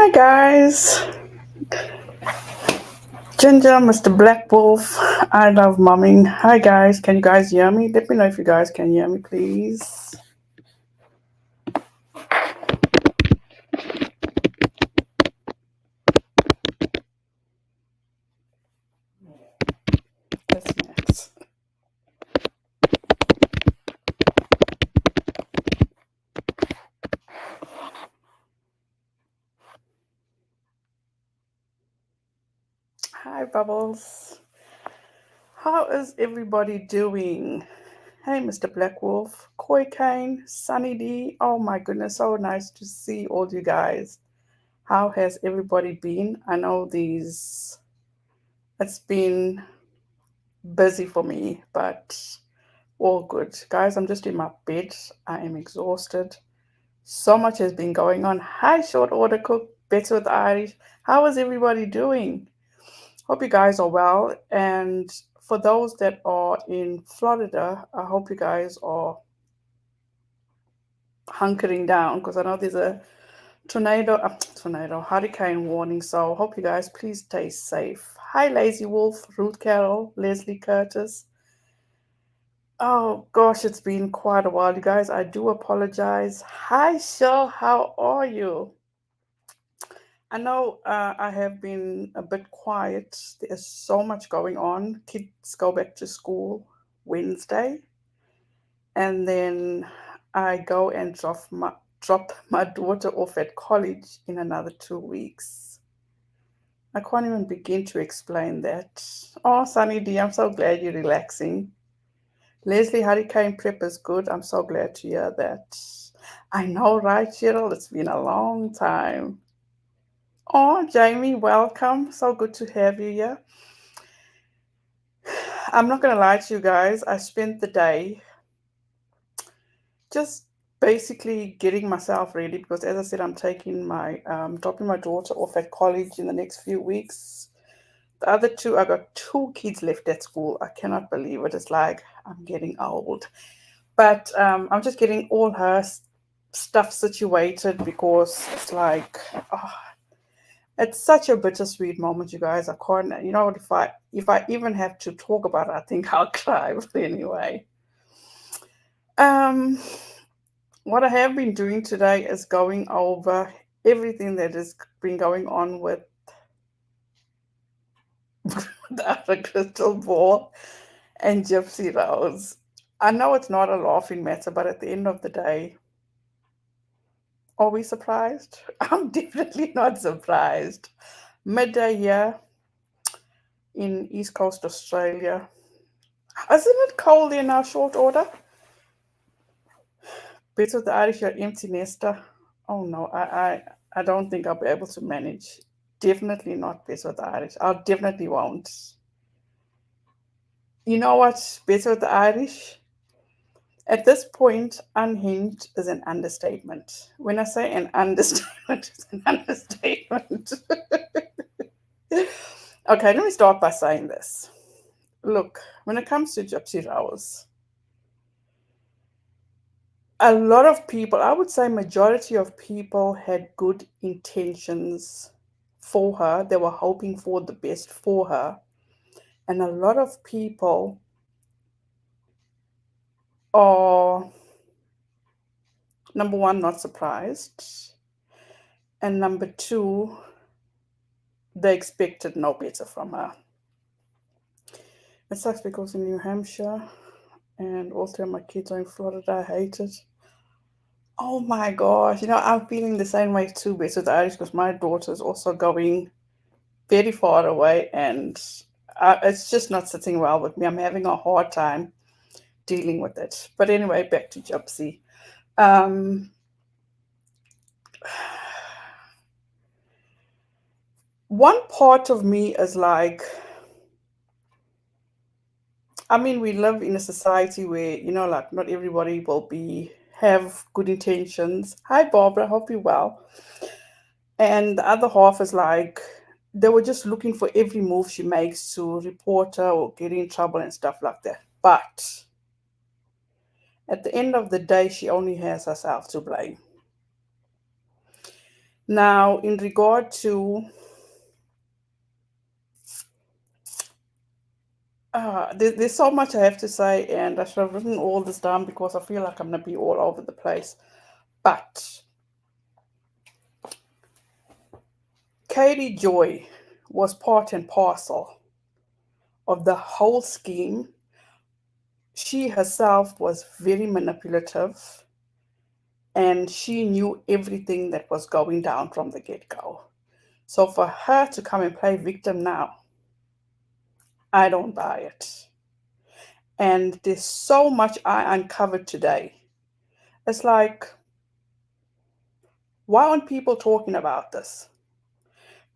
Hi guys, Ginger, Mr. Black Wolf. I love mumming. Hi guys, can you guys hear me? Let me know if you guys can hear me, please. That's next. Hi Bubbles. How is everybody doing? Hey Mr. Black Wolf, Koi Kane, Sunny D. Oh my goodness, so nice to see all you guys. How has everybody been? I know it's been busy for me, but all good. Guys, I'm just in my bed. I am exhausted. So much has been going on. Hi, Short Order Cook, Bets with Irish. How is everybody doing? Hope you guys are well. And for those that are in Florida, I hope you guys are hunkering down because I know there's a hurricane warning. So hope you guys please stay safe. Hi, Lazy Wolf, Ruth Carroll, Leslie Curtis. Oh gosh, it's been quite a while, you guys. I do apologize. Hi, Shell, how are you? I know I have been a bit quiet. There's so much going on. Kids go back to school Wednesday, and then I go and drop my daughter off at college in another 2 weeks. I can't even begin to explain that. Oh, Sunny D, I'm so glad you're relaxing. Leslie, hurricane prep is good. I'm so glad to hear that. I know, right, Cheryl? It's been a long time. Oh, Jamie, welcome. So good to have you here. I'm not going to lie to you guys. I spent the day just basically getting myself ready because, as I said, I'm dropping my daughter off at college in the next few weeks. The other two, I got two kids left at school. I cannot believe it. It's like I'm getting old. But I'm just getting all her stuff situated because it's like, oh, it's such a bittersweet moment, you guys. I can't, you know what? If I even have to talk about it, I think I'll cry. But anyway, um, what I have been doing today is going over everything that has been going on with the other crystal ball and Gypsy Rose. I know it's not a laughing matter, but at the end of the day, are we surprised? I'm definitely not surprised. Midday here in East Coast Australia. Isn't it cold in our short order? Bits of the Irish are empty nester. Oh no, I don't think I'll be able to manage. Definitely not bits of the Irish. I definitely won't. You know what? Bits of the Irish? At this point, unhinged is an understatement. When I say an understatement, it's an understatement. Okay, let me start by saying this. Look, when it comes to Gypsy Rose, a lot of people, I would say majority of people had good intentions for her. They were hoping for the best for her. And a lot of people are, number one, not surprised. And number two, they expected no better from her. It sucks because in New Hampshire and all three of my kids are in Florida, I hate it. Oh my gosh, I'm feeling the same way too, with the Irish, because my daughter is also going very far away, and it's just not sitting well with me. I'm having a hard time dealing with it. But anyway, back to Gypsy. Um, one part of me is like, I mean, we live in a society where, like not everybody will have good intentions. Hi, Barbara, hope you're well. And the other half is like, they were just looking for every move she makes to report her or get in trouble and stuff like that. But at the end of the day, she only has herself to blame. Now, in regard to, there's so much I have to say, and I should have written all this down because I feel like I'm going to be all over the place. But Katie Joy was part and parcel of the whole scheme. She herself was very manipulative and she knew everything that was going down from the get go. So for her to come and play victim now, I don't buy it. And there's so much I uncovered today. It's like, why aren't people talking about this?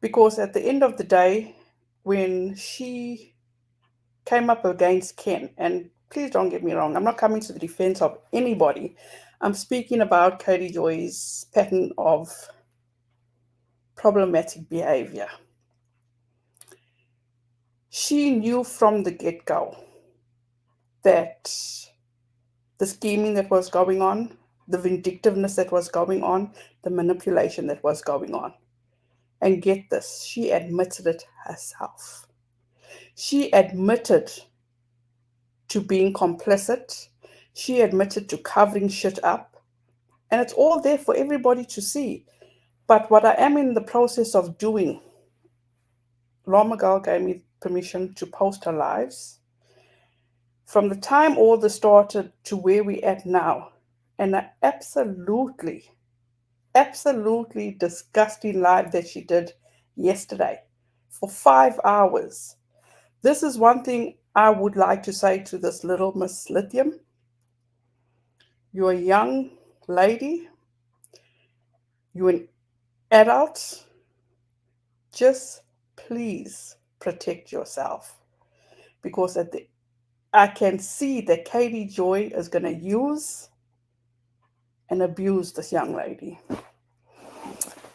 Because at the end of the day, when she came up against Ken, and please don't get me wrong, I'm not coming to the defense of anybody. I'm speaking about Katie Joy's pattern of problematic behavior. She knew from the get go that the scheming that was going on, the vindictiveness that was going on, the manipulation that was going on. And get this, she admitted it herself. She admitted to being complicit. She admitted to covering shit up. And it's all there for everybody to see. But what I am in the process of doing, Law Girl gave me permission to post her lives. From the time all this started to where we're at now, and an absolutely disgusting live that she did yesterday for 5 hours. This is one thing I would like to say to this little Miss Lithium. You're a young lady, you're an adult. Just please protect yourself. Because I can see that Katie Joy is going to use and abuse this young lady.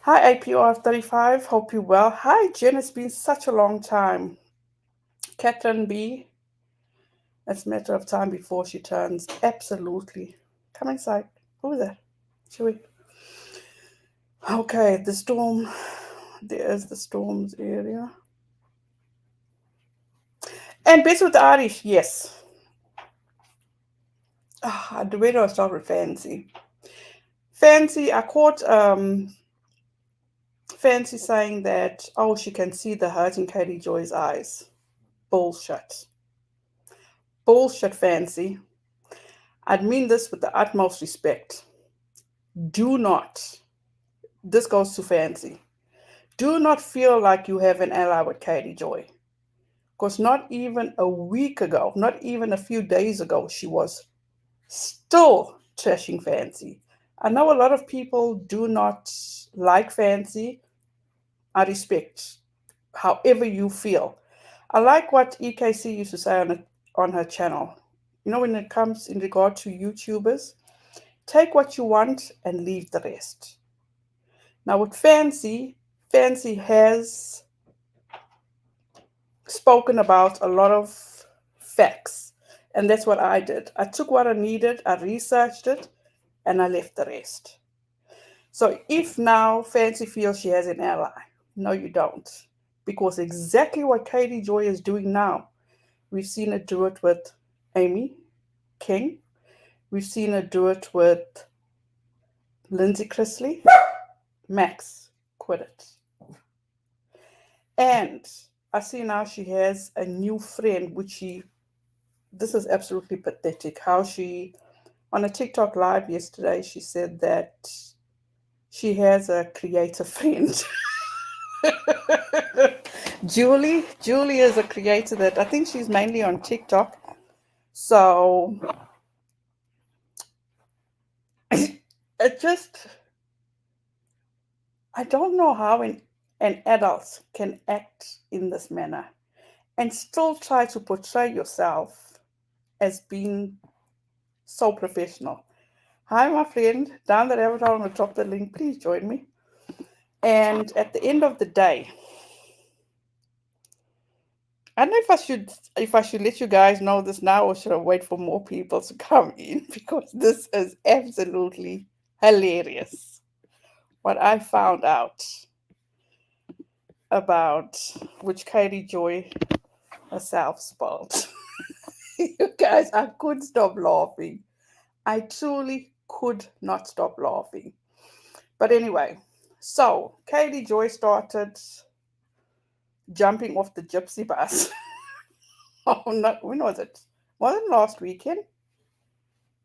Hi, APR35. Hope you're well. Hi, Jen. It's been such a long time. Catherine B. It's a matter of time before she turns. Absolutely. Come inside. Who is that? Should we? Okay, the storm. There's the storms area. And best with the Irish, yes. Where do I start with Fancy? Fancy, I caught Fancy saying that, oh, she can see the hurt in Katie Joy's eyes. Bullshit. Bullshit, Fancy. I'd mean this with the utmost respect. Do not, this goes to Fancy, do not feel like you have an ally with Katie Joy. Because not even a week ago, not even a few days ago, she was still trashing Fancy. I know a lot of people do not like Fancy. I respect however you feel. I like what EKC used to say on her channel. You know, when it comes in regard to YouTubers, take what you want and leave the rest. Now with Fancy, Fancy has spoken about a lot of facts. And that's what I did. I took what I needed, I researched it, and I left the rest. So if now Fancy feels she has an ally, no, you don't. Because exactly what Katie Joy is doing now, we've seen her do it with Amy King. We've seen her do it with Lindsay Chrisley. Max, quit it. And I see now she has a new friend, this is absolutely pathetic. How she, on a TikTok live yesterday, she said that she has a creator friend. Julie is a creator that I think she's mainly on TikTok. So it just, I don't know how an adult can act in this manner and still try to portray yourself as being so professional. Hi, my friend. Down the rabbit hole, I'm going to drop the link. Please join me. And at the end of the day, I don't know if I should let you guys know this now or should I wait for more people to come in because this is absolutely hilarious. what I found out about which Katie Joy herself spelled. You guys, I couldn't stop laughing. I truly could not stop laughing. But anyway, so Katie Joy started jumping off the gypsy bus. Oh, not when was it? Wasn't last weekend?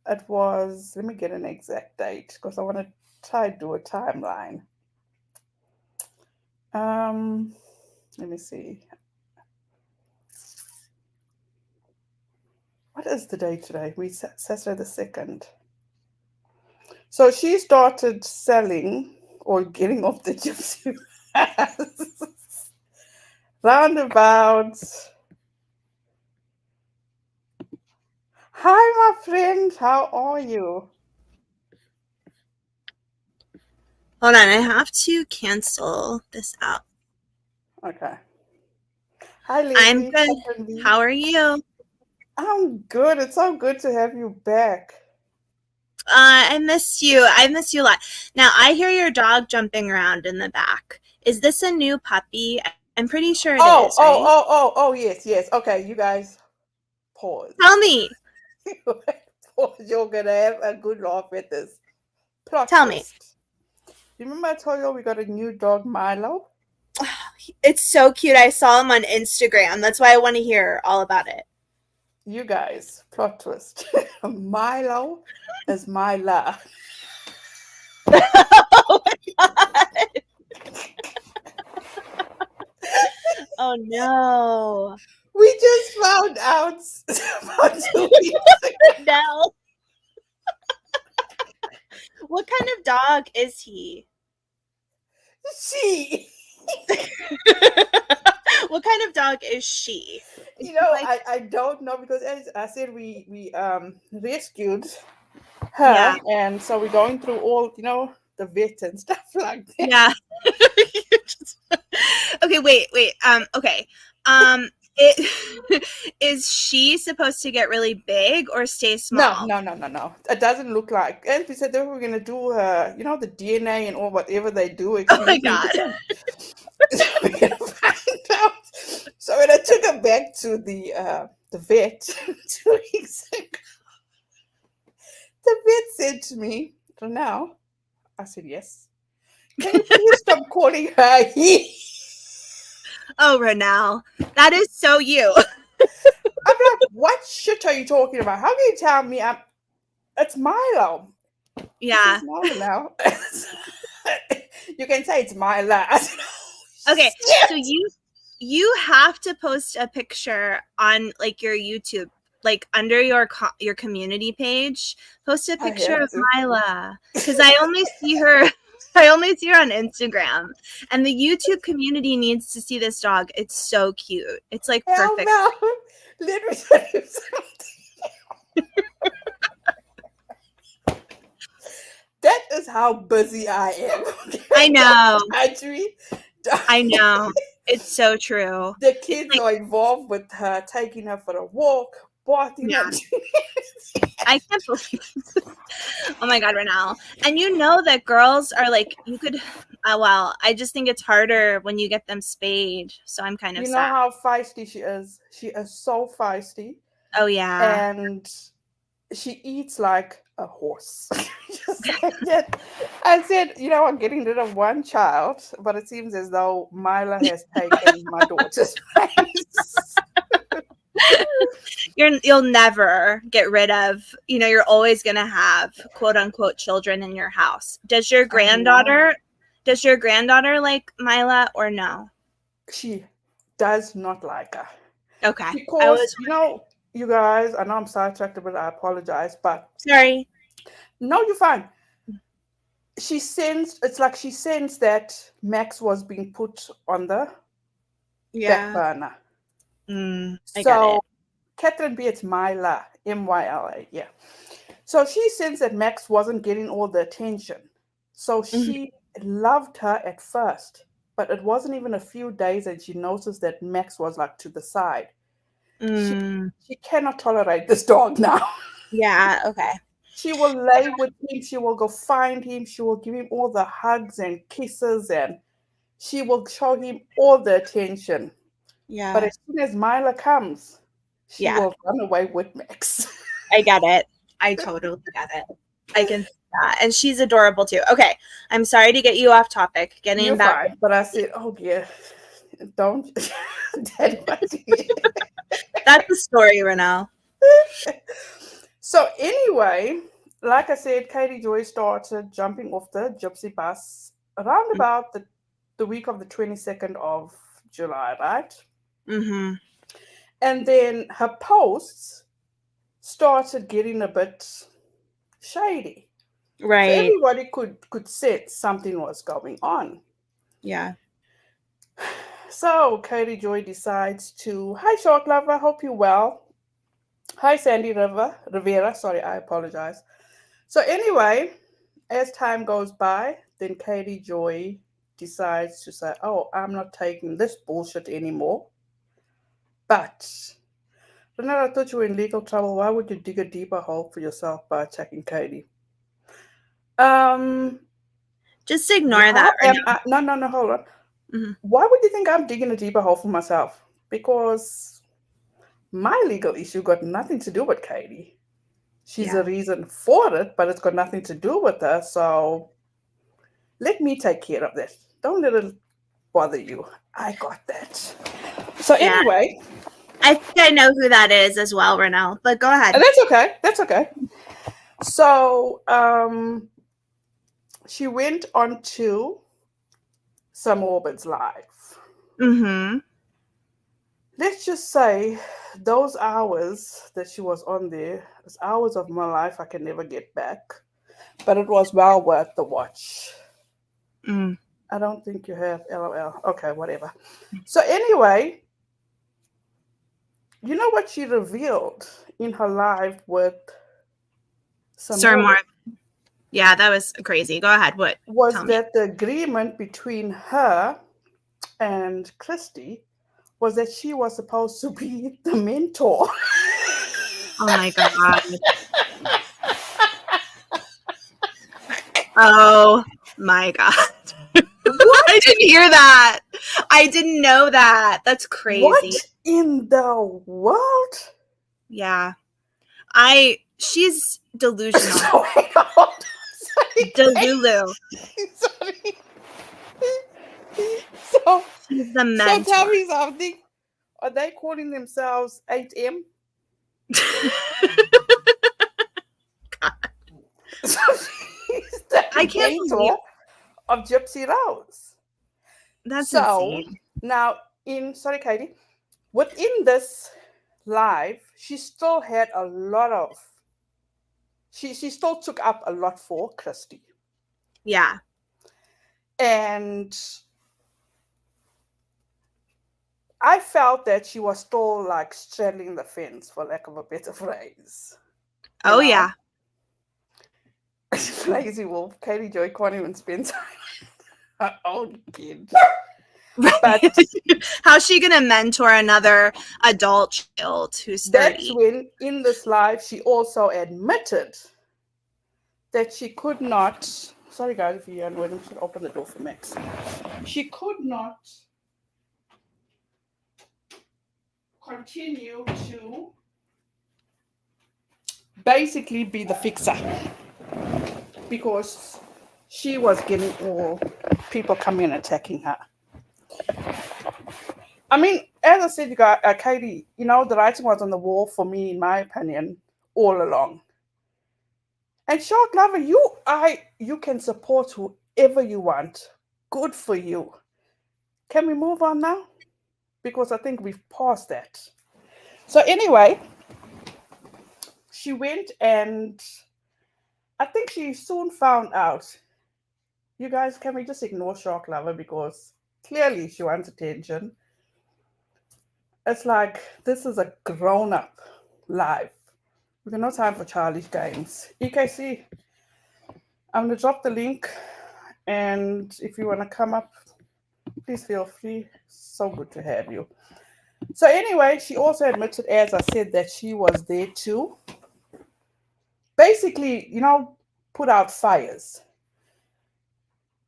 It was. Let me get an exact date because I want to try to do a timeline. Um, Let me see. What is the date today? We Saturday the 2nd. So she started selling or getting off the gypsy bus roundabout. Hi, my friend. How are you? Hold on, I have to cancel this out. Okay. Hi, I'm Leslie. good. Catherine B. How are you? I'm good. It's so good to have you back. I miss you. I miss you a lot. Now, I hear your dog jumping around in the back. Is this a new puppy? I'm pretty sure it Oh, is, oh, right? oh, oh, oh, yes, yes. Okay, you guys, Tell pause. me. Pause. You're gonna have a good laugh at this. Plot Tell me. twist. Remember I told you we got a new dog, Milo? It's so cute. I saw him on Instagram. That's why I want to hear all about it. You guys, plot twist. Milo is Myla. Oh my god. Oh no. We just found out about 2 weeks ago. No. What kind of dog is he? She, What kind of dog is she? Is you she know, like, I don't know because as I said, we rescued her, yeah, and so we're going through all the vet and stuff like that. yeah. Okay, wait. Okay. It is she supposed to get really big or stay No, small? no, no, no, no. It doesn't look like. And we said that we were gonna do the DNA and all whatever they do. Oh my Excuse me. god. So we're gonna find out. So when I took her back to the vet 2 weeks ago, the vet said to me, "So now," I said, "Yes. Can you please stop calling her he?" Oh, Renelle, that is so you. I'm like, "What shit are you talking about? How can you tell me it's Milo?" She says, Yeah. "No, no." You can say it's my last. Okay, so Shit. you have to post a picture on like your YouTube, like under your community page. Post a I picture have of to. Mila because I only see her. I only see her on Instagram, and the YouTube community needs to see this dog. It's so cute. It's like Hell perfect. no. Let me tell you something. That is how busy I am. I know. Country. I know. It's so true. The It's kids like, are involved with her, taking her for a walk, bathing her. yeah, I can't believe it. Oh my God, Renal. And you know that girls are like, you could, well, I just think it's harder when you get them spayed. So I'm kind of You know sad. how feisty she is. She is so feisty. Oh, yeah. And she eats like a horse. Just like that. I said, I'm getting rid of one child, but it seems as though Mila has taken my daughter's place. You'll never get rid of, you're always going to have quote unquote children in your house. I know. Does your granddaughter like Mila or no? She does not like her. Okay. I Because, was you guys, I know I'm sidetracked, but I apologize. But sorry. no, you're fine. It's like she sensed that Max was being put on the back Yeah. burner. I get it. So Catherine B, it's Myla, Myla, yeah. So she sensed that Max wasn't getting all the attention. So Mhm. she loved her at first, but it wasn't even a few days and she noticed that Max was like to the side. She Mm. she cannot tolerate this dog now. Yeah. Okay. She will lay with him. She will go find him. She will give him all the hugs and kisses, and she will show him all the attention. But Yeah. as soon as Mila comes, she Yeah. will run away with Max. I get it. I totally get it. I can see that. And she's adorable too. Okay. I'm sorry to get you off topic. You're Getting back. fine. But I said, oh, yeah, don't. Daddy, what do you- That's the story, Renelle. So, anyway, like I said, Katie Joy started jumping off the gypsy bus around about the week of the 22nd of July, right? Mm-hmm. And then her posts started getting a bit shady. So Right. everybody could sense something was going on. Yeah. So Katie Joy decides to, hi Shark Lover, hope you're well. Hi Sandy Rivera, sorry, I apologize. So anyway, as time goes by, then Katie Joy decides to say, oh, I'm not taking this bullshit anymore. But Renata, I thought you were in legal trouble. Why would you dig a deeper hole for yourself by attacking Katie? Um, Just ignore how that, am Renelle. I? No, no, no, hold on. Mm-hmm. Why would you think I'm digging a deeper hole for myself? Because my legal issue got nothing to do with Katie. She's Yeah. a reason for it, but it's got nothing to do with her. So let me take care of that. Don't let it bother you. I got that. So Yeah. anyway, I think I know who that is as well, Renelle. But go ahead. and that's okay. That's okay. So she went on to Sam Orbit's live. Mm-hmm. Let's just say those hours that she was on there, was hours of my life I can never get back. But it was well worth the watch. Mm. I don't think you have LOL. Okay, whatever. So anyway, you know what she revealed in her live with some Sir more Marv. Yeah, that was crazy. Go ahead. What? was Tell me. that the agreement between her and Kristy was that she was supposed to be the mentor. Oh my God. Oh my God. What? I didn't hear that. I didn't know that. That's What crazy. in the world? Yeah. She's delusional. So, sorry, Delulu. sorry. So, She's the so tell mentor. me something. Are they calling themselves 8M? So she's the I can't believe mentor of Gypsy Rose. that's So insane. now, sorry, Katie, within this live, she still had a lot of, she still took up a lot for Kristy. Yeah. And I felt that she was still like straddling the fence, for lack of a better phrase. You Oh know? yeah. Lazy wolf, Katie Joy can't even spend time with her own kid. But How's she gonna mentor another adult child who's that's 30? when, in this live, she also admitted that she could not. Sorry, guys, if you're annoyed, I should open the door for Max. She could not continue to basically be the fixer because she was getting all people coming and attacking her. I mean, as I said, you guys, Katie, you know, the writing was on the wall for me, in my opinion, all along. And Shark Lover, you can support whoever you want. Good for you. Can we move on now? Because I think we've passed that. So anyway, she went and I think she soon found out. You guys, can we just ignore Shark Lover because clearly she wants attention? It's like this is a grown-up live. We got no time for childish games. EKC, I'm gonna drop the link, and if you wanna come up, please feel free. So good to have you. So anyway, she also admitted, as I said, that she was there too. basically, put out fires.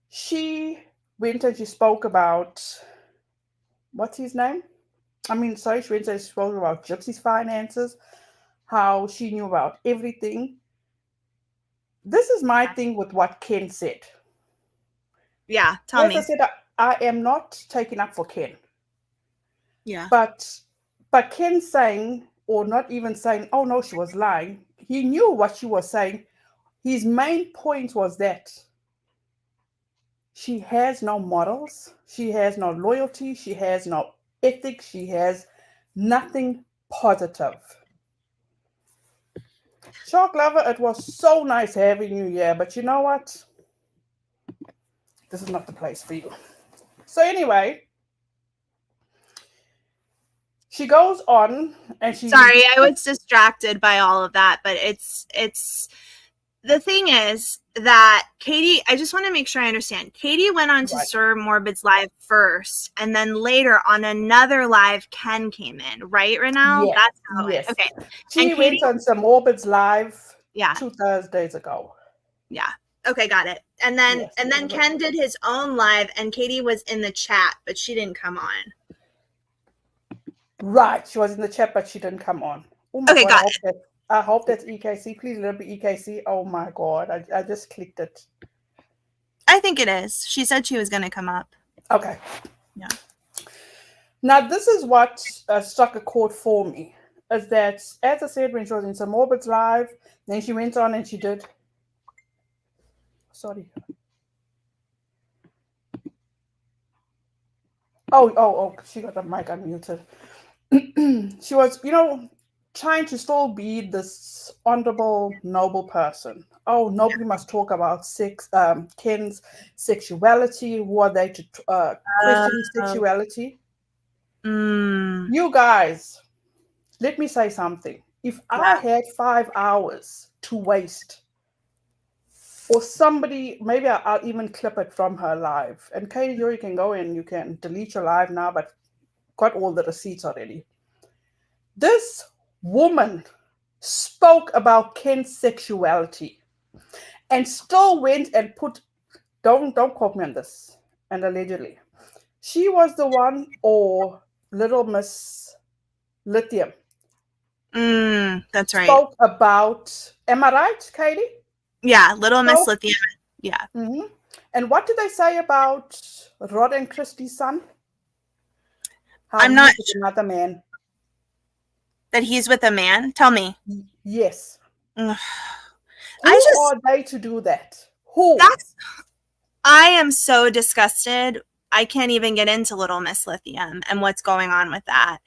She went and she spoke about, what's his name? Sorry, she went and she spoke about Gypsy's finances, how she knew about everything. This is my thing with what Ken said. Yeah, tell As me. I said, I am not taking up for Ken. Yeah. But Ken saying, or not even saying, oh no, she was lying. He knew what she was saying. His main point was that she has no morals, she has no loyalty, she has no ethics, she has nothing positive. Shark Lover, it was so nice having you here, but you know what? This is not the place for you. So anyway, she goes on and she. Sorry, I was distracted by all of that, but it's the thing is that Katie, I just want to make sure I understand. Katie went on to Right. Sir Morbid's live first, and then later on another live, Ken came in, right, Renal? Yes, That's how it yes. went. Okay. She And went Katie, on some Orbit's live yeah, 2 Thursdays ago. yeah. Okay, got it. And then Yes. Ken did his own live, and Katie was in the chat, but she didn't come on. Right. She was in the chat, but she didn't come on. Oh my Okay, God. got it. I hope that's EKC. Please let it be EKC. Oh my God. I just clicked it. I think it is. She said she was going to come up. Okay. Yeah. Now, this is what struck a chord for me. Is that, as I said, when she was in some Orbit's live, then she went on and she did. Sorry. Oh, she got the mic unmuted. She was, trying to still be this honorable, noble person. Oh, nobody must talk about Ken's sexuality. Who are they to question his sexuality? You guys, let me say something. If I had 5 hours to waste, or somebody, maybe I'll even clip it from her live. And Katie, you can go and you can delete your live now, but got all the receipts already. This woman spoke about Ken's sexuality and still went and put, don't quote me on this, and allegedly, she was the one, or Little Miss Lithium. That's right. Spoke about, am I right, Katie? Yeah, Little Miss Lithium. Yeah. Mm-hmm. And what did they say about Rod and Kristy's son? How I'm not sure another man. That he's with a man. Tell me. Yes. Ugh. Who are they to do that? Who? I am so disgusted. I can't even get into Little Miss Lithium and what's going on with that.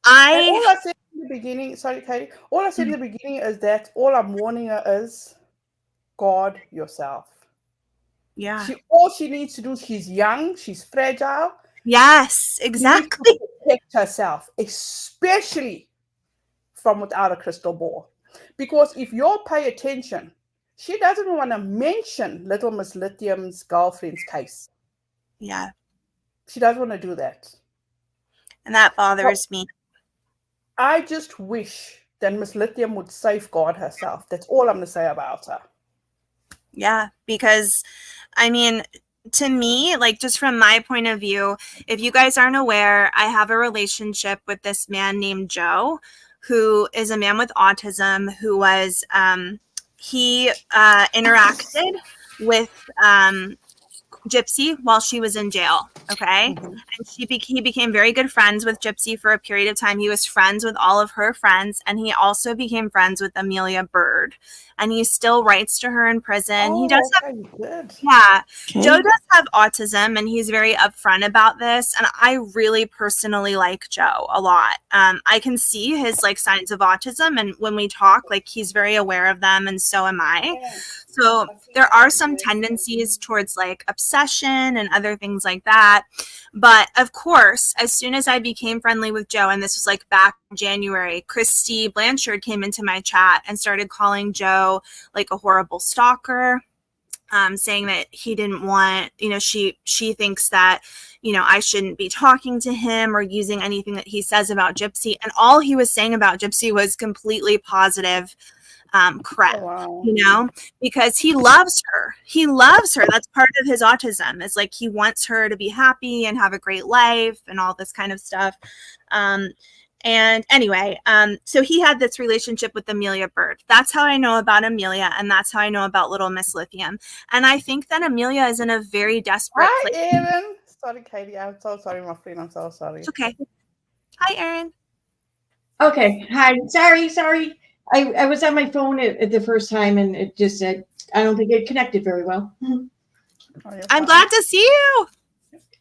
And all I said in the beginning, sorry, Katie, all I said in the beginning is that all I'm warning her is guard yourself. Yeah. All she needs to do, she's young, she's fragile. Yes, exactly. She needs to protect herself, especially from without a crystal ball. Because if you'll pay attention, she doesn't want to mention Little Miss Lithium's girlfriend's case. Yeah. She doesn't want to do that. And that bothers me. I just wish that Miss Lithium would safeguard herself. That's all I'm going to say about her. Yeah, because, I mean, to me, like, just from my point of view, if you guys aren't aware, I have a relationship with this man named Joe, who is a man with autism, who was, he interacted with Gypsy while she was in jail. Okay. Mm-hmm. And he became very good friends with Gypsy for a period of time. He was friends with all of her friends. And he also became friends with Amelia Bird. And he still writes to her in prison. He does have, yeah. Okay. Joe does have autism, and he's very upfront about this. And I really personally like Joe a lot. I can see his like signs of autism, and when we talk, like he's very aware of them, and so am I. So there are some tendencies towards like obsession and other things like that. But of course, as soon as I became friendly with Joe, and this was like back in January, Kristy Blanchard came into my chat and started calling Joe like a horrible stalker, saying that he didn't want, she thinks that, I shouldn't be talking to him or using anything that he says about Gypsy. And all he was saying about Gypsy was completely positive. crap, Oh, wow. you know, because he loves her. He loves her. That's part of his autism. It's like he wants her to be happy and have a great life and all this kind of stuff. And anyway, so he had this relationship with Amelia Bird. That's how I know about Amelia, and that's how I know about Little Miss Lithium. And I think that Amelia is in a very desperate Hi, place. Erin. Sorry, Katie. I'm so sorry, my friend. I'm so sorry. It's okay. Hi, Erin. Okay. Hi. Sorry. I was on my phone at the first time, and it just said, I don't think it connected very well. Oh, I'm glad to see you.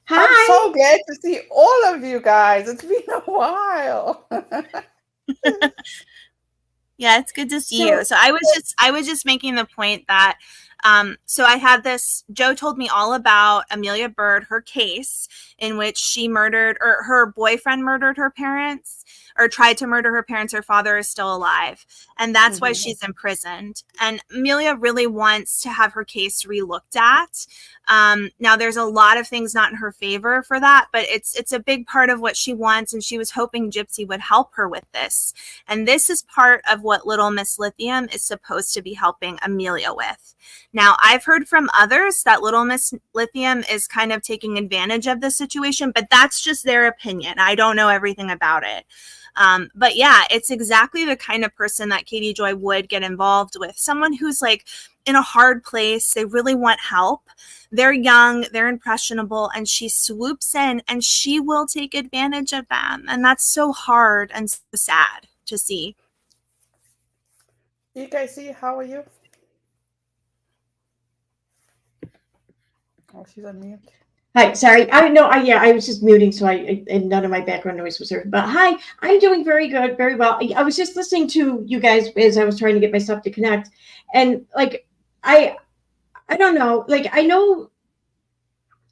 Hi. I'm so glad to see all of you guys. It's been a while. Yeah, it's good to see you. So I was just making the point that so I had this, Joe told me all about Amelia Bird, her case in which she murdered, or her boyfriend murdered her parents, or tried to murder her parents. Her father is still alive, and that's why she's imprisoned. And Amelia really wants to have her case relooked at. Now there's a lot of things not in her favor for that, but it's a big part of what she wants, and she was hoping Gypsy would help her with this. And this is part of what Little Miss Lithium is supposed to be helping Amelia with. Now, I've heard from others that Little Miss Lithium is kind of taking advantage of the situation, but that's just their opinion. I don't know everything about it. But yeah, it's exactly the kind of person that Katie Joy would get involved with. Someone who's like in a hard place. They really want help. They're young, they're impressionable, and she swoops in and she will take advantage of them. And that's so hard and so sad to see. EKC, how are you? Oh, she's on mute. Hi, sorry. I was just muting, so and none of my background noise was heard. But hi, I'm doing very good, very well. I was just listening to you guys as I was trying to get myself to connect, and like I don't know, like I know,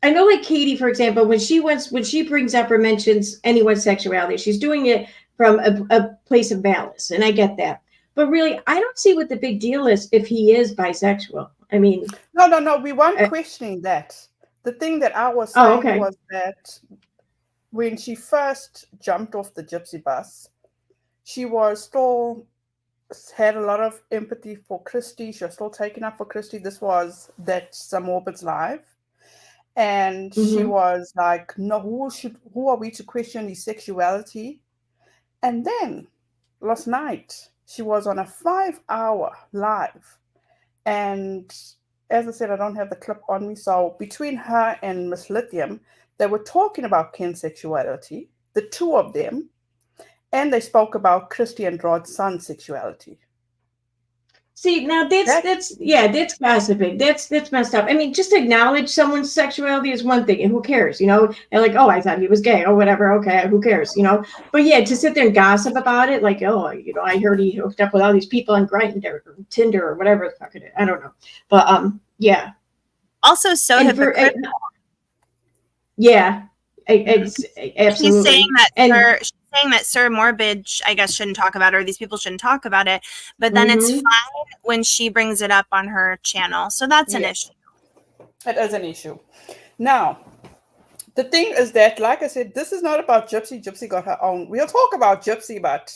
like Katie, for example, when she brings up or mentions anyone's sexuality, she's doing it from a place of malice, and I get that. But really, I don't see what the big deal is if he is bisexual. I mean, no, we weren't questioning that. The thing that I was saying was that when she first jumped off the Gypsy bus, she was still had a lot of empathy for Kristy. She was still taking up for Kristy. This was Some Morbid's live. And she was like, no, who are we to question his sexuality? And then last night, she was on a 5-hour live. And as I said, I don't have the clip on me. So between her and Miss Lithium, they were talking about Ken's sexuality, the two of them, and they spoke about Kristy and Rod's son's sexuality. See, now that's gossiping. That's messed up. I mean, just acknowledge someone's sexuality is one thing, and who cares, you know? And like, oh, I thought he was gay, or whatever. Okay, who cares, you know? But yeah, to sit there and gossip about it, like, oh, you know, I heard he hooked up with all these people on Grindr or Tinder or whatever the fuck it is. I don't know, but yeah. Also, so hypocritical. Yeah, absolutely. She's saying that Sir Morbid, I guess, shouldn't talk about it, or these people shouldn't talk about it. But then it's fine when she brings it up on her channel. So that's an issue. It is an issue. Now, the thing is that, like I said, this is not about Gypsy. Gypsy got her own. We'll talk about Gypsy, but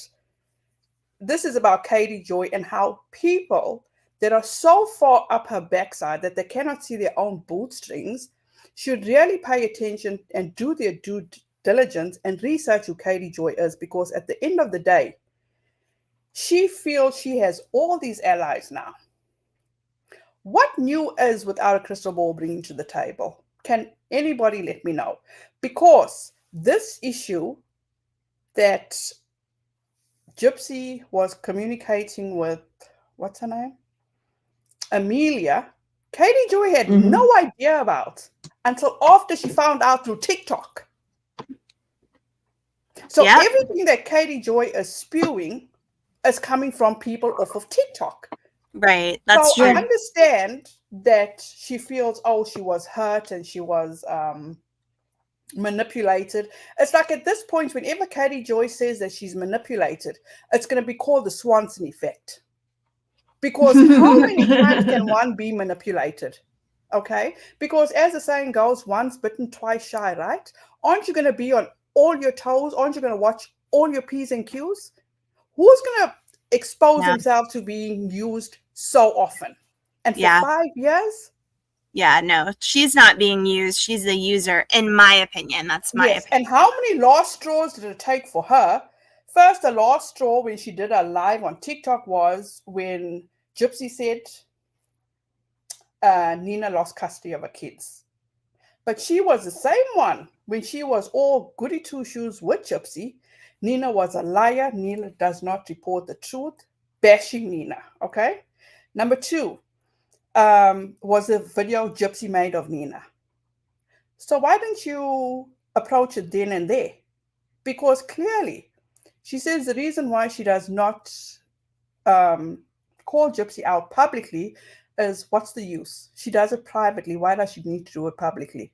this is about Katie Joy and how people that are so far up her backside that they cannot see their own bootstrings should really pay attention and do their due diligence and research who Katie Joy is, because at the end of the day, she feels she has all these allies now. What new is without a crystal ball bringing to the table? Can anybody let me know? Because this issue that Gypsy was communicating with, what's her name? Amelia, Katie Joy had no idea about until after she found out through TikTok. So everything that Katie Joy is spewing is coming from people off of TikTok. Right. That's true. I understand that she feels, oh, she was hurt and she was manipulated. It's like at this point, whenever Katie Joy says that she's manipulated, it's going to be called the Swanson effect. Because how many times can one be manipulated? Okay? Because as the saying goes, once bitten, twice shy, right? Aren't you going to be on all your toes? Aren't you going to watch all your P's and Q's? Who's going to expose Yeah. himself to being used so often. And for Yeah. 5 years? Yeah, no, she's not being used. She's the user, in my opinion. That's my Yes. opinion. And how many last straws did it take for her? First, the last straw when she did a live on TikTok was when Gypsy said Nina lost custody of her kids. But she was the same one when she was all goody two shoes with Gypsy. Nina was a liar. Nina does not report the truth, bashing Nina. Okay. Number 2 was the video Gypsy made of Nina. So why didn't you approach it then and there? Because clearly, she says the reason why she does not call Gypsy out publicly is what's the use? She does it privately. Why does she need to do it publicly?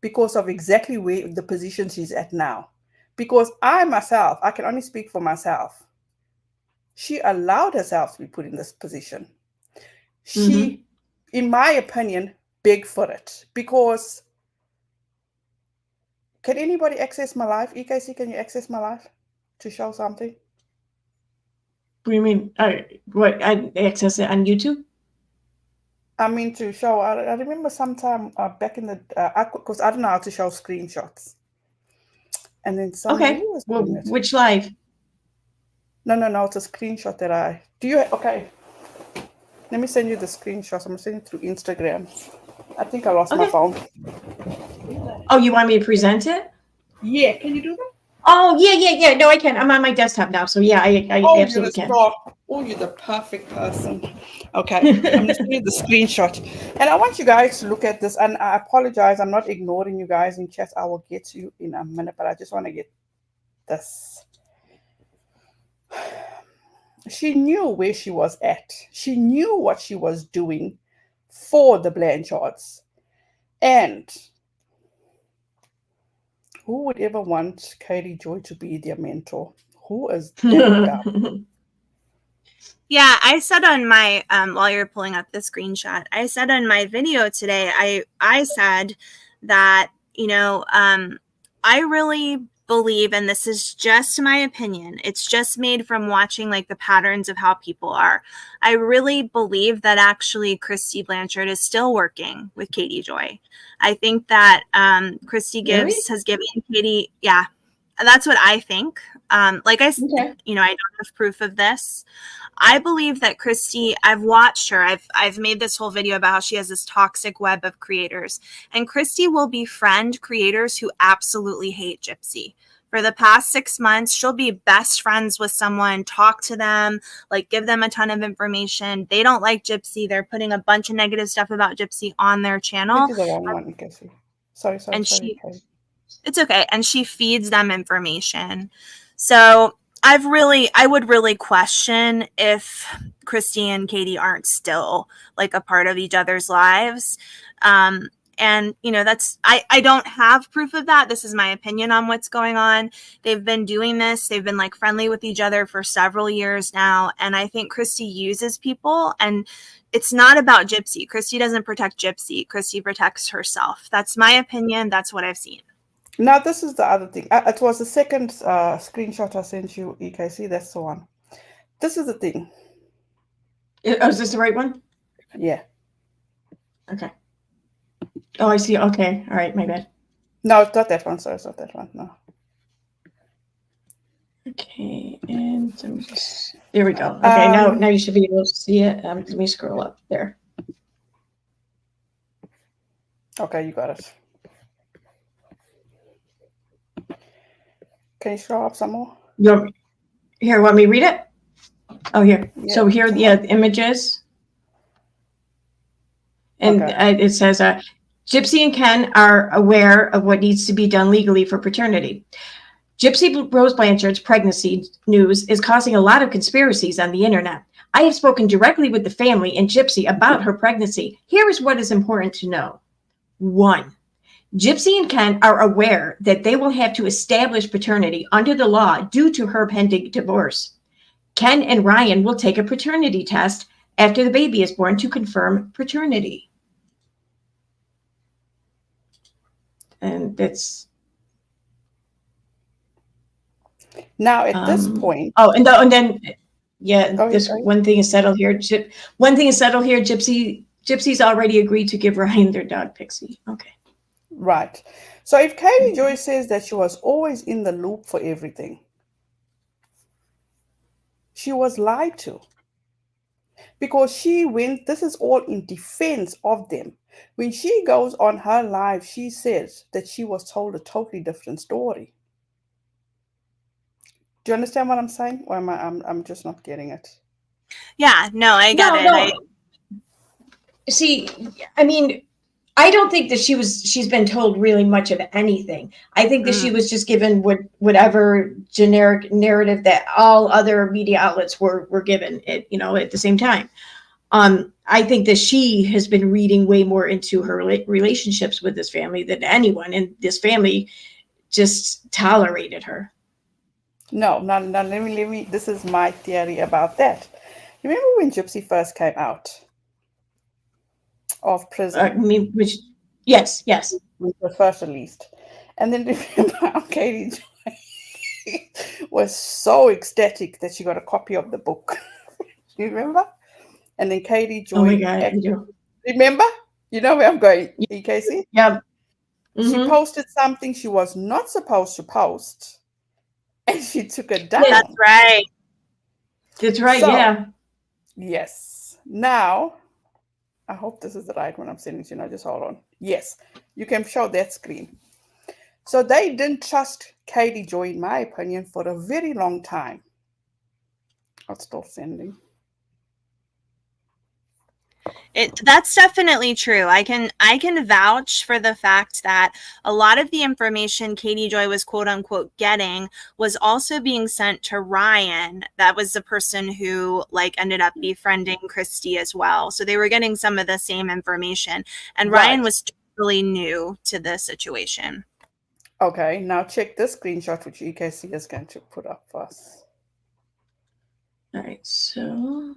Because of exactly where the position she's at now. Because I myself, I can only speak for myself. She allowed herself to be put in this position. She, in my opinion, begged for it. Because can anybody access my life? EKC, can you access my life to show something? What do you mean? What, I access it on YouTube? I mean to show. I remember sometime back in the because I don't know how to show screenshots. And then somebody was well, doing it. which live? No, it's a screenshot that I do. You okay? Let me send you the screenshots. I'm gonna send it through Instagram. I think I lost my phone. Oh, you want me to present it? Yeah, can you do that? Oh, yeah. No, I can. I'm on my desktop now, so yeah, I absolutely can. Oh, you're the perfect person. Okay, I'm gonna send you the screenshot, and I want you guys to look at this. And I apologize, I'm not ignoring you guys in chat. I will get to you in a minute, but I just want to get this. She knew where she was at. She knew what she was doing for the Blanchards, and who would ever want Katie Joy to be their mentor? Who is that dumb? Yeah, I said on my while you're pulling up the screenshot, I said on my video today, I said that, you know, I really believe, and this is just my opinion, it's just made from watching like the patterns of how people are. I really believe that actually Kristy Blanchard is still working with Katie Joy. I think that Kristy has given Katie, yeah, that's what I think. Like I said, you know, I don't have proof of this. I believe that Kristy, I've watched her. I've made this whole video about how she has this toxic web of creators. And Kristy will befriend creators who absolutely hate Gypsy. For the past 6 months, she'll be best friends with someone, talk to them, like give them a ton of information. They don't like Gypsy. They're putting a bunch of negative stuff about Gypsy on their channel. This is the wrong one, you can see. Sorry. It's okay. And she feeds them information. So I would really question if Kristy and Katie aren't still like a part of each other's lives. And, you know, I don't have proof of that. This is my opinion on what's going on. They've been doing this. They've been like friendly with each other for several years now. And I think Kristy uses people, and it's not about Gypsy. Kristy doesn't protect Gypsy. Kristy protects herself. That's my opinion. That's what I've seen. Now, this is the other thing. It was the second screenshot I sent you, EKC. That's the one. This is the thing. Oh, is this the right one? Yeah. Okay. Oh, I see. Okay. All right. My bad. No, it's not that one. Sorry, it's not that one. No. Okay. And there we go. Okay. Now you should be able to see it. Let me scroll up there. Okay, you got it. Can you scroll up some more? Here, want me to read it? Oh, here. Yeah, so here are the images. And it says, Gypsy and Ken are aware of what needs to be done legally for paternity. Gypsy Rose Blanchard's pregnancy news is causing a lot of conspiracies on the internet. I have spoken directly with the family and Gypsy about her pregnancy. Here is what is important to know. 1. Gypsy and Ken are aware that they will have to establish paternity under the law due to her pending divorce. Ken and Ryan will take a paternity test after the baby is born to confirm paternity. And that's... Now, at this point... Oh, and then Yeah, Go ahead, this go ahead. one thing is settled here. One thing is settled here. Gypsy's already agreed to give Ryan their dog Pixie. Okay. Right. So if Katie Joy says that she was always in the loop for everything, she was lied to. Because she went, this is all in defense of them. When she goes on her live, she says that she was told a totally different story. Do you understand what I'm saying? Or am I'm just not getting it? Yeah, no, I get it. No. See, I mean, I don't think that she's been told really much of anything. I think that she was just given whatever generic narrative that all other media outlets were given at the same time. I think that she has been reading way more into her relationships with this family than anyone, and this family just tolerated her. No, let me. This is my theory about that. Remember when Gypsy first came out of prison? Yes. When was first released, and then remember how Katie Joy was so ecstatic that she got a copy of the book. You remember? And then Katie Joy. Oh my God, I do. Remember? You know where I'm going, EKC? Yeah. Mm-hmm. She posted something she was not supposed to post, and she took it down. That's right. That's right, so, yeah. Yes. Now, I hope this is the right one I'm sending to you. Now, just hold on. Yes, you can show that screen. So they didn't trust Katie Joy, in my opinion, for a very long time. I'll stop sending. That's definitely true. I can vouch for the fact that a lot of the information Katie Joy was quote unquote getting was also being sent to Ryan. That was the person who ended up befriending Kristy as well. So they were getting some of the same information. And right. Ryan was totally new to the situation. Okay, now check this screenshot which EKC is going to put up for us. All right, so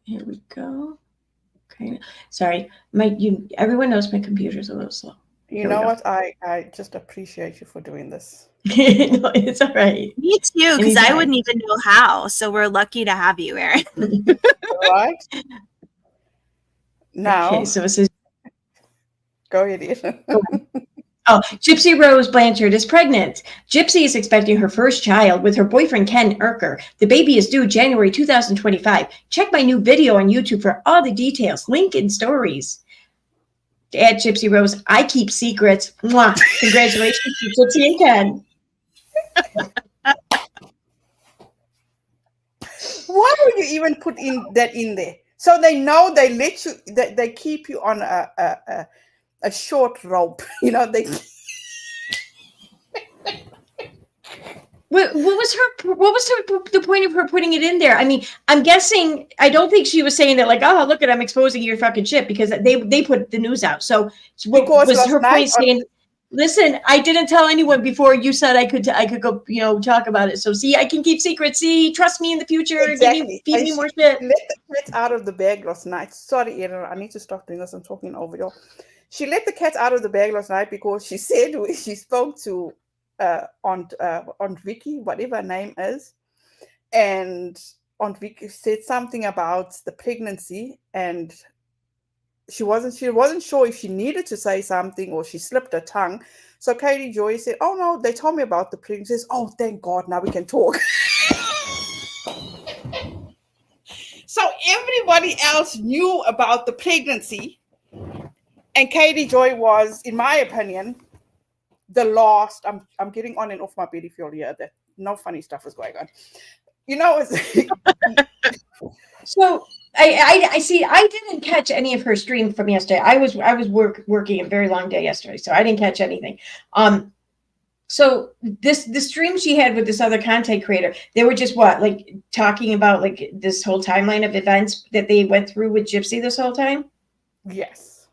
here we go. Okay, sorry, everyone knows my computer's a little slow. You know what? I just appreciate you for doing this. No, it's all right. Me too, because I wouldn't even know how. So we're lucky to have you, Erin. All right. Now, okay, so it says, go ahead. Oh, Gypsy Rose Blanchard is pregnant. Gypsy is expecting her first child with her boyfriend, Ken Erker. The baby is due January 2025. Check my new video on YouTube for all the details. Link in stories. At Gypsy Rose, I keep secrets. Mwah. Congratulations to Gypsy and Ken. Why would you even put that in there? So they know they let you, they keep you on a short rope, they. What was the point of her putting it in there? I mean, I'm guessing, I don't think she was saying that oh, look at, I'm exposing your fucking shit, because they put the news out. So what was her point saying, listen, I didn't tell anyone before you said I could go, talk about it. So see, I can keep secrets. See, trust me in the future. Exactly. Feed me more shit. Let the cat out of the bag last night. Sorry, Erin, I need to stop doing this. I'm talking over you. She let the cat out of the bag last night because she said she spoke to Aunt Vicky, whatever her name is, and Aunt Vicky said something about the pregnancy, and she wasn't sure if she needed to say something or she slipped her tongue. So Katie Joy said, "Oh no, they told me about the pregnancy." Says, "Oh, thank God, now we can talk." So everybody else knew about the pregnancy, and Katie Joy was, in my opinion, the last. I'm getting on and off my bed if you'll hear that. No funny stuff is going on. So I see. I didn't catch any of her stream from yesterday. I was working a very long day yesterday, so I didn't catch anything. So the stream she had with this other content creator, they were just talking about this whole timeline of events that they went through with Gypsy this whole time. Yes.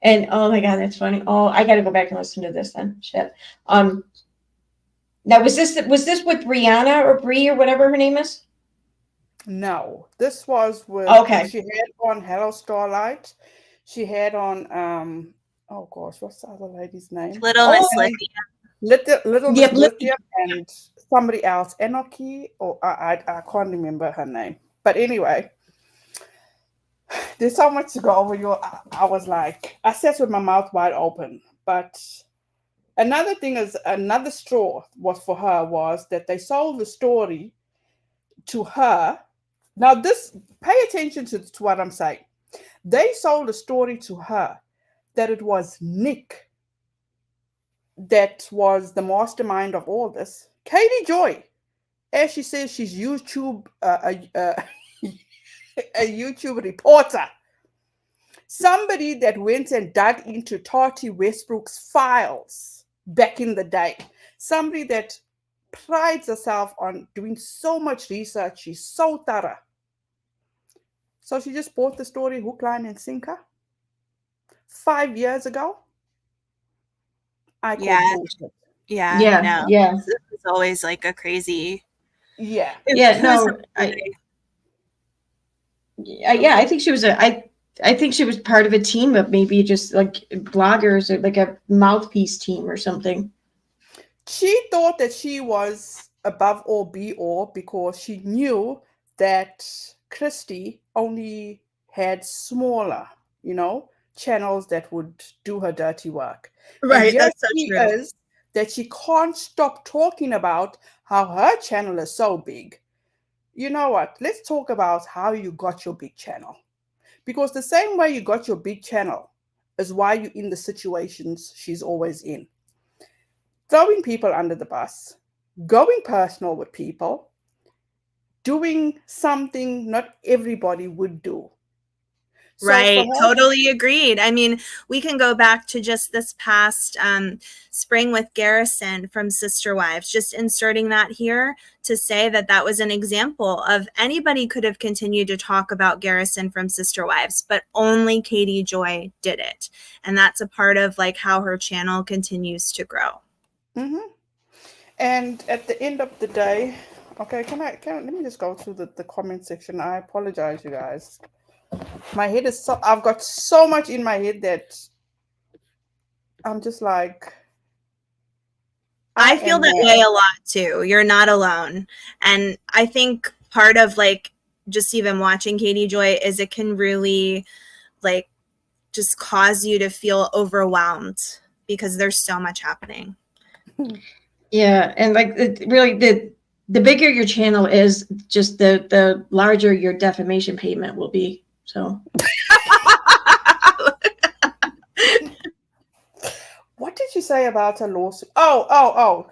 And oh my God, that's funny. Oh, I got to go back and listen to this then. Shit. Now was this with Brianna or Bree or whatever her name is? No, this was with. Okay. She had on Hello Starlight. She had on oh gosh, what's the other lady's name? Little Miss Lydia. Little Yep. Miss Lithium and somebody else, Enoki, or I can't remember her name. But anyway, there's so much to go over. I was like, I sat with my mouth wide open. But another thing is, another straw was for her was that they sold the story to her. Now, pay attention to what I'm saying. They sold a story to her that it was Nick that was the mastermind of all this. Katie Joy, as she says, she's YouTube a YouTube reporter, somebody that went and dug into Tati Westbrook's files back in the day, somebody that prides herself on doing so much research. She's so thorough. So she just bought the story hook, line, and sinker 5 years ago. I call bullshit. No. Yeah. It's always like a crazy. Yeah. Yeah. No. I think she was I think she was part of a team of maybe just like bloggers or like a mouthpiece team or something. She thought that she was above all be all because she knew that Kristy only had smaller, channels that would do her dirty work. Right, And that's so she true. is that she can't stop talking about how her channel is so big. You know what? Let's talk about how you got your big channel. Because the same way you got your big channel is why you're in the situations she's always in. Throwing people under the bus, going personal with people, doing something not everybody would do. So right. Totally agreed. I mean, we can go back to just this past spring with Garrison from Sister Wives, just inserting that here to say that that was an example of anybody could have continued to talk about Garrison from Sister Wives, but only Katie Joy did it. And that's a part of like how her channel continues to grow. Mm-hmm. And at the end of the day, okay, let me just go through the comment section. I apologize, you guys. My head is I've got so much in my head that I'm just like, I feel that way a lot too. You're not alone. And I think part of like just even watching Katie Joy is it can really like just cause you to feel overwhelmed because there's so much happening. Yeah, and like really the bigger your channel is, just the larger your defamation payment will be. So what did you say about a lawsuit? Oh.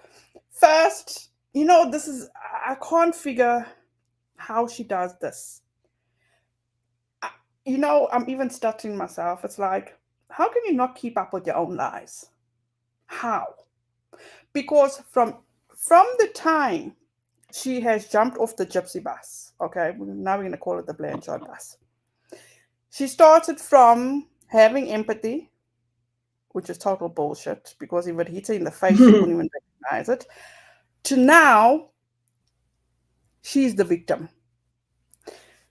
First, I can't figure how she does this. I'm even stuttering myself. It's like, how can you not keep up with your own lies? How? Because from the time she has jumped off the Gypsy bus, okay, now we're going to call it the Blanchard bus. She started from having empathy, which is total bullshit, because if it hit her in the face, she wouldn't even recognize it, to now, she's the victim.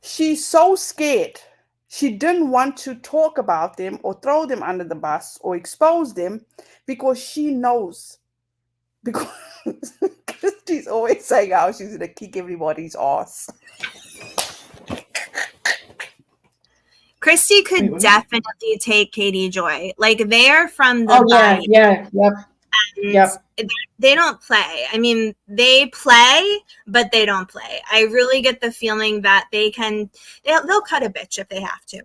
She's so scared. She didn't want to talk about them or throw them under the bus or expose them because she knows. Because Kristy's always saying how she's going to kick everybody's ass. Kristy could definitely take Katie Joy. Like they are from the Yep. They don't play. I mean, they play, but they don't play. I really get the feeling that they'll cut a bitch if they have to.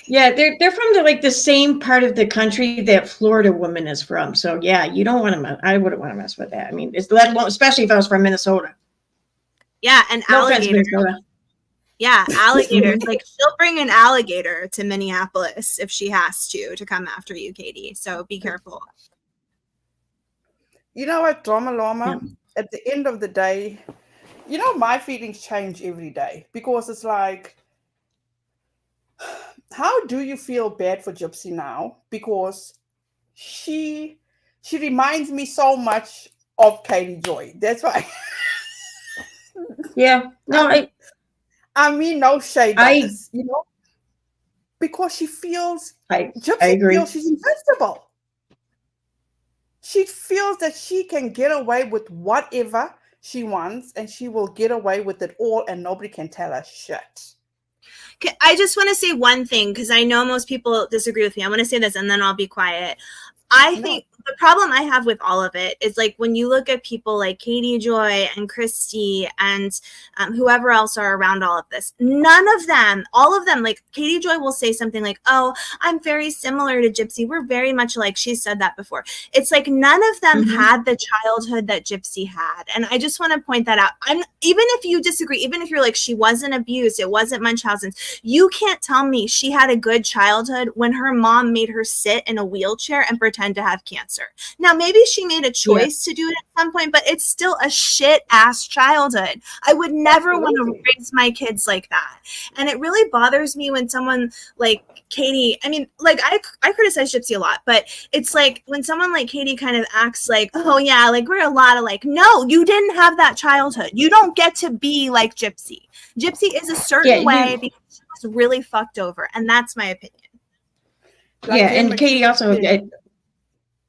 Yeah, they're from the same part of the country that Florida woman is from. So yeah, you don't want to. I wouldn't want to mess with that. I mean, let alone, especially if I was from Minnesota. Yeah, an alligator. Minnesota. Yeah, alligator. Like she'll bring an alligator to Minneapolis if she has to come after you, Katie. So be careful. You know what, Drama Lama? Yeah. At the end of the day, my feelings change every day because it's like, how do you feel bad for Gypsy now? Because she reminds me so much of Katie Joy. That's why. Yeah. No, I mean, no shade on this, because she feels, I Gypsy agree. feels she's invincible. She feels that she can get away with whatever she wants, and she will get away with it all, and nobody can tell her shit. I just want to say one thing, because I know most people disagree with me. I want to say this and then I'll be quiet. I think the problem I have with all of it is like when you look at people like Katie Joy and Kristy and whoever else are around all of this, none of them, all of them, like Katie Joy will say something like, oh, I'm very similar to Gypsy. We're very much like, she said that before. It's like none of them had the childhood that Gypsy had. And I just want to point that out. Even if you disagree, even if you're like, she wasn't abused, it wasn't Munchausen's, you can't tell me she had a good childhood when her mom made her sit in a wheelchair and pretend to have cancer. Now, maybe she made a choice to do it at some point, but it's still a shit ass childhood. I would never want to raise my kids like that. And it really bothers me when someone like Katie, I mean, like I criticize Gypsy a lot, but it's like when someone like Katie kind of acts like, oh yeah, like we're a lot of like, no, you didn't have that childhood. You don't get to be like Gypsy. Gypsy is a certain way because she was really fucked over. And that's my opinion. Like and Katie also...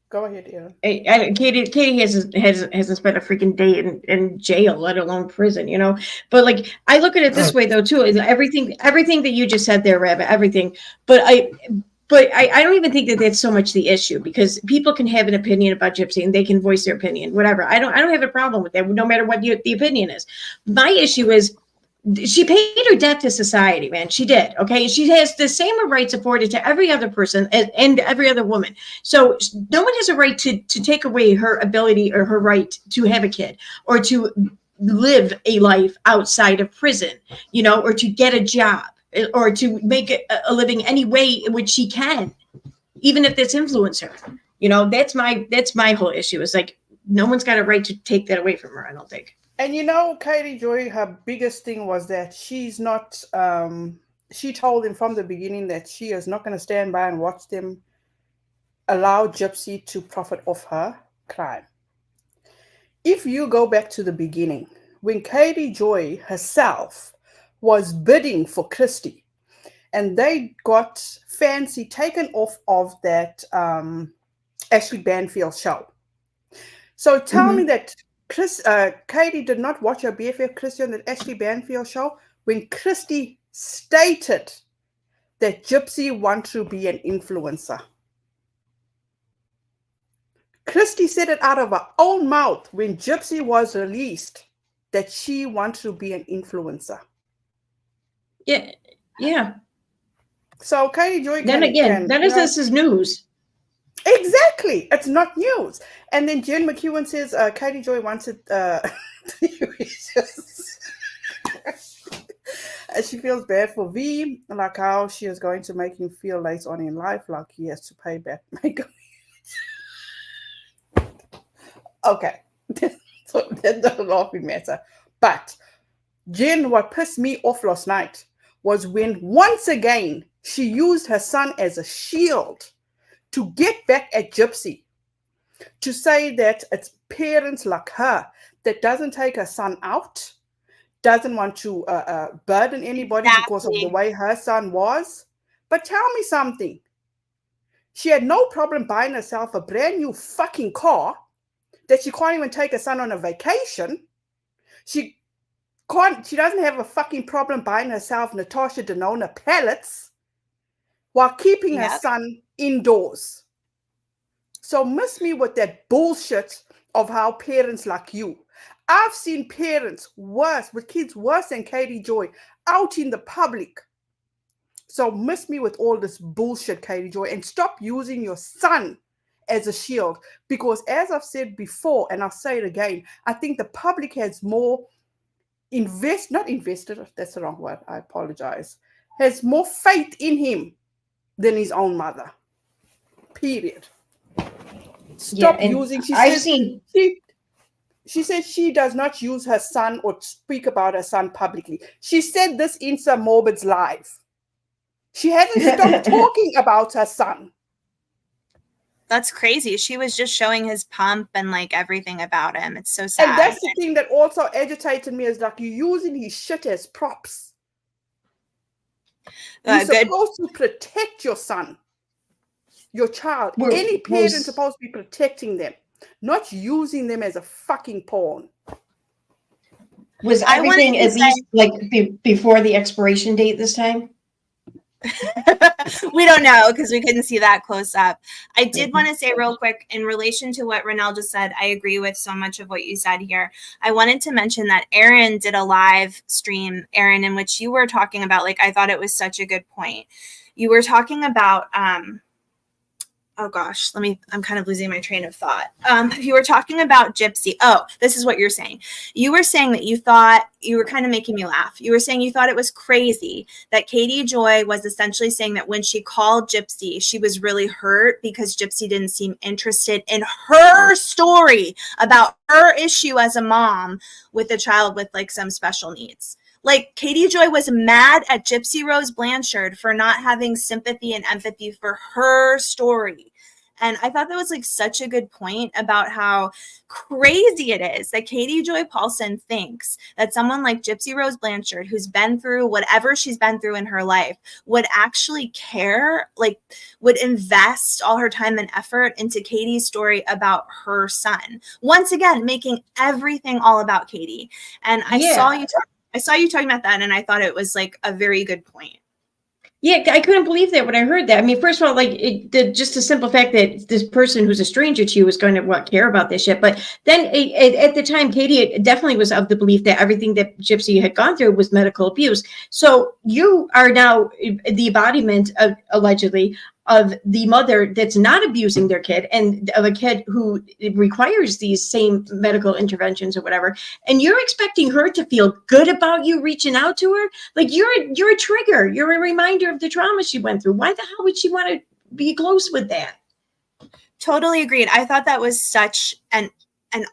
Go ahead, Erin. Katie hasn't spent a freaking day in jail, let alone prison, you know. But like, I look at it this way though too. Is everything that you just said there, Rabbit, everything. But I don't even think that that's so much the issue, because people can have an opinion about Gypsy and they can voice their opinion, whatever. I don't have a problem with that, no matter what the opinion is. My issue is, she paid her debt to society, man. She did. Okay. She has the same rights afforded to every other person and every other woman. So no one has a right to take away her ability or her right to have a kid or to live a life outside of prison, you know, or to get a job or to make a living any way in which she can, even if this influences her. You know, that's my whole issue. Is like, no one's got a right to take that away from her, I don't think. And you know, Katie Joy, her biggest thing was that she's not, she told him from the beginning that she is not going to stand by and watch them allow Gypsy to profit off her crime. If you go back to the beginning, when Katie Joy herself was bidding for Kristy, and they got Fancy taken off of that Ashley Banfield show. So tell me that Katie did not watch her BFF Kristy on the Ashley Banfield show when Kristy stated that Gypsy wanted to be an influencer. Kristy said it out of her own mouth when Gypsy was released that she wanted to be an influencer. Yeah. So Katie Joy none of this is news. Exactly. It's not news. And then Jen McEwen says Katie Joy wanted she feels bad for V, like how she is going to make him feel later on in life like he has to pay back makeup. Okay. So that doesn't laughing matter. But Jen, what pissed me off last night was when once again she used her son as a shield to get back at Gypsy, to say that it's parents like her that doesn't take her son out, doesn't want to burden anybody because of the way her son was. But tell me something. She had no problem buying herself a brand new fucking car that she can't even take her son on a vacation. She doesn't have a fucking problem buying herself Natasha Denona pellets while keeping her son indoors. So miss me with that bullshit of how parents like you. I've seen parents with kids worse than Katie Joy out in the public. So miss me with all this bullshit, Katie Joy, and stop using your son as a shield. Because as I've said before, and I'll say it again, I think the public has more not invested, that's the wrong word, I apologize, has more faith in him than his own mother. Period. Stop using. She said she does not use her son or speak about her son publicly. She said this in Sir Morbid's live. She hasn't stopped talking about her son. That's crazy. She was just showing his pump and like everything about him. It's so sad. And that's the thing that also agitated me, is like, you're using his shit as props. You're Good. supposed to protect your son, your child. Any parent is supposed to be protecting them, not using them as a fucking pawn. Was everything at least like before the expiration date this time? We don't know because we couldn't see that close up. I did want to say real quick in relation to what Renelle just said, I agree with so much of what you said here. I wanted to mention that Erin did a live stream, Erin, in which you were talking about, like, I thought it was such a good point. You were talking about, oh gosh, I'm kind of losing my train of thought. You were talking about Gypsy. Oh, this is what you're saying. You were saying that you thought, you were kind of making me laugh. You were saying you thought it was crazy that Katie Joy was essentially saying that when she called Gypsy, she was really hurt because Gypsy didn't seem interested in her story about her issue as a mom with a child with like some special needs. Like, Katie Joy was mad at Gypsy Rose Blanchard for not having sympathy and empathy for her story. And I thought that was like such a good point about how crazy it is that Katie Joy Paulson thinks that someone like Gypsy Rose Blanchard, who's been through whatever she's been through in her life, would actually care, like would invest all her time and effort into Katie's story about her son. Once again, making everything all about Katie. And I saw you talking about that, and I thought it was like a very good point. Yeah, I couldn't believe that when I heard that. I mean, first of all, like just the simple fact that this person who's a stranger to you is going to care about this shit. But then at the time, Katie definitely was of the belief that everything that Gypsy had gone through was medical abuse. So you are now the embodiment of, allegedly, of the mother that's not abusing their kid and of a kid who requires these same medical interventions or whatever. And you're expecting her to feel good about you reaching out to her? Like you're a trigger. You're a reminder of the trauma she went through. Why the hell would she want to be close with that? Totally agreed. I thought that was such an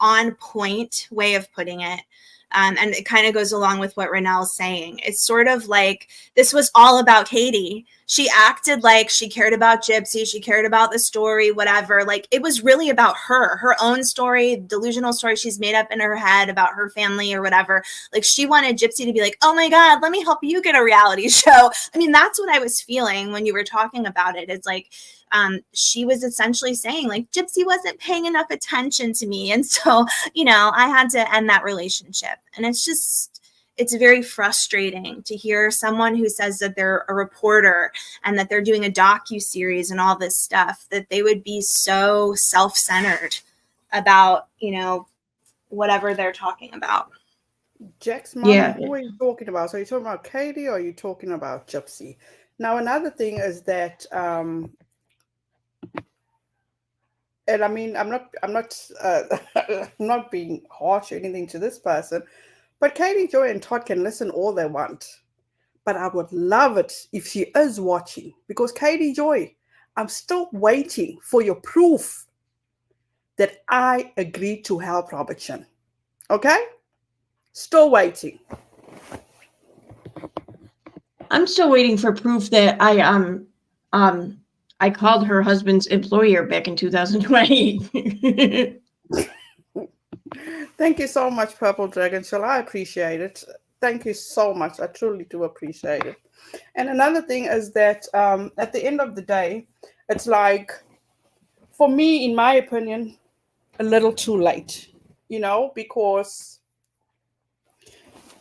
on point way of putting it. And it kind of goes along with what Renelle's saying. It's sort of like this was all about Katie. She acted like she cared about Gypsy. She cared about the story, whatever. Like it was really about her own story, delusional story she's made up in her head about her family or whatever. Like she wanted Gypsy to be like, oh my God, let me help you get a reality show. I mean, that's what I was feeling when you were talking about it. It's like, she was essentially saying like Gypsy wasn't paying enough attention to me. And so, you know, I had to end that relationship. And it's very frustrating to hear someone who says that they're a reporter and that they're doing a docuseries and all this stuff, that they would be so self-centered about, you know, whatever they're talking about. Jack's mom, who are you talking about? So are you talking about Katie or are you talking about Gypsy? Now, another thing is that, and I mean, I'm not being harsh or anything to this person, but Katie Joy and Todd can listen all they want. But I would love it if she is watching, because Katie Joy, I'm still waiting for your proof that I agreed to help Robertson. Okay? Still waiting. I'm still waiting for proof that I called her husband's employer back in 2020. Thank you so much, Purple Dragon Shell. I appreciate it. Thank you so much. I truly do appreciate it. And another thing is that at the end of the day, it's like, for me, in my opinion, a little too late, you know, because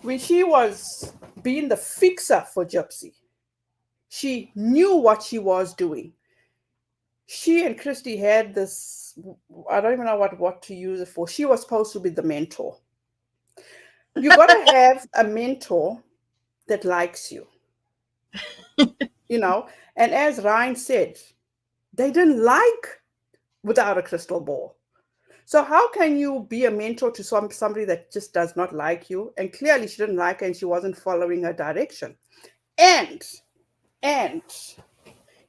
when she was being the fixer for Gypsy, she knew what she was doing. She and Kristy had this, I don't even know what to use it for. She was supposed to be the mentor. You got to have a mentor that likes you, you know. And as Ryan said, they didn't like Without a Crystal Ball. So how can you be a mentor to somebody that just does not like you? And clearly she didn't like her and she wasn't following her direction. And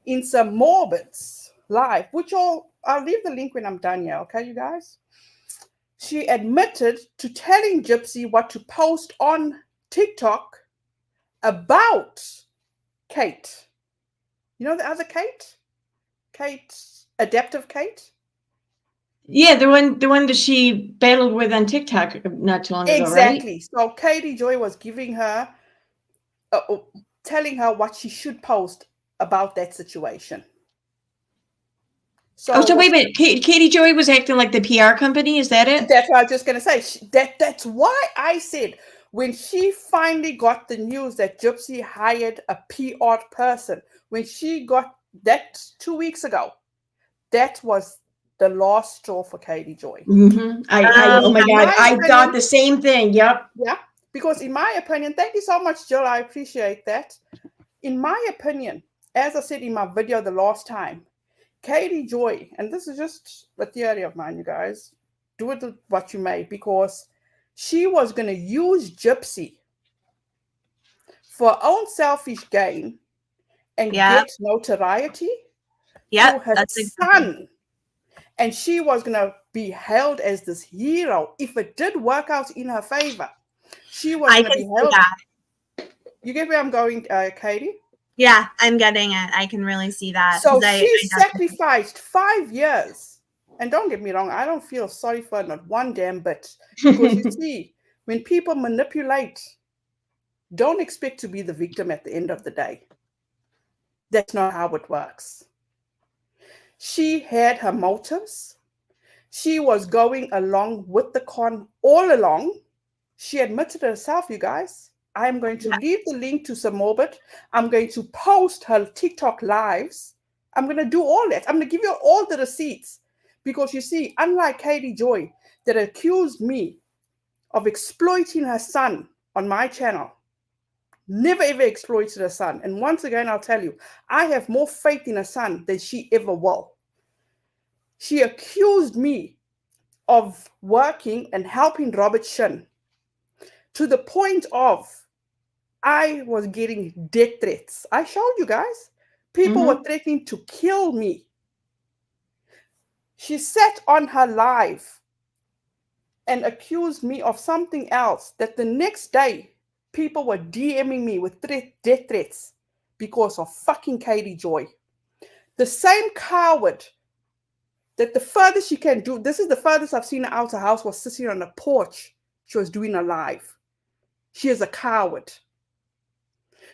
in some Morbid's live, which I'll leave the link when I'm done here, okay, you guys? She admitted to telling Gypsy what to post on TikTok about Kate. You know the other Kate? Adaptive Kate? Yeah, the one that she battled with on TikTok not too long ago, right? Exactly. So Katie Joy was giving her telling her what she should post about that situation. So, wait a minute. Katie Joy was acting like the PR company. Is that it? That's what I was just going to say. That's why I said when she finally got the news that Gypsy hired a PR person, when she got that 2 weeks ago, that was the last straw for Katie Joy. Mm-hmm. Oh my God, I thought the same thing. Yep. Yeah, because in my opinion, thank you so much, Jill. I appreciate that. In my opinion, as I said in my video the last time, Katie Joy, and this is just a theory of mine, you guys, do it what you may, because she was going to use Gypsy for her own selfish gain and get notoriety to her son. And she was going to be held as this hero. If it did work out in her favor, she was going to be held. You get where I'm going, Katie? Yeah, I'm getting it. I can really see that. So she sacrificed 5 years. And don't get me wrong, I don't feel sorry for her, not one damn bit. Because you see, when people manipulate, don't expect to be the victim at the end of the day. That's not how it works. She had her motives. She was going along with the con all along. She admitted herself, you guys. I'm going to leave the link to Samorbit. I'm going to post her TikTok lives. I'm going to do all that. I'm going to give you all the receipts. Because you see, unlike Katie Joy, that accused me of exploiting her son on my channel, never ever exploited her son. And once again, I'll tell you, I have more faith in her son than she ever will. She accused me of working and helping Robert Shin to the point of I was getting death threats. I showed you guys. People were threatening to kill me. She sat on her live and accused me of something else that the next day people were DMing me with death threats because of fucking Katie Joy. The same coward that the furthest she can do, this is the furthest I've seen her out of house, was sitting on a porch. She was doing a live. She is a coward.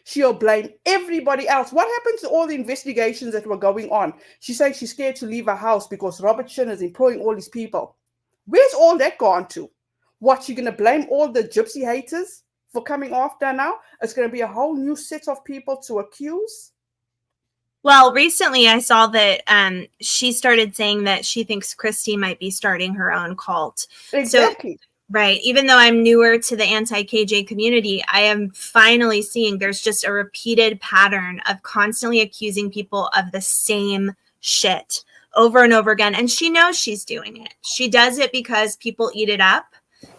She'll blame everybody else. What happened to all the investigations that were going on? She's saying she's scared to leave her house because Robert Shin is employing all these people. Where's all that gone to? What, she's going to blame all the Gypsy haters for coming after her now? It's going to be a whole new set of people to accuse? Well, recently I saw that she started saying that she thinks Kristy might be starting her own cult. Exactly. So, right. Even though I'm newer to the anti-KJ community, I am finally seeing there's just a repeated pattern of constantly accusing people of the same shit over and over again. And she knows she's doing it. She does it because people eat it up.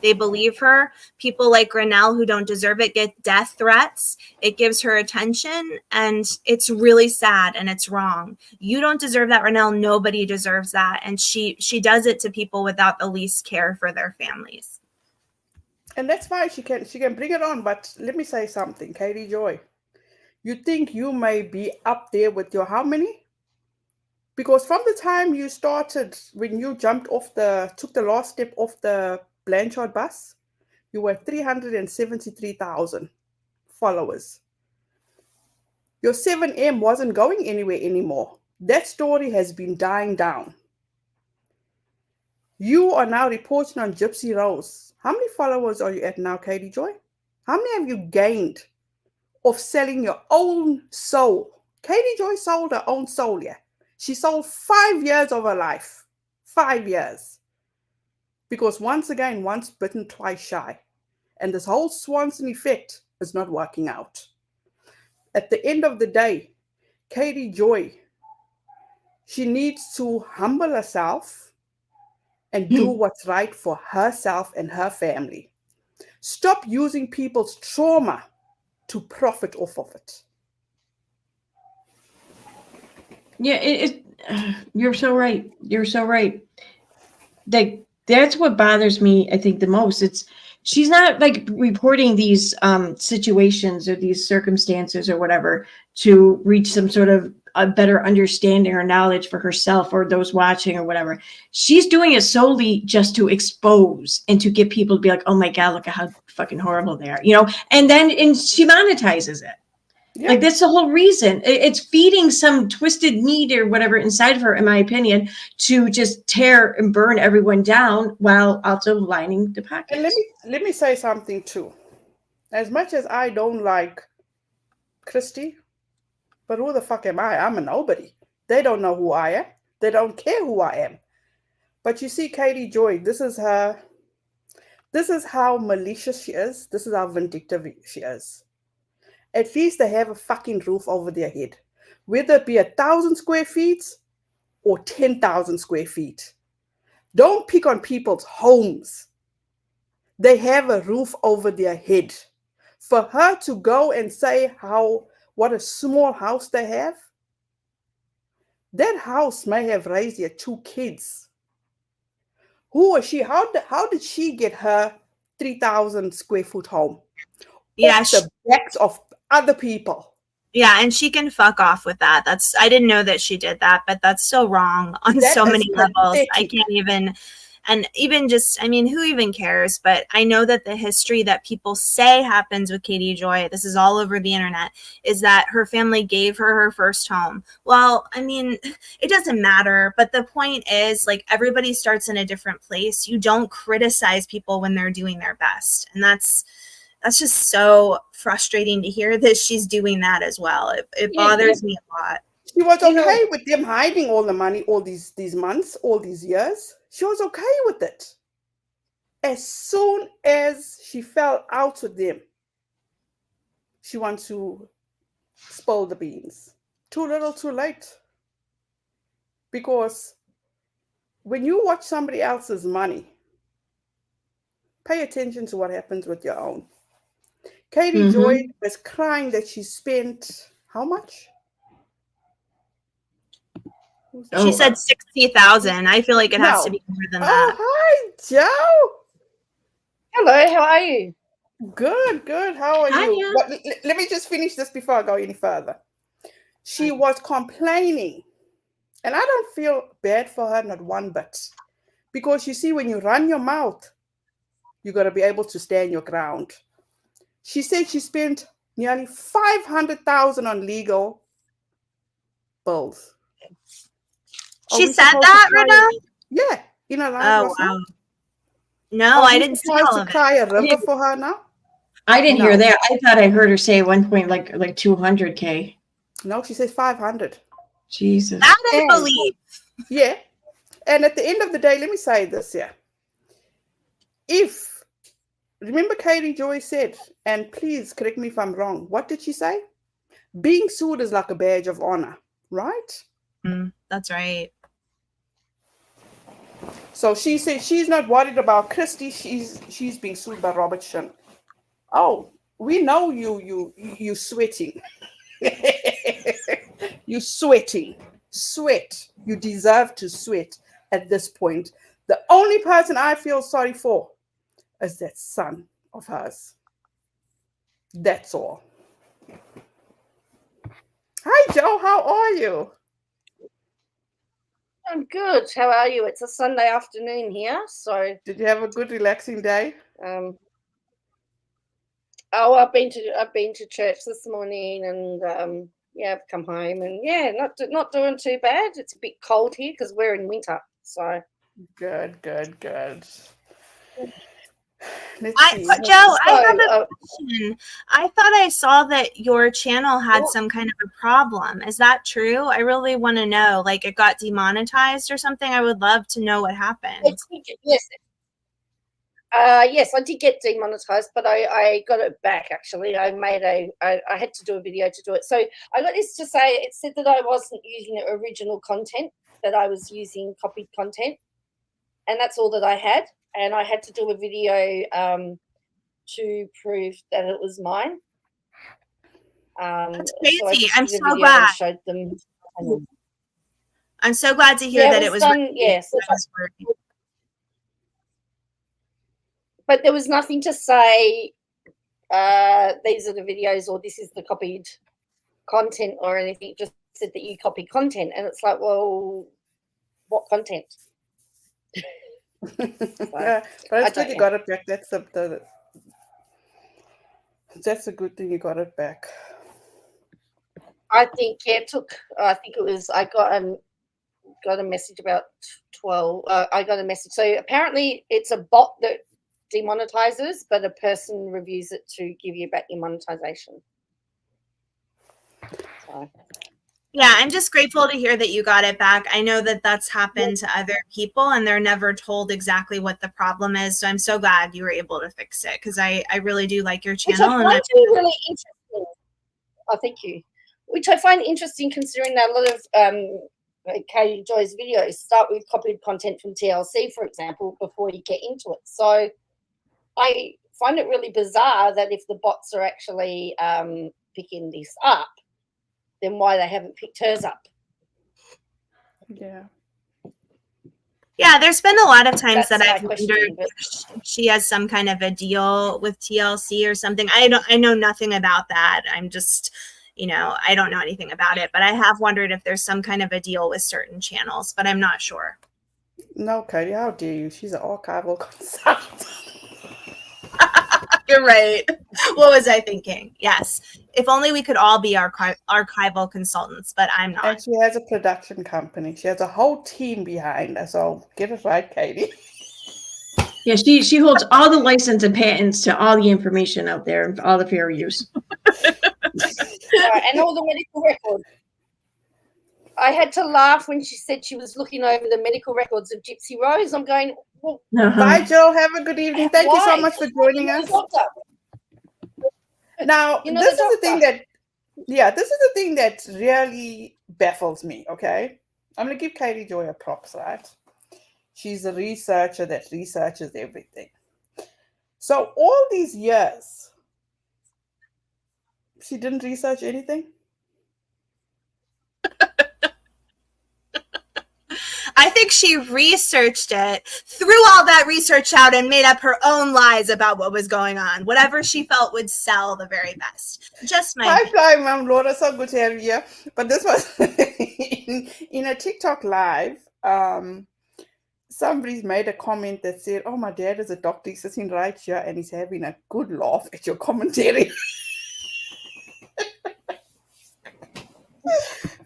They believe her. People like Grinnell who don't deserve it get death threats. It gives her attention, and it's really sad and it's wrong. You don't deserve that, Grinnell. Nobody deserves that. And she does it to people without the least care for their families. And that's fine. She can bring it on. But let me say something, Katie Joy. You think you may be up there with your how many? Because from the time you started, when you took the last step off the Blanchard bus, you were 373,000 followers. Your 7M wasn't going anywhere anymore. That story has been dying down. You are now reporting on Gypsy Rose. How many followers are you at now, Katie Joy? How many have you gained of selling your own soul? Katie Joy sold her own soul, yeah. She sold 5 years of her life. 5 years. Because once again, once bitten, twice shy. And this whole Swanson effect is not working out. At the end of the day, Katie Joy, she needs to humble herself and do what's right for herself and her family. Stop using people's trauma to profit off of it. Yeah, you're so right. You're so right. That's what bothers me, I think, the most. She's not like reporting these situations or these circumstances or whatever to reach some sort of a better understanding or knowledge for herself or those watching or whatever. She's doing it solely just to expose and to get people to be like, oh my God, look at how fucking horrible they are, and she monetizes it. Yeah. Like, that's the whole reason. It's feeding some twisted need or whatever inside of her, in my opinion, to just tear and burn everyone down while also lining the pockets. And let me say something too. As much as I don't like Kristy, but who the fuck am I? I'm a nobody. They don't know who I am. They don't care who I am. But you see, Katie Joy, this is her. This is how malicious she is. This is how vindictive she is. At least they have a fucking roof over their head. Whether it be 1,000 square feet or 10,000 square feet. Don't pick on people's homes. They have a roof over their head. For her to go and say what a small house they have, that house may have raised their 2 kids. Who was she? How did she get her 3,000 square foot home? Yeah, Off the backs of other people. Yeah, and she can fuck off with that. I didn't know that she did that, but that's so wrong on so many levels. I can't even, and even just, I mean, who even cares? But I know that the history that people say happens with Katie Joy, this is all over the internet, is that her family gave her first home. Well, I mean, it doesn't matter, but the point is, like, everybody starts in a different place. You don't criticize people when they're doing their best. And that's just so frustrating to hear that she's doing that as well. It bothers me a lot. She was okay with them hiding all the money all these months, all these years. She was okay with it. As soon as she fell out with them, she wants to spill the beans. Too little, too late. Because when you watch somebody else's money, pay attention to what happens with your own. Katie Joy was crying that she spent how much? She said 60,000. I feel like it has to be more than that. Hi, Joe. Hello, how are you? Good. How are you? But let me just finish this before I go any further. She was complaining, and I don't feel bad for her, not one bit. Because you see, when you run your mouth, you got to be able to stand your ground. She said she spent nearly 500,000 on legal bills. She said that, Rita? Yeah, in her life. Oh, wow. No, I didn't see all of it. Cry a river for her now? I didn't hear that. I thought I heard her say at one point like 200K. No, she said 500. Jesus. That I believe. Yeah. And at the end of the day, let me say this here. Remember Katie Joy said, and please correct me if I'm wrong, what did she say? Being sued is like a badge of honor, right? That's right. So she said she's not worried about Kristy. She's being sued by Robert Shin. Oh, we know you sweating. You sweating. Sweat. You deserve to sweat at this point. The only person I feel sorry for is that son of hers. That's all. Hi, Joe. How are you? I'm good. How are you? It's a Sunday afternoon here, so. Did you have a good, relaxing day? I've been to church this morning, and I've come home, and not doing too bad. It's a bit cold here because we're in winter, so. Good. Joe, I have a question. I thought I saw that your channel had some kind of a problem. Is that true? I really want to know. Like, it got demonetized or something? I would love to know what happened. Yes. Yes, I did get demonetized, but I got it back, actually. I had to do a video to do it. So I got this to say, it said that I wasn't using original content, that I was using copied content. And that's all that I had. And I had to do a video to prove that it was mine. That's crazy. So I'm so glad. Showed them. I'm so glad to hear that it was done. Yes. But there was nothing to say, these are the videos or this is the copied content or anything. It just said that you copied content. And it's like, well, what content? Yeah, but it's good you got it back. That's a good thing you got it back. I think it took. I think it was. I got a message about 12. I got a message. So apparently, it's a bot that demonetizes, but a person reviews it to give you back your monetization. So. Yeah, I'm just grateful to hear that you got it back. I know that that's happened to other people and they're never told exactly what the problem is. So I'm so glad you were able to fix it because I really do like your channel. Which I find to be really interesting. Oh, thank you. Which I find interesting considering that a lot of Katie Joy's videos start with copied content from TLC, for example, before you get into it. So I find it really bizarre that if the bots are actually picking this up, then why they haven't picked hers up. Yeah. Yeah, there's been a lot of times That's that I've my question, wondered but- if she has some kind of a deal with TLC or something. I know nothing about that. I'm just, I don't know anything about it, but I have wondered if there's some kind of a deal with certain channels, but I'm not sure. No, Katie, how dare you? She's an archival consultant. You're right. What was I thinking? Yes. If only we could all be archival consultants, but I'm not. And she has a production company. She has a whole team behind her. So get it right, Katie. Yeah, she holds all the license and patents to all the information out there, all the fair use. And all the medical records. I had to laugh when she said she was looking over the medical records of Gypsy Rose. I'm going, well, Bye, Jill. Have a good evening. Thank you so why? much for joining us. Now, You know this the is the thing doctor. this is the thing that really baffles me, okay? I'm going to give Katie Joy her props, right? She's a researcher that researches everything. So all these years, she didn't research anything? I think she researched it, threw all that research out, and made up her own lies about what was going on. Whatever she felt would sell the very best. Just my Hi, Fly, Mom Laura. So good to have you here. But this was in a TikTok live. Somebody's made a comment that said, "Oh, my dad is a doctor. He's sitting right here and he's having a good laugh at your commentary."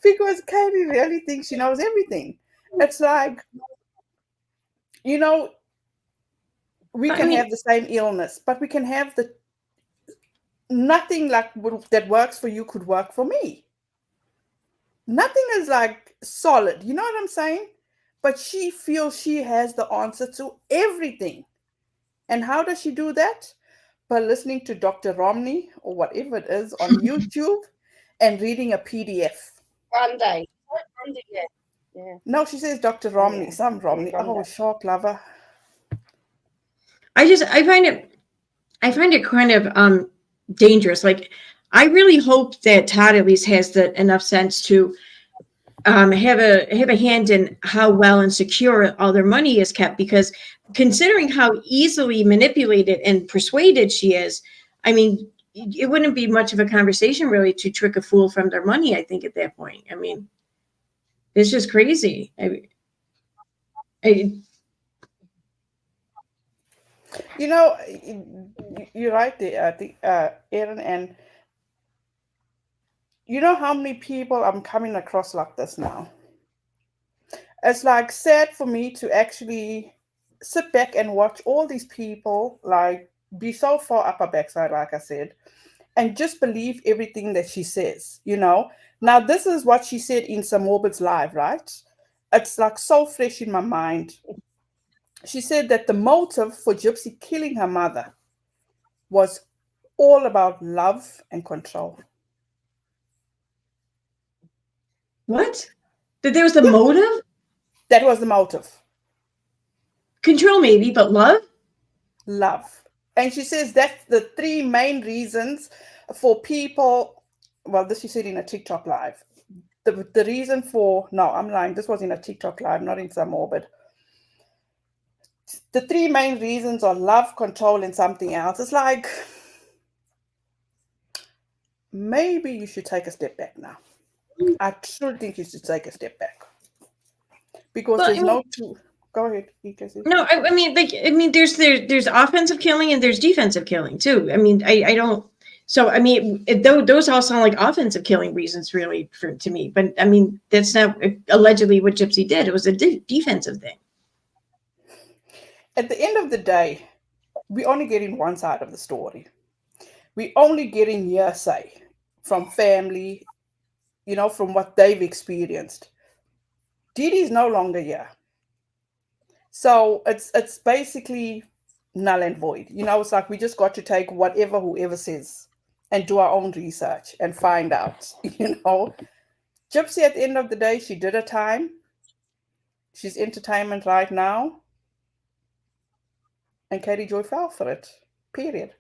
Because Katie really thinks she knows everything. It's like, we can have the same illness, but we can have nothing like that works for you could work for me. Nothing is like solid. You know what I'm saying? But she feels she has the answer to everything. And how does she do that? By listening to Dr. Romney or whatever it is on YouTube and reading a PDF. Monday. Yeah. No, she says Dr. Romney, some Romney. Yeah, Oh, shark lover. I find it kind of dangerous. Like, I really hope that Todd at least has enough sense to have a hand in how well and secure all their money is kept, because considering how easily manipulated and persuaded she is, I mean, it wouldn't be much of a conversation really to trick a fool from their money, I think, at that point. I mean, it's just crazy. You're right there, Aaron, and you know how many people I'm coming across like this now? It's like sad for me to actually sit back and watch all these people like be so far up her backside, like I said, and just believe everything that she says, Now, this is what she said in Some Morbid's live, right? It's like so fresh in my mind. She said that the motive for Gypsy killing her mother was all about love and control. What? That there was the motive? That was the motive. Control maybe, but love? Love. And she says that's the three main reasons for people. Well, this she said in a TikTok live. The reason for, no, I'm lying. This was in a TikTok live, not in Some Morbid. The three main reasons are love, control, and something else. It's like, maybe you should take a step back now. I truly think you should take a step back. Because there's no two. Go ahead. No, I mean, there's offensive killing and there's defensive killing too. I mean, I don't. So, I mean, those all sound like offensive killing reasons, really, to me. But I mean, that's not allegedly what Gypsy did. It was a defensive thing. At the end of the day, we're only getting one side of the story. We're only getting hearsay from family, from what they've experienced. Didi's no longer here. So it's basically null and void. It's like we just got to take whatever whoever says and do our own research and find out. Gypsy, at the end of the day, she did her time. She's entertainment right now. And Katie Joy fell for it. Period.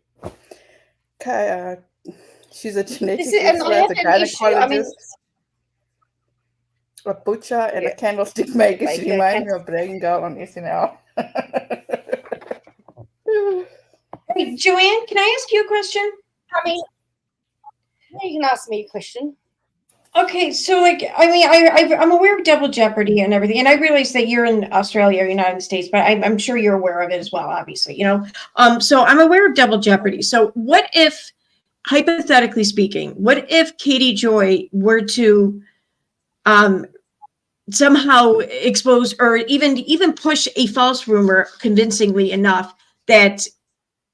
She's a genetic expert, a gynecologist, a butcher, and a candlestick maker. She reminds me of Brain Girl on SNL. Hey, Joanne, can I ask you a question? I mean, you can ask me a question. Okay, so I'm aware of double jeopardy and everything, and I realize that you're in Australia or United States, but I'm sure you're aware of it as well, obviously. So I'm aware of double jeopardy. So what if, hypothetically speaking, what if Katie Joy were to somehow expose or even push a false rumor convincingly enough that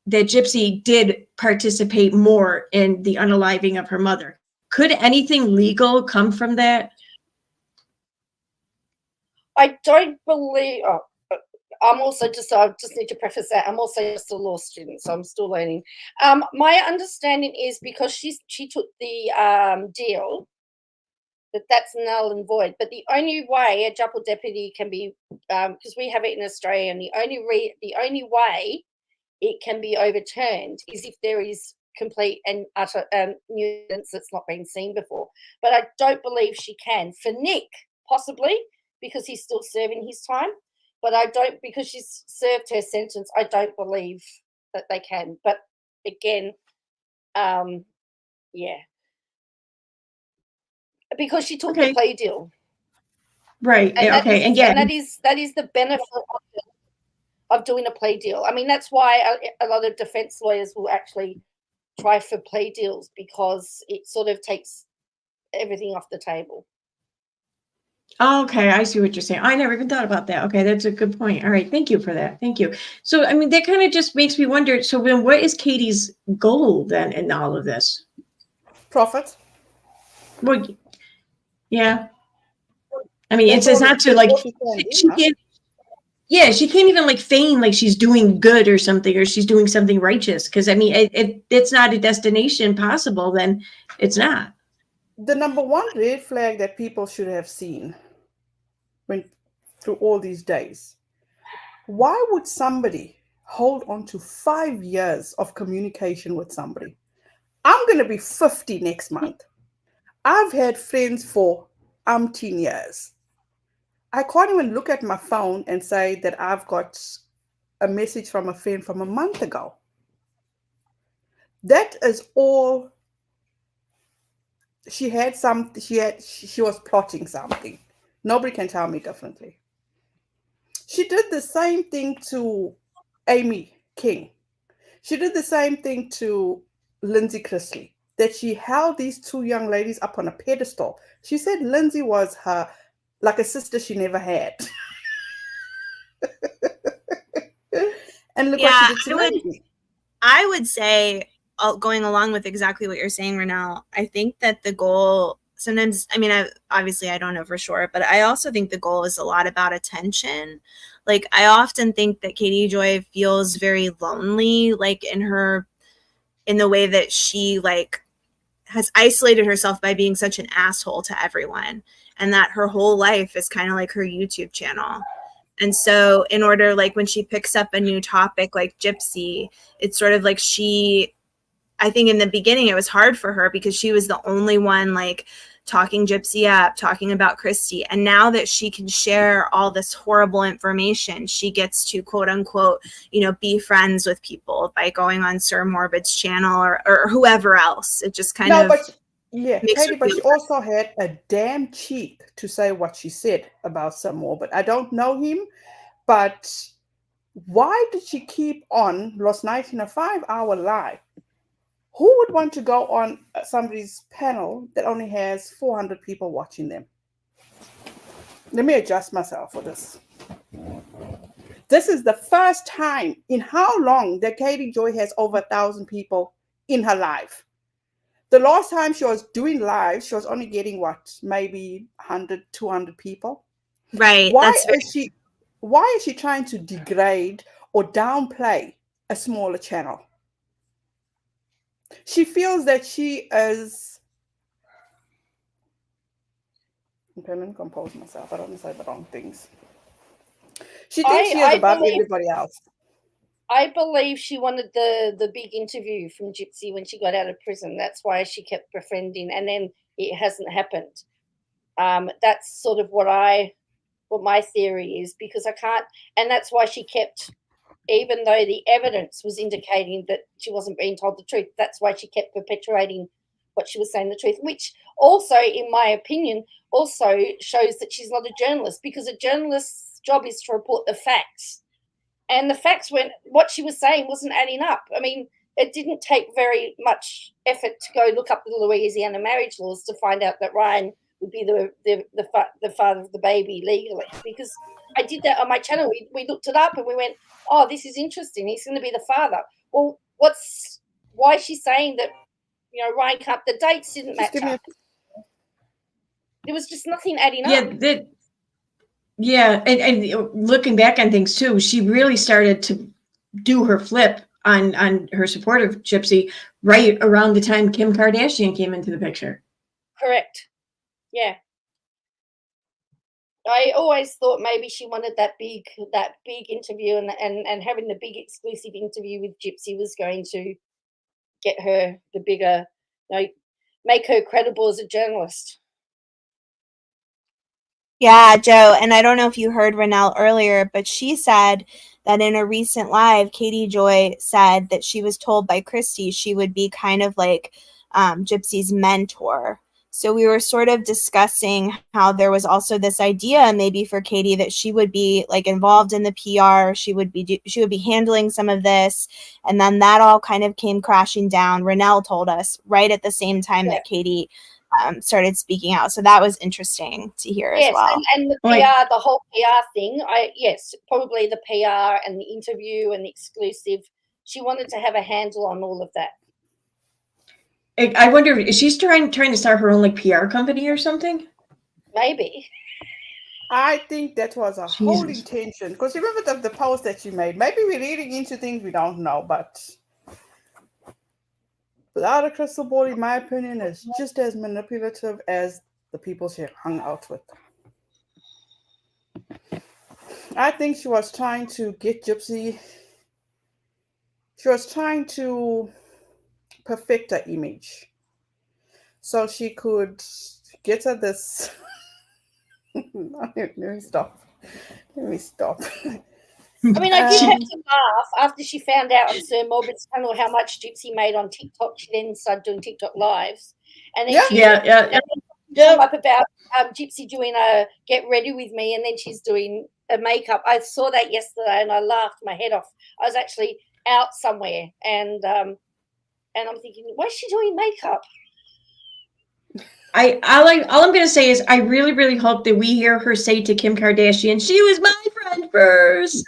Gypsy did participate more in the unaliving of her mother? Could anything legal come from that? I don't believe. I'm also I just need to preface that I'm also just a law student, so I'm still learning. My understanding is because she took the deal, that's null and void. But the only way a double jeopardy can be, because we have it in Australia, and the only way it can be overturned is if there is complete and utter new evidence that's not been seen before. But I don't believe she can. For Nick, possibly, because he's still serving his time. But I don't, because she's served her sentence, I don't believe that they can. But again, yeah. Because she took the plea deal. Right. And okay. And that is the benefit of doing a plea deal. I mean, that's why a lot of defense lawyers will actually try for plea deals, because it sort of takes everything off the table. Oh, okay, I see what you're saying. I never even thought about that. Okay, that's a good point. All right, thank you for that. Thank you. So, I mean, that kind of just makes me wonder. So, then, what is Katie's goal then in all of this? Profit. Well, yeah. I mean, it's not to like she can't. Yeah, she can't even like feign like she's doing good or something, or she's doing something righteous. Because I mean, it's not a destination possible. Then it's not. The number one red flag that people should have seen through all these days. Why would somebody hold on to 5 years of communication with somebody? I'm going to be 50 next month. I've had friends for umpteen years. I can't even look at my phone and say that I've got a message from a friend from a month ago. That is all. She was plotting something. Nobody can tell me differently. She did the same thing to Amy King. She did the same thing to Lindsay Chrisley, that she held these two young ladies up on a pedestal. She said Lindsay was her, like a sister she never had. And look what she did to Lindsay. I would say, going along with exactly what you're saying, Renelle, I think that the goal sometimes, I mean, obviously I don't know for sure, but I also think the goal is a lot about attention. Like, I often think that Katie Joy feels very lonely, like in the way that she like has isolated herself by being such an asshole to everyone, and that her whole life is kind of like her YouTube channel. And so in order, like when she picks up a new topic like Gypsy, it's sort of like I think in the beginning it was hard for her because she was the only one like talking Gypsy up, talking about Kristy. And now that she can share all this horrible information, she gets to quote unquote, be friends with people by going on Sir Morbid's channel or whoever else. It just kind of. Yeah, Katie, but she also had a damn cheek to say what she said about Sir Morbid. I don't know him, but why did she keep on last night in a 5-hour live Who would want to go on somebody's panel that only has 400 people watching them? Let me adjust myself for this. This is the first time in how long that Katie Joy has over 1,000 people in her live. The last time she was doing live, she was only getting what, maybe 100, 200 people. Right. Why is she trying to degrade or downplay a smaller channel? She feels that she is. Okay, let me compose myself. I don't want to say the wrong things. She thinks she is above everybody else. I believe she wanted the big interview from Gypsy when she got out of prison. That's why she kept befriending, and then it hasn't happened. That's sort of what my theory is, because I can't, and that's why she kept, even though the evidence was indicating that she wasn't being told the truth, that's why she kept perpetuating what she was saying the truth, which also, in my opinion, also shows that she's not a journalist, because a journalist's job is to report the facts. And the facts weren't, what she was saying wasn't adding up. I mean, it didn't take very much effort to go look up the Louisiana marriage laws to find out that Ryan would be the father of the baby legally, because I did that on my channel. We looked it up and we went, oh, this is interesting. He's going to be the father. Well, why is she saying that, Ryan can't, the dates didn't match up. There was just nothing adding up. Yeah, and looking back on things too, she really started to do her flip on her support of Gypsy right around the time Kim Kardashian came into the picture. Correct. Yeah. I always thought maybe she wanted that big interview, and having the big exclusive interview with Gypsy was going to get her the bigger, make her credible as a journalist. Yeah, Joe, and I don't know if you heard Renelle earlier, but she said that in a recent live, Katie Joy said that she was told by Kristy she would be kind of like Gypsy's mentor. So we were sort of discussing how there was also this idea maybe for Katie that she would be like involved in the PR, she would be handling some of this, and then that all kind of came crashing down. Renelle told us right at the same time that Katie started speaking out. So that was interesting to hear as well. And the PR, the whole PR thing, probably the PR and the interview and the exclusive. She wanted to have a handle on all of that. I wonder, is she trying to start her own like PR company or something? Maybe. I think that was a whole intention, because you remember the post that you made. Maybe we're reading into things we don't know, but without a crystal ball, in my opinion, is just as manipulative as the people she hung out with. I think she was trying to get Gypsy. She was trying to perfect her image, so she could get her this. Let me stop. I mean, I did have to laugh after she found out on Sir Morbitt's channel how much Gypsy made on TikTok. She then started doing TikTok lives, and then she up about Gypsy doing a get ready with me, and then she's doing a makeup. I saw that yesterday, and I laughed my head off. I was actually out somewhere, and I'm thinking, why is she doing makeup? All I'm going to say is I really, really hope that we hear her say to Kim Kardashian, she was my friend first.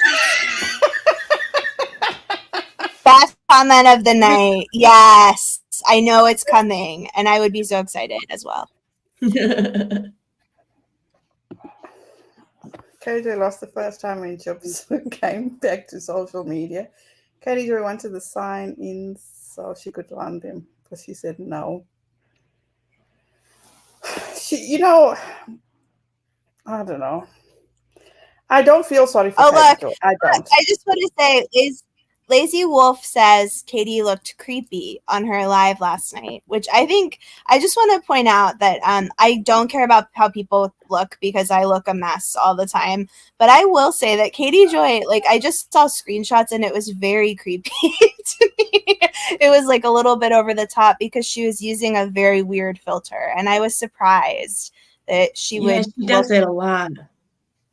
Best comment of the night. Yes, I know it's coming, and I would be so excited as well. KJ lost the first time when Jobs came back to social media. Katie Joy wanted the sign in so she could run them, because she said no. I don't know. I don't feel sorry for Katie Joy. I don't. I just want to say, Lazy Wolf says Katie looked creepy on her live last night, which I just want to point out that I don't care about how people look because I look a mess all the time. But I will say that Katie Joy, like, I just saw screenshots and it was very creepy to me. It was like a little bit over the top because she was using a very weird filter. And I was surprised that she would. She does that a lot.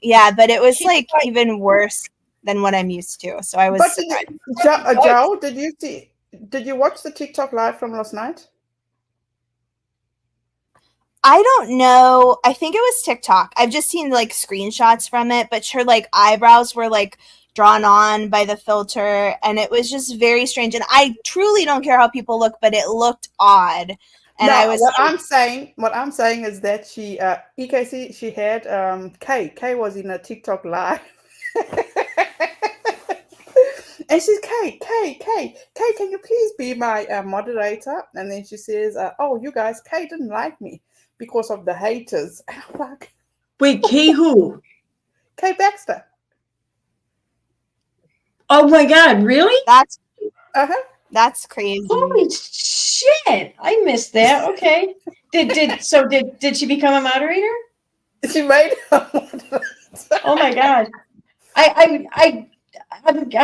Yeah, but it was even worse than what I'm used to. So I was surprised. Joe, did you see did you watch the TikTok live from last night? I don't know. I think it was TikTok. I've just seen like screenshots from it, but her like eyebrows were like drawn on by the filter, and it was just very strange. And I truly don't care how people look, but it looked odd. And No, I was what I'm saying is that she EKC, she had K was in a TikTok live. And she's K, can you please be my moderator? And then she says, oh, you guys, K didn't like me because of the haters. And I'm like, Wait, K who? K Baxter. Oh my God, really? that's crazy. Holy shit! I missed that. Okay. Did she become a moderator? She made her moderator. Oh my God. I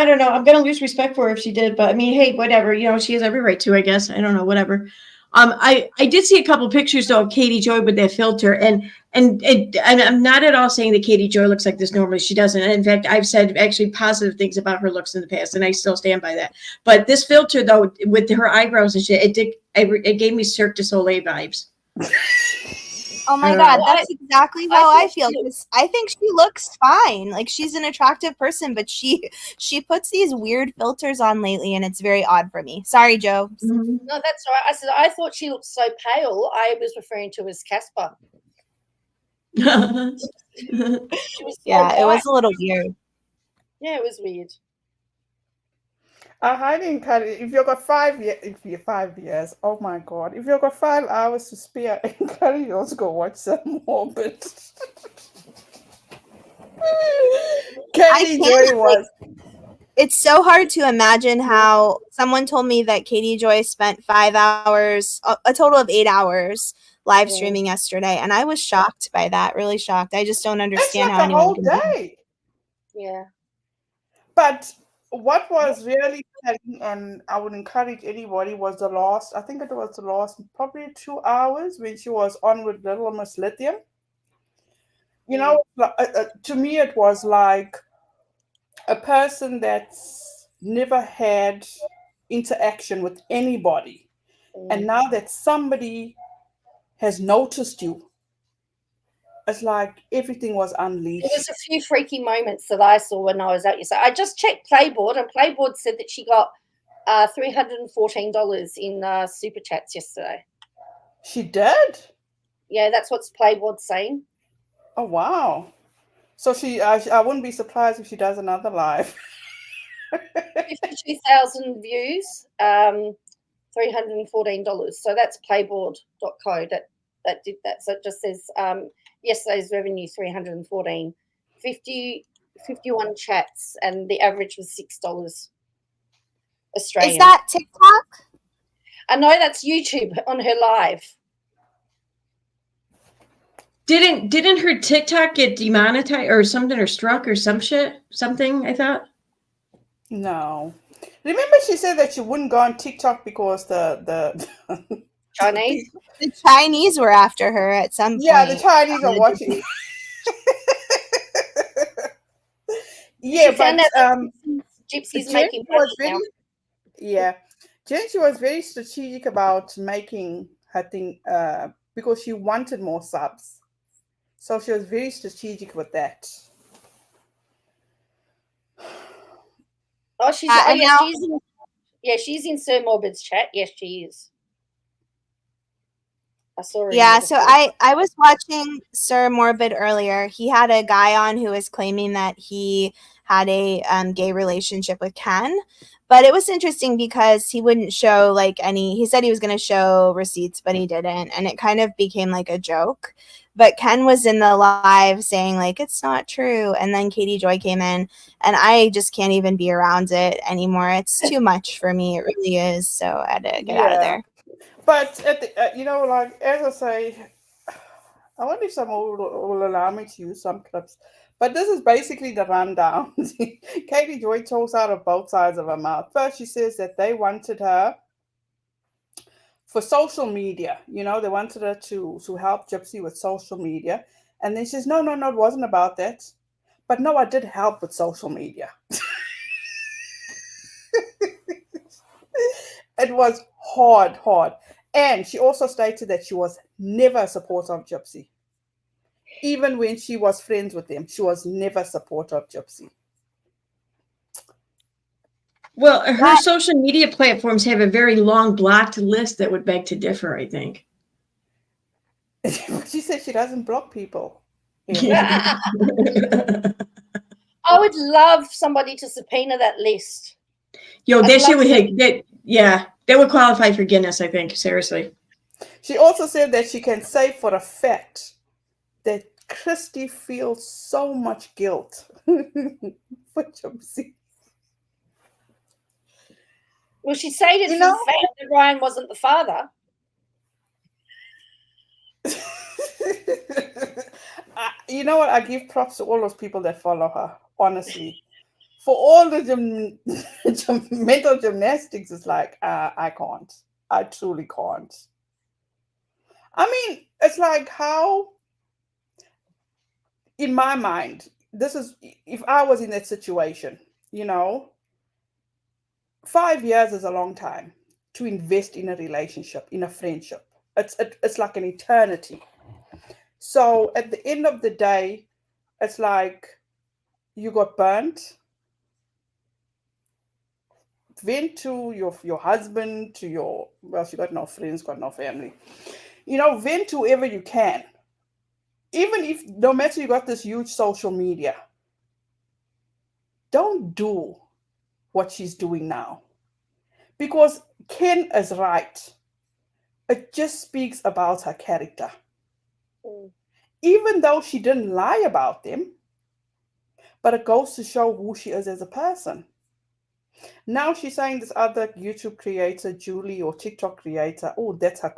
don't know. I'm gonna lose respect for her if she did, but I mean, hey, whatever. You know, she has every right to, I guess. I don't know, whatever. I did see a couple pictures though of Katie Joy with that filter, and I'm not at all saying that Katie Joy looks like this normally. She doesn't. And in fact, I've said actually positive things about her looks in the past, and I still stand by that. But this filter though, with her eyebrows and shit, it gave me Cirque du Soleil vibes. Oh my God, that's exactly how I feel. Because I think she looks fine. Like she's an attractive person, but she puts these weird filters on lately, and it's very odd for me. Sorry, Joe. Mm-hmm. No, that's right. I said I thought she looked so pale. I was referring to as Casper. Yeah, it was a little weird. Yeah, it was weird. I highly encourage, if you've got 5 years, oh my God, if you've got 5 hours to spare, I encourage you also go watch some more. But Katie Joy was. It's so hard to imagine how someone told me that Katie Joy spent 5 hours, a total of 8 hours live streaming yesterday. And I was shocked by that, really shocked. I just don't understand how anyone can do day. Yeah. But what was really telling, and I would encourage anybody, was the last, I think it was the last probably 2 hours when she was on with Little Miss Lithium. You know, to me it was like a person that's never had interaction with anybody. And now that somebody has noticed you, it's like everything was unleashed. There was a few freaky moments that I saw when I was out. So I just checked Playboard, and Playboard said that she got $314 in super chats yesterday. She did? Yeah, that's what's Playboard saying. Oh wow! So I wouldn't be surprised if she does another live. 52,000 views, $314. So that's playboard.co that did that. So it just says yesterday's revenue 314, 51 chats, and the average was $6 Australian. Is that TikTok? I know that's YouTube on her live. Didn't her TikTok get demonetized or something, or struck or something? I thought. No. Remember, she said that she wouldn't go on TikTok because the Chinese. The Chinese were after her at some point. Yeah, the Chinese are watching. Yeah, but Gypsy's Jen making money now. Yeah, Jen, she was very strategic about making her thing because she wanted more subs, so she was very strategic with that. Oh, she's she's in Sir Morbid's chat. Yes, she is. I saw her. Yeah, so I was watching Sir Morbid earlier. He had a guy on who was claiming that he had a gay relationship with Ken, but it was interesting because he wouldn't show he said he was going to show receipts, but he didn't, and it kind of became like a joke. But Ken was in the live saying it's not true, and then Katie Joy came in, and I just can't even be around it anymore. It's too much for me. It really is. So I had to get out of there. But at the, as I say, I wonder if someone will allow me to use some clips. But this is basically the rundown. Katie Joy talks out of both sides of her mouth. First, she says that they wanted her for social media. They wanted her to help Gypsy with social media. And then she says, no, it wasn't about that. But no, I did help with social media. It was hard. And she also stated that she was never a supporter of Gypsy. Even when she was friends with them, she was never a supporter of Gypsy. Well, her social media platforms have a very long blocked list that would beg to differ, I think. She said she doesn't block people. I would love somebody to subpoena that list. Yo, that shit would that would qualify for Guinness, I think, seriously. She also said that she can say for a fact that Kristy feels so much guilt for Gypsy. Well, she stated for the fact that Ryan wasn't the father. You know what? I give props to all those people that follow her, honestly. For all the mental gymnastics, it's like, I can't. I truly can't. I mean, it's like how, in my mind, this is, if I was in that situation, 5 years is a long time to invest in a relationship, in a friendship. It's like an eternity. So at the end of the day, it's like you got burnt. Vent to your husband, to your, well, she got no friends, got no family. Vent to whoever you can. Even if, no matter you got this huge social media, don't do what she's doing now. Because Ken is right. It just speaks about her character. Even though she didn't lie about them, but it goes to show who she is as a person. Now she's saying this other YouTube creator, Julie, or TikTok creator, oh, that's her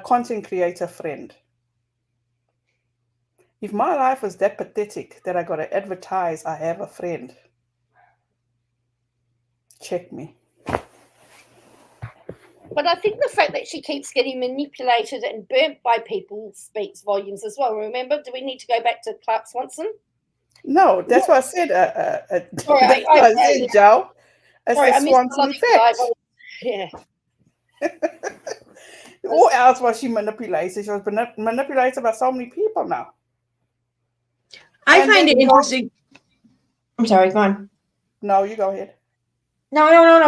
content creator friend. If my life was that pathetic that I got to advertise I have a friend, check me. But I think the fact that she keeps getting manipulated and burnt by people speaks volumes as well. Remember, do we need to go back to Clark Swanson? No, that's what I said. Sorry, that's what I said, Joe. It's the Swanson effect. Yeah. Who else was she manipulated? She was manipulated by so many people now. I find it interesting. I'm sorry, go on. No, you go ahead. No,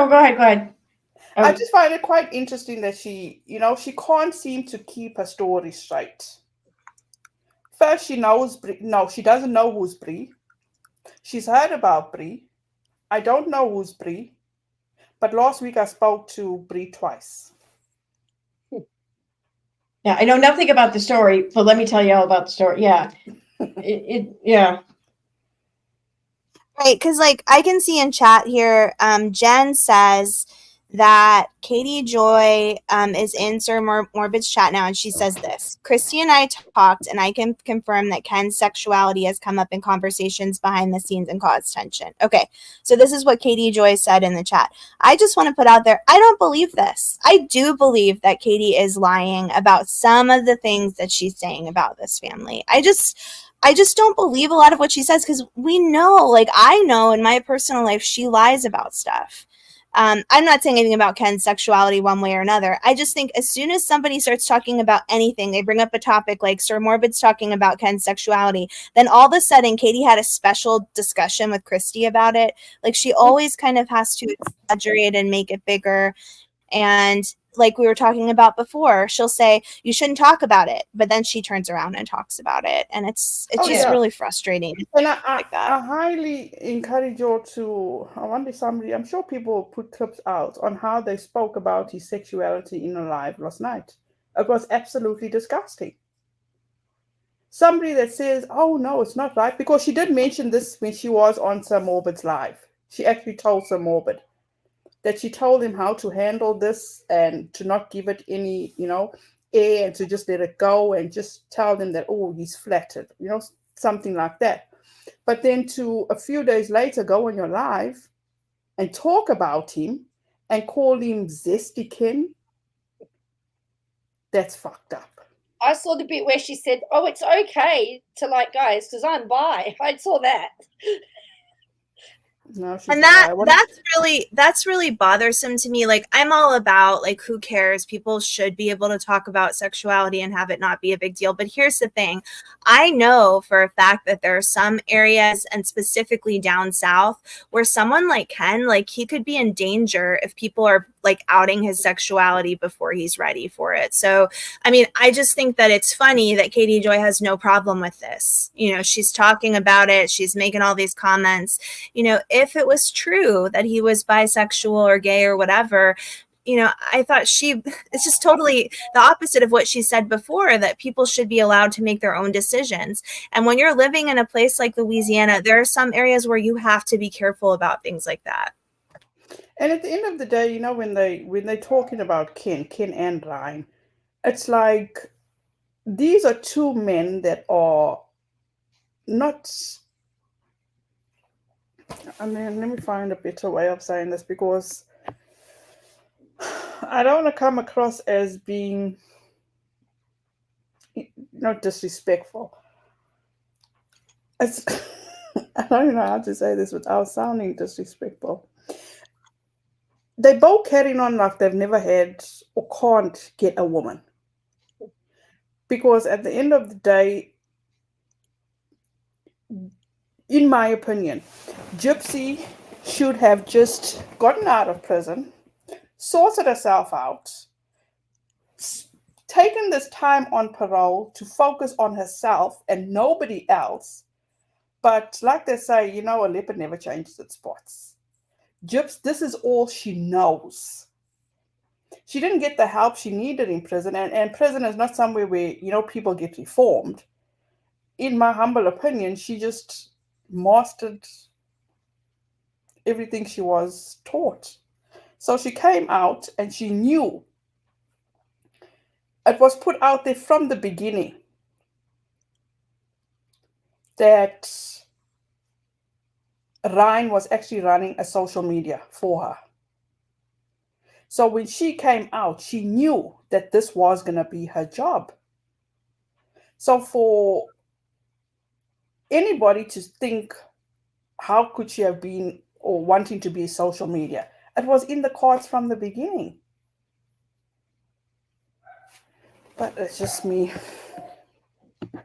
go ahead. I just find it quite interesting that she can't seem to keep her story straight. First, she doesn't know who's Bree. She's heard about Bree. I don't know who's Bree. But last week I spoke to Bree twice. Yeah, I know nothing about the story, but let me tell you all about the story. Yeah. Yeah. Right, because I can see in chat here, Jen says that Katie Joy is in Sir Morbid's chat now, and she says this: Kristy and I talked, and I can confirm that Ken's sexuality has come up in conversations behind the scenes and caused tension. Okay, so this is what Katie Joy said in the chat. I just want to put out there, I don't believe this. I do believe that Katie is lying about some of the things that she's saying about this family. I just don't believe a lot of what she says, because we know, I know in my personal life, she lies about stuff. I'm not saying anything about Ken's sexuality one way or another. I just think as soon as somebody starts talking about anything, they bring up a topic like Sir Morbid's talking about Ken's sexuality, then all of a sudden Katie had a special discussion with Kristy about it. She always kind of has to exaggerate and make it bigger. And like we were talking about before, she'll say, you shouldn't talk about it. But then she turns around and talks about it. And it's just really frustrating. And I highly encourage you to, I wonder somebody, I'm sure people put clips out on how they spoke about his sexuality in a live last night. It was absolutely disgusting. Somebody that says, oh no, it's not right. Because she did mention this when she was on Sir Morbid's live. She actually told Sir Morbid that she told him how to handle this and to not give it any, air, and to just let it go and just tell them that, oh, he's flattered, something like that. But then to a few days later go on your live and talk about him and call him Zesty Ken, that's fucked up. I saw the bit where she said, oh, it's okay to like guys because I'm bi. I saw that. No, she's And a that's really bothersome to me. Like, I'm all about, like, who cares? People should be able to talk about sexuality and have it not be a big deal. But here's the thing. I know for a fact that there are some areas, and specifically down south, where someone like Ken, like, he could be in danger if people are, like, outing his sexuality before he's ready for it. So, I mean, I just think that it's funny that Katie Joy has no problem with this. You know, she's talking about it. She's making all these comments. You know, if it was true that he was bisexual or gay or whatever, you know, I thought it's just totally the opposite of what she said before, that people should be allowed to make their own decisions. And when you're living in a place like Louisiana, there are some areas where you have to be careful about things like that. And at the end of the day, you know, when they're talking about Ken and Ryan, it's like these are two men that are not. I mean, let me find a better way of saying this, because I don't want to come across as being not disrespectful. It's I don't even know how to say this without sounding disrespectful. They both carrying on like they've never had or can't get a woman. Because at the end of the day, in my opinion, Gypsy should have just gotten out of prison, sorted herself out, taken this time on parole to focus on herself and nobody else. But like they say, you know, a leopard never changes its spots. Gyps, this is all she knows. She didn't get the help she needed in prison, and prison is not somewhere where, you know, people get reformed. In my humble opinion, she just mastered everything she was taught. So she came out and she knew. It was put out there from the beginning that Ryan was actually running a social media for her. So when she came out, she knew that this was going to be her job. So for anybody to think, how could she have been or wanting to be social media? It was in the cards from the beginning. But it's just me.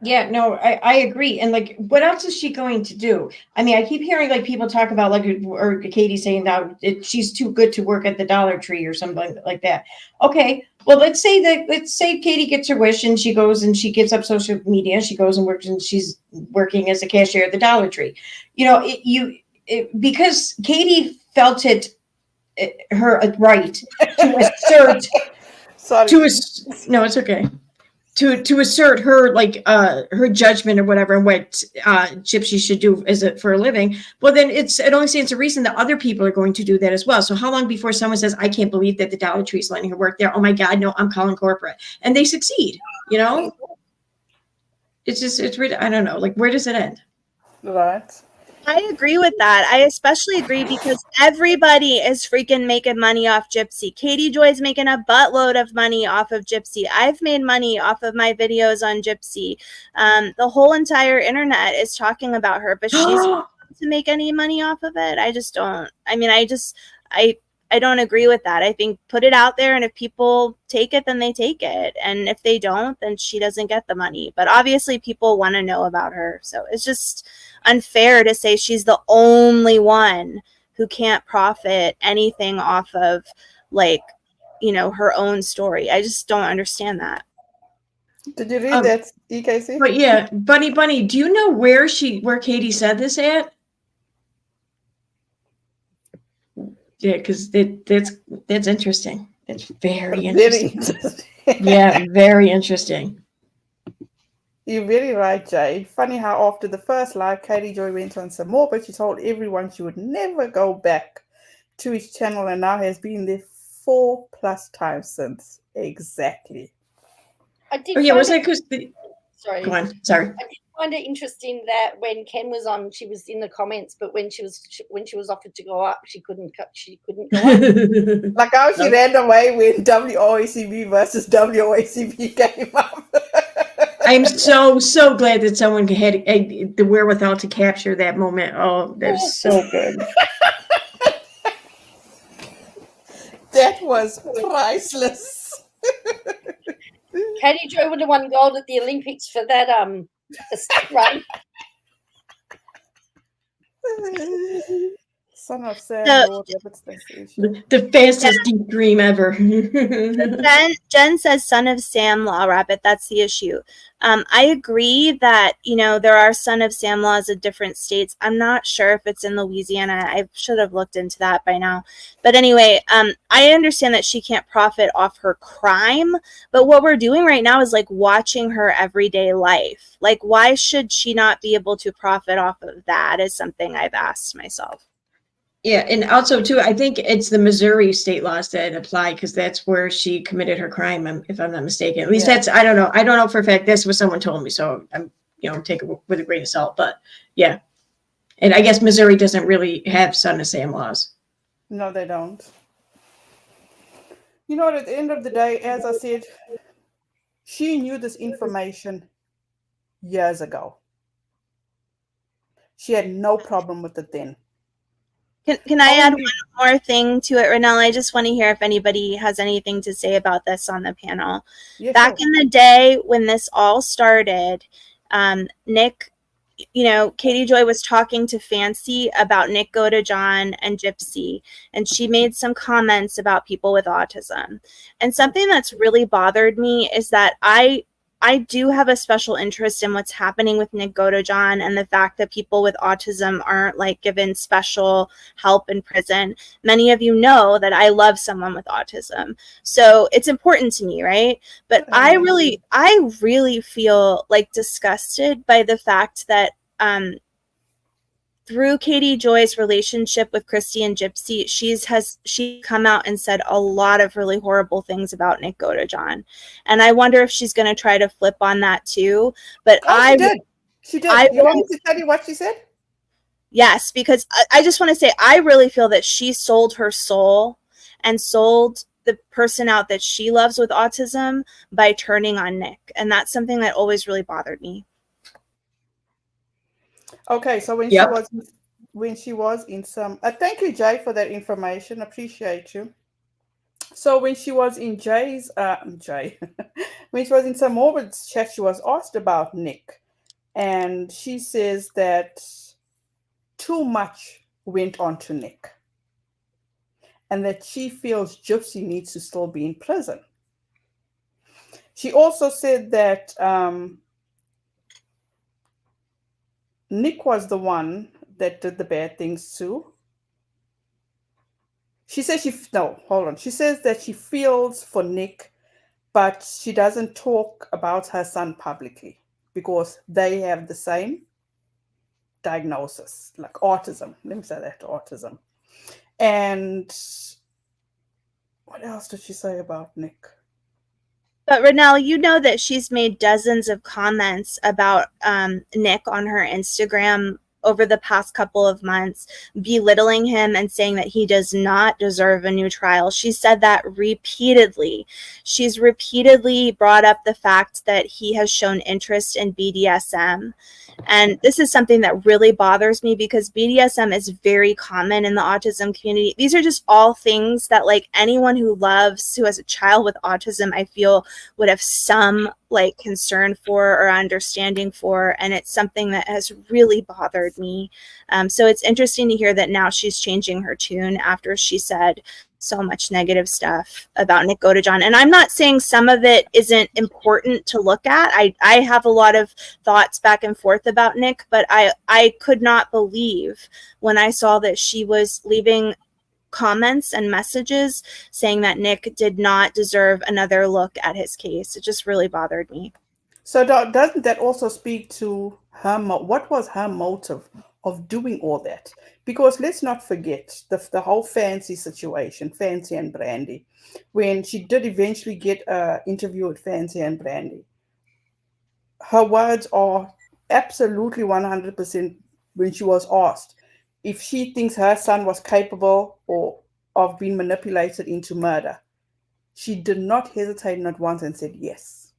Yeah, no, I agree. And like, what else is she going to do? I mean, I keep hearing like people talk about like, or Katie saying now she's too good to work at the Dollar Tree or something like that. Okay, well, let's say Katie gets her wish and she goes and she gives up social media. She goes and works and she's working as a cashier at the Dollar Tree. You know, because Katie felt it her right to assert. Sorry. No, it's okay. To assert her like her judgment or whatever, and what Gypsy should do for a living. Well, then it only stands to reason that other people are going to do that as well. So how long before someone says, "I can't believe that the Dollar Tree is letting her work there"? Oh my God, no, I'm calling corporate, and they succeed. You know, it's really, I don't know. Like, where does it end? Right. I agree with that. I especially agree because everybody is freaking making money off Gypsy. Katie Joy's making a buttload of money off of Gypsy. I've made money off of my videos on Gypsy. The whole entire internet is talking about her, but she's not to make any money off of it. I just don't. I mean, I don't agree with that. I think put it out there, and if people take it, then they take it. And if they don't, then she doesn't get the money. But obviously people want to know about her. So it's just unfair to say she's the only one who can't profit anything off of, like, you know, her own story. I just don't understand that. Did you read that, EKC? But yeah, Bunny, do you know where Katie said this at? Yeah, because that's interesting. It's very interesting. Yeah, very interesting. You're very right, Jay. Funny how after the first live, Katie Joy went on some more, but she told everyone she would never go back to his channel, and now has been there 4+ times since. Exactly. I did. Oh yeah, was that because? Sorry. Go on. Sorry. I did find it interesting that when Ken was on, she was in the comments, but when she was offered to go up, she couldn't go up. Like how she ran away when WOACB versus WOACB came up. I'm so glad that someone had the wherewithal to capture that moment. Oh, that was so good. That was priceless. Katie Joy would have won gold at the Olympics for that run. Son of Sam, So- Lord Rabbit's Station. The fastest deep dream ever. Jen says son of Sam law rabbit. That's the issue. I agree that, there are son of Sam laws in different states. I'm not sure if it's in Louisiana. I should have looked into that by now. But anyway, I understand that she can't profit off her crime. But what we're doing right now is like watching her everyday life. Like, why should she not be able to profit off of that is something I've asked myself. Yeah, and also too, I think it's the Missouri state laws that apply because that's where she committed her crime, if I'm not mistaken. At least that's, I don't know. I don't know for a fact. That's what someone told me, so I'm, take it with a grain of salt. But yeah, and I guess Missouri doesn't really have son of Sam laws. No, they don't. You know what? At the end of the day, as I said, she knew this information years ago. She had no problem with it then. Can I add one more thing to it, Renelle? I just want to hear if anybody has anything to say about this on the panel. Yeah, Back in the day when this all started, Nick, Katie Joy was talking to Fancy about Nick Godejohn and Gypsy, and she made some comments about people with autism. And something that's really bothered me is that I do have a special interest in what's happening with Nick Godejohn and the fact that people with autism aren't like given special help in prison. Many of you know that I love someone with autism. So it's important to me, right? But I really feel like disgusted by the fact that through Katie Joy's relationship with Kristy and Gypsy, she's come out and said a lot of really horrible things about Nick Godejohn. And I wonder if she's going to try to flip on that too. But she did. She did. You want me to tell you what she said? Yes, because I just want to say, I really feel that she sold her soul and sold the person out that she loves with autism by turning on Nick. And that's something that always really bothered me. Okay, so when she was in some, thank you, Jay, for that information. Appreciate you. So when she was in when she was in Sam Morwood's chat, she was asked about Nick, and she says that too much went on to Nick, and that she feels Gypsy needs to still be in prison. She also said that Nick was the one that did the bad things too. She says She says that she feels for Nick, but she doesn't talk about her son publicly because they have the same diagnosis, like autism. Let me say that, autism. And what else did she say about Nick? But Renelle, you know that she's made dozens of comments about Nick on her Instagram over the past couple of months, belittling him and saying that he does not deserve a new trial. She said that repeatedly. She's repeatedly brought up the fact that he has shown interest in BDSM. And this is something that really bothers me because BDSM is very common in the autism community. These are just all things that like anyone who has a child with autism, I feel would have some like concern for or understanding for. And it's something that has really bothered me. So it's interesting to hear that now she's changing her tune after she said so much negative stuff about Nick Godejohn. And I'm not saying some of it isn't important to look at. I have a lot of thoughts back and forth about Nick, but I could not believe when I saw that she was leaving comments and messages saying that Nick did not deserve another look at his case. It just really bothered me. So doesn't that also speak to her? What was her motive of doing all that? Because let's not forget the whole Fancy situation, Fancy and Brandy. When she did eventually get an interview with Fancy and Brandy, her words are absolutely 100% when she was asked if she thinks her son was capable of being manipulated into murder. She did not hesitate not once and said yes.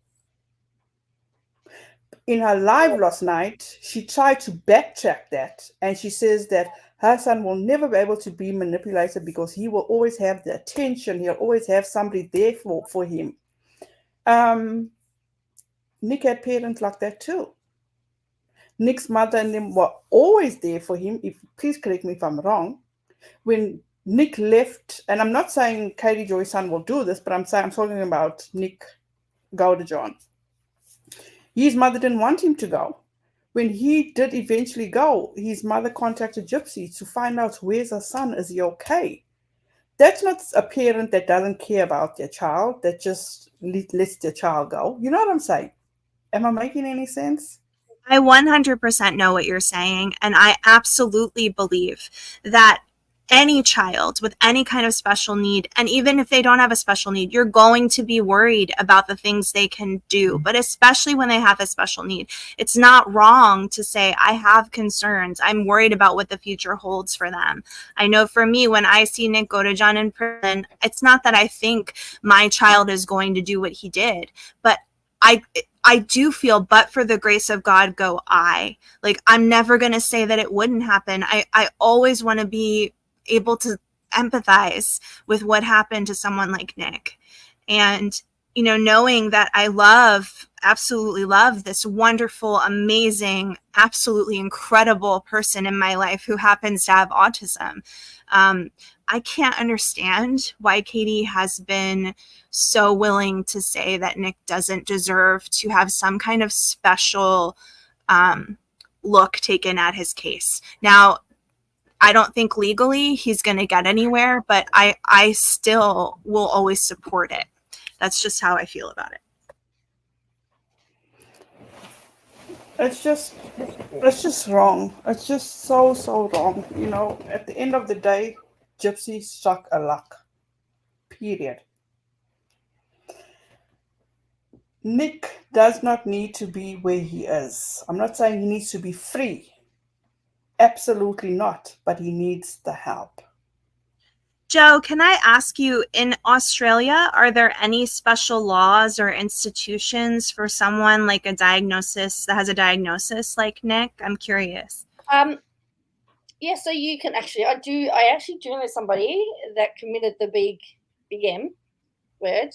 In her live last night, she tried to backtrack that, and she says that her son will never be able to be manipulated because he will always have the attention. He'll always have somebody there for him. Nick had parents like that too. Nick's mother and them were always there for him. Please correct me if I'm wrong. When Nick left, and I'm not saying Katie Joy's son will do this, but I'm talking about Nick Goudejohn. His mother didn't want him to go. When he did eventually go, his mother contacted Gypsy to find out, where's her son? Is he okay? That's not a parent that doesn't care about their child, that just lets their child go. You know what I'm saying? Am I making any sense? I 100% know what you're saying, and I absolutely believe that any child with any kind of special need, and even if they don't have a special need, you're going to be worried about the things they can do, but especially when they have a special need. It's not wrong to say, I have concerns. I'm worried about what the future holds for them. I know for me, when I see Nick Goudejohn in prison, it's not that I think my child is going to do what he did, but I do feel, but for the grace of God go I. Like, I'm never going to say that it wouldn't happen. I always want to be able to empathize with what happened to someone like Nick. And, you know, knowing that I absolutely love this wonderful, amazing, absolutely incredible person in my life who happens to have autism. I can't understand why Katie has been so willing to say that Nick doesn't deserve to have some kind of special look taken at his case. Now, I don't think legally he's going to get anywhere, but I still will always support it. That's just how I feel about it. It's just wrong. It's just so wrong. You know, at the end of the day, Gypsy struck a luck. Period. Nick does not need to be where he is. I'm not saying he needs to be free. Absolutely not. But he needs the help. Joe, can I ask you, in Australia, are there any special laws or institutions for someone like that has a diagnosis like Nick? I'm curious. Yeah, so you can actually, I actually do know somebody that committed the big M word.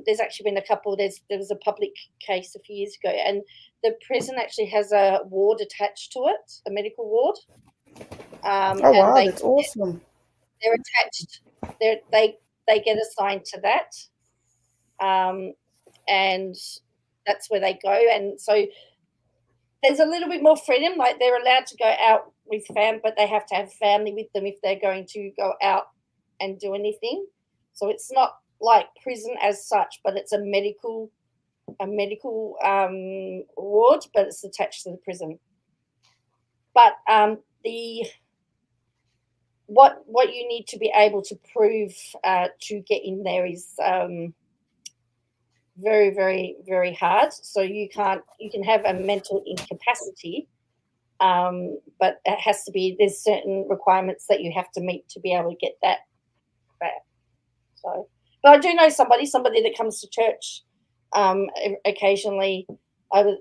There's actually been a couple. There was a public case a few years ago, and the prison actually has a ward attached to it, a medical ward. Oh wow, and that's awesome. They're attached. They get assigned to that, and that's where they go. And so there's a little bit more freedom. Like, they're allowed to go out with but they have to have family with them if they're going to go out and do anything. So it's not like prison as such, but it's a medical ward, but it's attached to the prison. But what you need to be able to prove to get in there is very, very, very hard. So you can have a mental incapacity, but it has to be, there's certain requirements that you have to meet to be able to get that back. So, but I do know somebody that comes to church occasionally. I would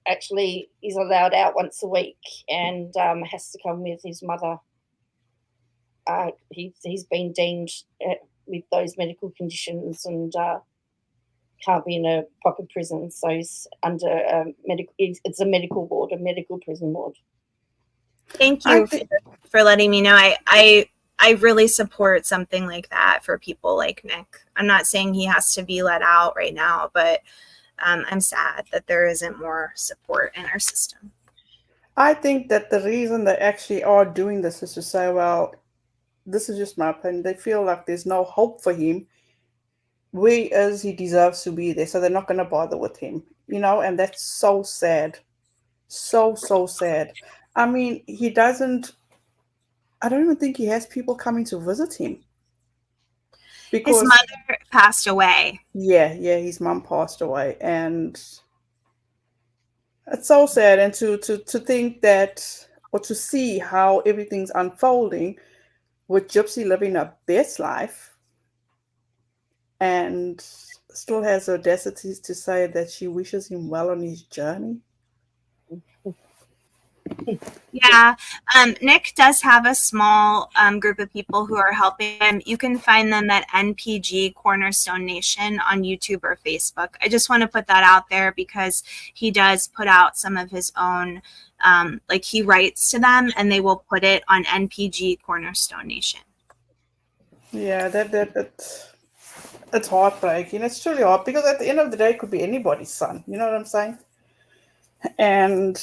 actually is allowed out once a week and has to come with his mother. He's been deemed with those medical conditions and can't be in a proper prison, so he's under medical. It's a medical ward, a medical prison ward. Thank you for letting me know. I really support something like that for people like Nick. I'm not saying he has to be let out right now, but I'm sad that there isn't more support in our system. I think that the reason they actually are doing this is to say, well, this is just my opinion, they feel like there's no hope for him. Where he is, he deserves to be there, so they're not going to bother with him, you know, and that's so sad. So sad. I mean, I don't even think he has people coming to visit him. Because his mother passed away. Yeah, his mom passed away, and it's so sad. And to think that, or to see how everything's unfolding with Gypsy living her best life and still has the audacity to say that she wishes him well on his journey. Yeah, Nick does have a small group of people who are helping him. You can find them at NPG Cornerstone Nation on YouTube or Facebook. I just want to put that out there because he does put out some of his own, like he writes to them and they will put it on NPG Cornerstone Nation. Yeah, it's heartbreaking. It's truly hard because at the end of the day, it could be anybody's son. You know what I'm saying? And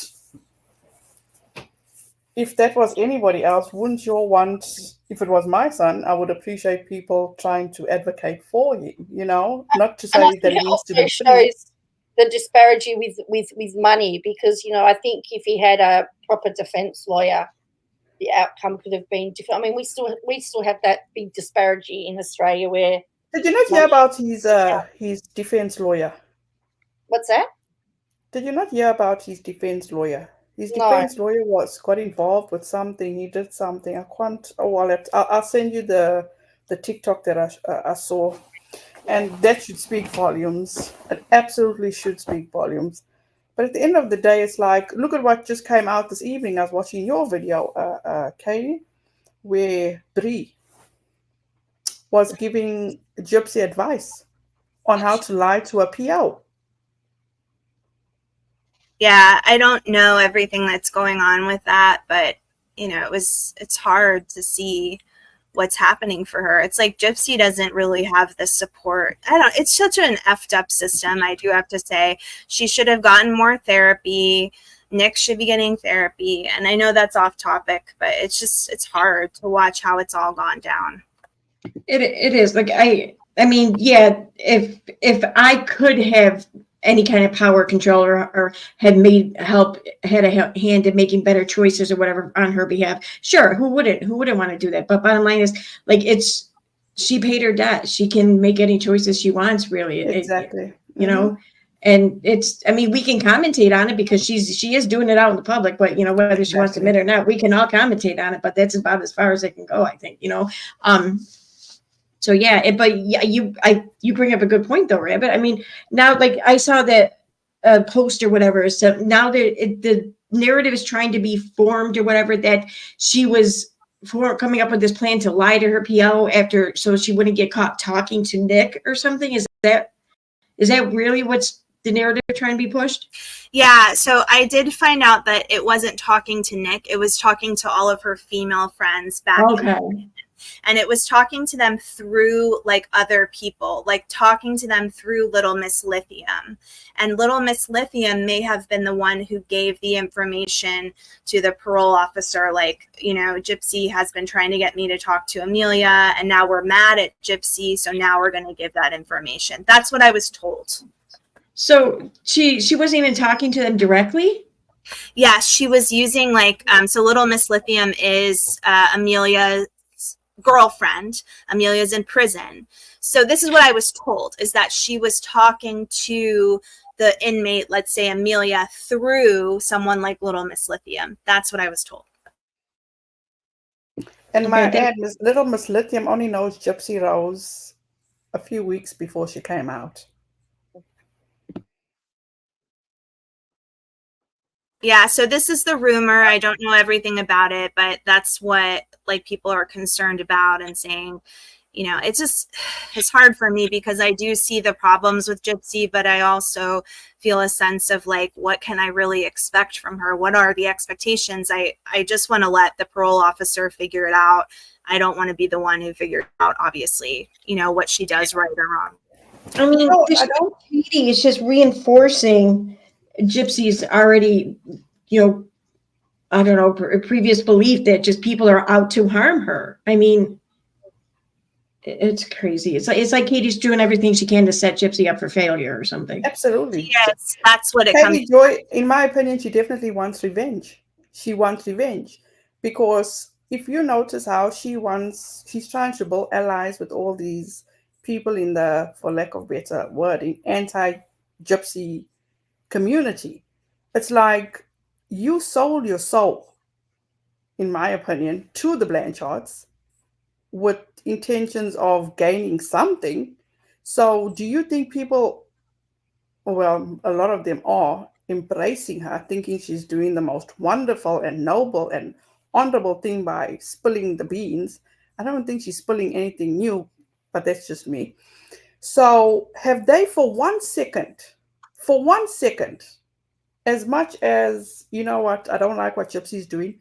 if that was anybody else, wouldn't you want, if it was my son, I would appreciate people trying to advocate for him, not to And I say that think he it needs to also be free. shows the disparity with money because, I think if he had a proper defense lawyer, the outcome could have been different. I mean, we still have that big disparity in Australia where Did you not hear about his defense lawyer? what's that? Did you not hear about his defense lawyer? His No. defense lawyer got involved with something. He did something. I can't. Oh, I'll send you the TikTok that I saw, and that should speak volumes. It absolutely should speak volumes. But at the end of the day, it's like, look at what just came out this evening. I was watching your video, Katie, where Brie was giving Gypsy advice on how to lie to a PO. Yeah, I don't know everything that's going on with that, but it's hard to see what's happening for her. It's like Gypsy doesn't really have the support. It's such an effed up system, I do have to say. She should have gotten more therapy. Nick should be getting therapy. And I know that's off topic, but it's hard to watch how it's all gone down. It is like I mean, yeah, if I could have any kind of power control or had a hand in making better choices or whatever on her behalf, sure, who wouldn't want to do that? But bottom line is, like, she paid her debt. She can make any choices she wants, really. Exactly. And I mean, we can commentate on it because she is doing it out in the public, but whether she wants to admit it or not, we can all commentate on it, but that's about as far as it can go, I think. So yeah, but yeah, you bring up a good point though, Rabbit. I mean, now, like, I saw that post or whatever. So now the narrative is trying to be formed or whatever, that she was coming up with this plan to lie to her PO so she wouldn't get caught talking to Nick or something. Is that really what's the narrative trying to be pushed? Yeah, so I did find out that it wasn't talking to Nick. It was talking to all of her female friends back in. And it was talking to them through like other people, like talking to them through Little Miss Lithium. And Little Miss Lithium may have been the one who gave the information to the parole officer, like, Gypsy has been trying to get me to talk to Amelia, and now we're mad at Gypsy, so now we're going to give that information. That's what I was told. So she wasn't even talking to them directly? Yeah, she was using so Little Miss Lithium is Amelia's girlfriend. Amelia's in prison. So this is what I was told, is that she was talking to the inmate, let's say Amelia, through someone like Little Miss Lithium. That's what I was told. And Little Miss Lithium only knows Gypsy Rose a few weeks before she came out. Yeah, so this is the rumor. I don't know everything about it, but that's what people are concerned about and saying, it's hard for me because I do see the problems with Gypsy, but I also feel a sense of what can I really expect from her? What are the expectations? I just want to let the parole officer figure it out. I don't want to be the one who figured out, obviously, what she does right or wrong. I mean, this cheating is just reinforcing Gypsy's already, I don't know, previous belief that just people are out to harm her. I mean, it's crazy. It's like Katie's doing everything she can to set Gypsy up for failure or something. Absolutely. Yes, that's what it Katie comes Joy, in my opinion, she definitely wants revenge. She wants revenge because if you notice how she's trying to build allies with all these people in the, for lack of better wording, anti-Gypsy community. It's like you sold your soul, in my opinion, to the Blanchards with intentions of gaining something. So do you think people, well, a lot of them are embracing her, thinking she's doing the most wonderful and noble and honorable thing by spilling the beans. I don't think she's spilling anything new, but that's just me. So, have they for 1 second, as much as, you know what, I don't like what Gypsy's doing,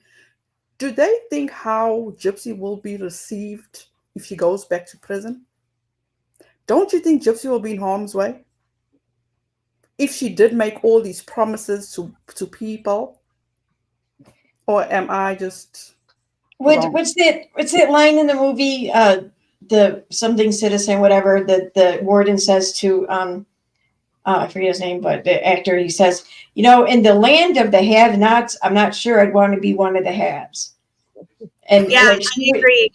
do they think how Gypsy will be received if she goes back to prison? Don't you think Gypsy will be in harm's way? If she did make all these promises to people, or am I just wrong? What's that line in the movie? The something citizen, whatever. The warden says to I forget his name, but the actor, he says, in the land of the have-nots, I'm not sure I'd want to be one of the haves. And yeah, I agree.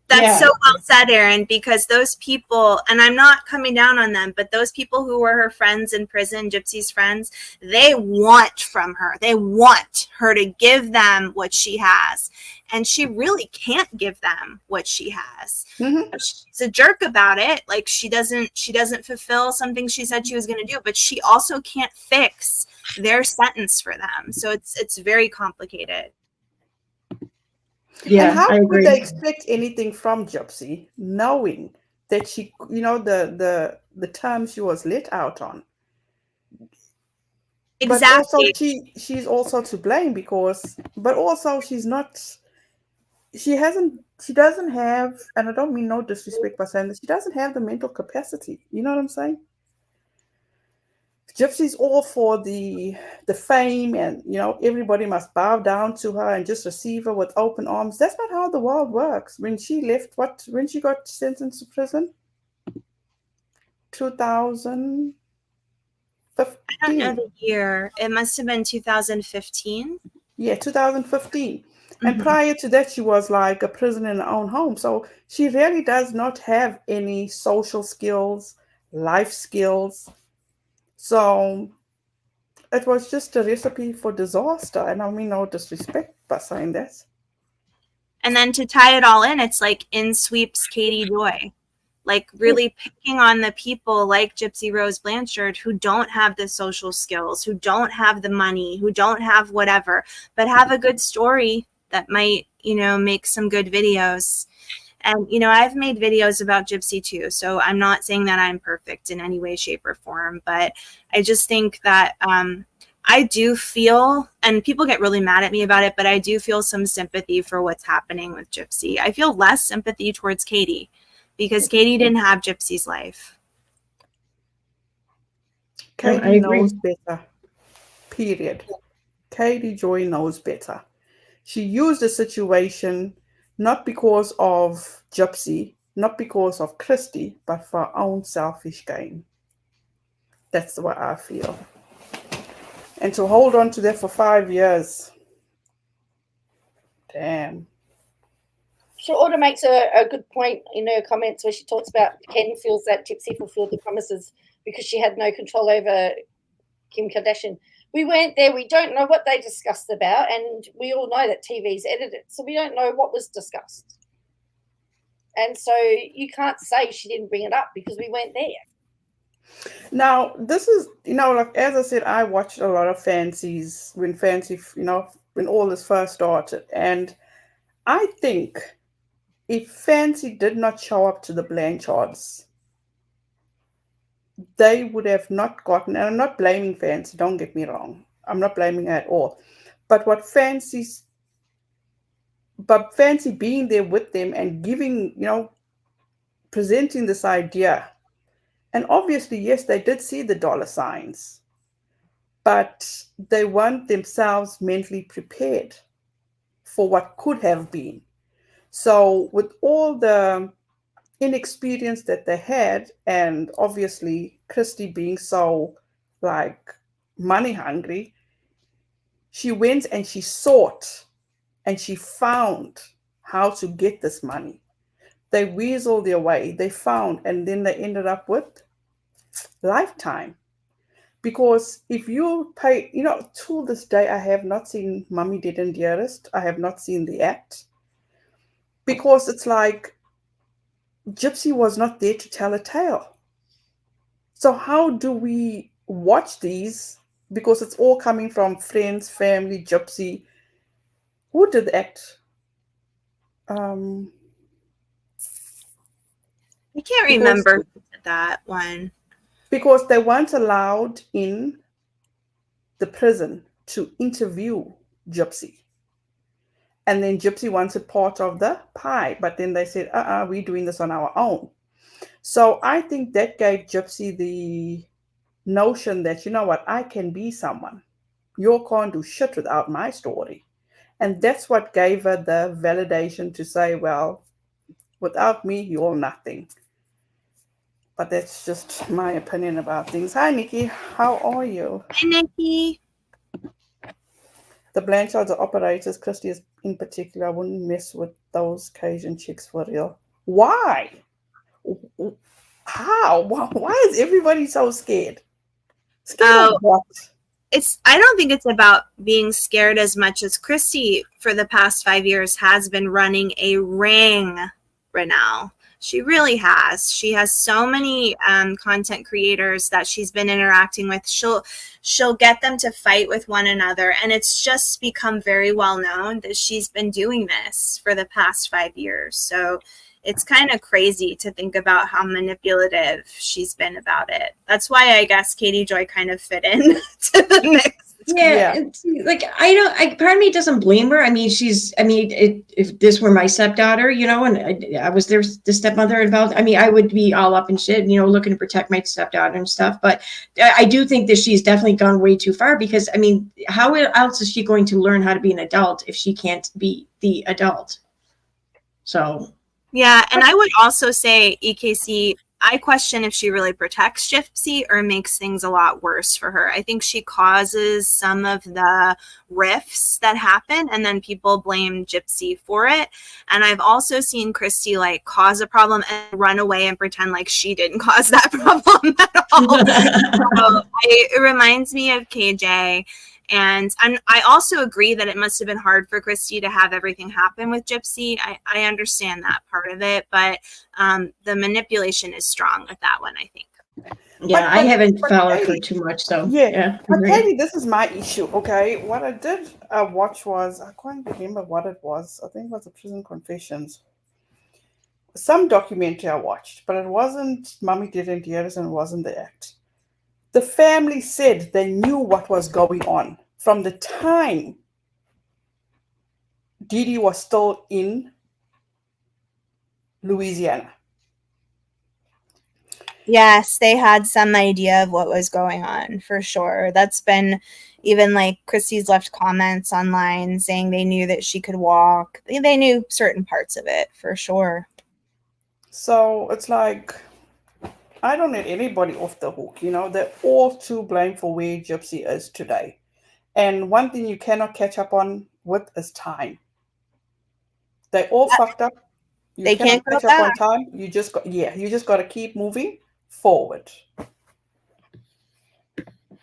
That's so well said, Erin, because those people, and I'm not coming down on them, but those people who were her friends in prison, Gypsy's friends, they want from her. They want her to give them what she has. And she really can't give them what she has. Mm-hmm. She's a jerk about it. Like she doesn't fulfill something she said she was going to do, but she also can't fix their sentence for them. So it's very complicated. Yeah, and how could they expect anything from Gypsy, knowing that she, the terms she was let out on? Exactly. But also she's also to blame but also she doesn't have, and I don't mean no disrespect by saying this, she doesn't have the mental capacity. You know what I'm saying? Gypsy's all for the fame, and everybody must bow down to her and just receive her with open arms. That's not how the world works. When she left, when she got sentenced to prison, 2015. I don't know the year. It must have been 2015. Yeah, 2015. And prior to that, she was like a prisoner in her own home. So she really does not have any social skills, life skills. So it was just a recipe for disaster. And I mean no disrespect by saying that. And then to tie it all in, it's like in sweeps Katie Joy. Like really picking on the people like Gypsy Rose Blanchard who don't have the social skills, who don't have the money, who don't have whatever, but have a good story that might, make some good videos. And, I've made videos about Gypsy too. So I'm not saying that I'm perfect in any way, shape, or form, but I just think that I do feel, and people get really mad at me about it, but I do feel some sympathy for what's happening with Gypsy. I feel less sympathy towards Katie because Katie didn't have Gypsy's life. Katie knows better. Period. Katie Joy knows better. She used the situation not because of Gypsy, not because of Kristy, but for her own selfish gain. That's the way I feel. And to hold on to that for 5 years. Damn. Order makes a good point in her comments where she talks about Ken feels that Gypsy fulfilled the promises because she had no control over Kim Kardashian. We weren't there. We don't know what they discussed about, and we all know that TV's edited, so we don't know what was discussed. And so you can't say she didn't bring it up because we weren't there. Now, this is, like as I said, I watched a lot of Fancies when when all this first started. And I think if Fancy did not show up to the Blanchards, they would have not gotten, and I'm not blaming Fancy, don't get me wrong. I'm not blaming her at all. But Fancy being there with them and giving, presenting this idea. And obviously, yes, they did see the dollar signs, but they weren't themselves mentally prepared for what could have been. So with all the inexperience that they had, and obviously Kristy being so like money hungry, she went and she sought and she found how to get this money. They weaseled their way, they found, and then they ended up with lifetime. Because if you pay, to this day, I have not seen Mummy Dead and Dearest. I have not seen the act. Because it's like Gypsy was not there to tell a tale. So how do we watch these because it's all coming from friends, family, Gypsy. Who did the act? I can't Because remember that one. because they weren't allowed in the prison to interview Gypsy. And then Gypsy wanted part of the pie, but then they said, we're doing this on our own. So I think that gave Gypsy the notion that, you know what, I can be someone. You can't do shit without my story. And that's what gave her the validation to say, well, without me, you're nothing. But that's just my opinion about things. Hi, Nikki. How are you? Hi, Nikki. The Blanchards are operators. Kristy is in particular. I wouldn't mess with those Cajun chicks for real. Why? How? Why is everybody so scared? Scared of what? I don't think it's about being scared as much as Kristy for the past 5 years has been running a ring, Renelle. She really has. She has so many content creators that she's been interacting with. She'll get them to fight with one another, and it's just become very well known that she's been doing this for the past 5 years. So it's kind of crazy to think about how manipulative she's been about it. That's why I guess Katie Joy kind of fit in to the mix. Yeah, like part of me doesn't blame her. I mean, if this were my stepdaughter, you know, and I was the stepmother involved, I mean, I would be all up in shit, you know, looking to protect my stepdaughter and stuff. But I do think that she's definitely gone way too far, because I mean, how else is she going to learn how to be an adult if she can't be the adult? So yeah, and I would also say, EKC, I question if she really protects Gypsy or makes things a lot worse for her. I think she causes some of the rifts that happen, and then people blame Gypsy for it. And I've also seen Kristy like cause a problem and run away and pretend like she didn't cause that problem at all. So it reminds me of KJ. And I also agree that it must have been hard for Kristy to have everything happen with Gypsy. I understand that part of it, but the manipulation is strong with that one, I think. Yeah, I haven't followed her too much, so yeah. But Katie, this is my issue, okay? What I did watch was, I can't remember what it was. I think it was the Prison Confessions. Some documentary I watched, but it wasn't Mommy Didn't Hear Us, and it wasn't the act. The family said they knew what was going on from the time Didi was still in Louisiana. Yes, they had some idea of what was going on, for sure. That's been even like Kristy's left comments online saying they knew that she could walk. They knew certain parts of it, for sure. So it's like, I don't let anybody off the hook, you know. They're all to blame for where Gypsy is today. And one thing you cannot catch up on with is time. They all fucked up. You cannot catch up on time. You just got to keep moving forward.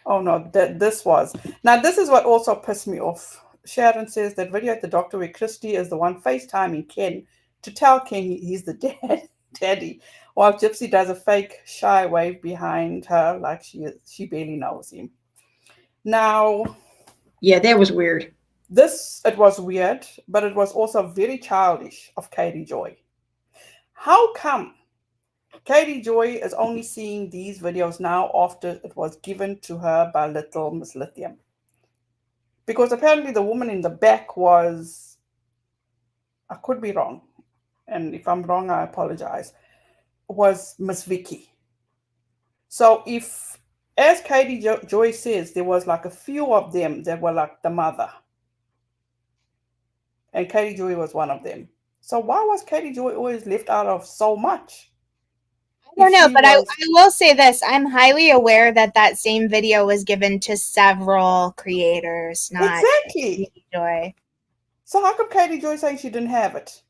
Oh no, this is what also pissed me off. Sharon says that video at the doctor where Kristy is the one FaceTiming Ken to tell Ken he's the daddy, while Gypsy does a fake shy wave behind her like she barely knows him. Now, yeah, that was weird. It was weird, but it was also very childish of Katie Joy. How come Katie Joy is only seeing these videos now after it was given to her by little Miss Lithium? Because apparently the woman in the back was, I could be wrong, and if I'm wrong, I apologize, was Miss Vicky. So if, as Katie Joy says, there was like a few of them that were like the mother, and Katie Joy was one of them. So why was Katie Joy always left out of so much? I don't know, but I will say this. I'm highly aware that same video was given to several creators, not exactly Katie Joy. So how come Katie Joy saying she didn't have it?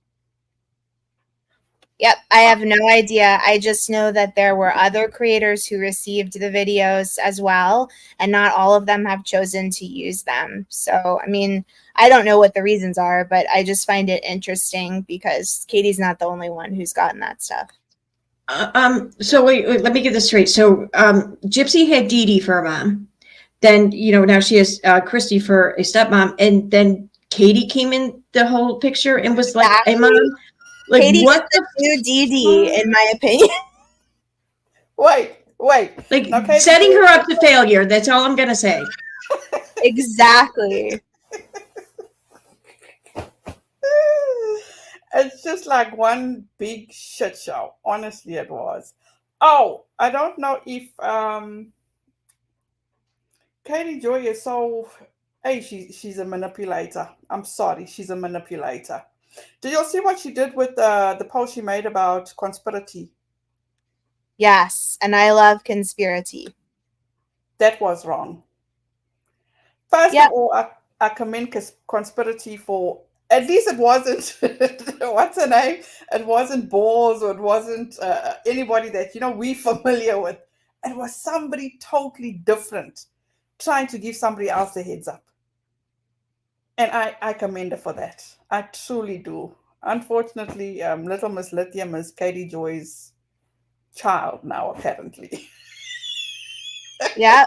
Yep, I have no idea. I just know that there were other creators who received the videos as well, and not all of them have chosen to use them. So, I mean, I don't know what the reasons are, but I just find it interesting because Katie's not the only one who's gotten that stuff. So wait, let me get this straight. So Gypsy had Didi for a mom. then now she has Kristy for a stepmom, and then Katie came in the whole picture and was like a mom. Like, Katie what is the new DD, in my opinion. Wait. Like, Now, Katie, setting her up to failure. That's all I'm gonna say. Exactly. It's just like one big shit show. Honestly, it was. Oh, I don't know if Katie Joy is so. Hey, she's a manipulator. I'm sorry, she's a manipulator. Did you all see what she did with the post she made about conspiracy? Yes, and I love conspiracy. That was wrong. First Yep. of all, I commend conspiracy for at least it wasn't what's her name? It wasn't Balls or it wasn't anybody that we familiar with. It was somebody totally different trying to give somebody else a heads up. And I commend her for that. I truly do. Unfortunately, Little Miss Lithium is Katie Joy's child now, apparently. Yeah.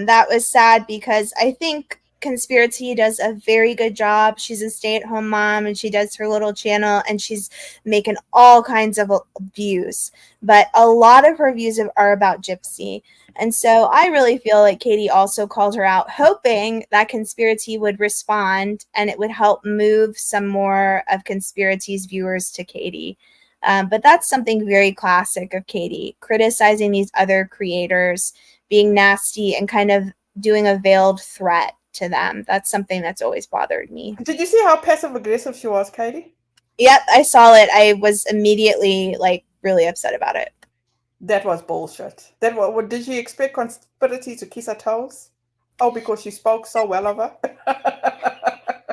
That was sad because I think Conspiracy does a very good job. She's a stay-at-home mom and she does her little channel and she's making all kinds of views. But a lot of her views are about Gypsy. And so I really feel like Katie also called her out, hoping that Conspiracy would respond and it would help move some more of Conspiracy's viewers to Katie. But that's something very classic of Katie, criticizing these other creators, being nasty, and kind of doing a veiled threat to them. That's something that's always bothered me. Did you see how passive aggressive she was, Katie? Yep, I saw it. I was immediately really upset about it. That was bullshit. What did you expect Conspiracy to kiss her toes? Oh, because she spoke so well of her?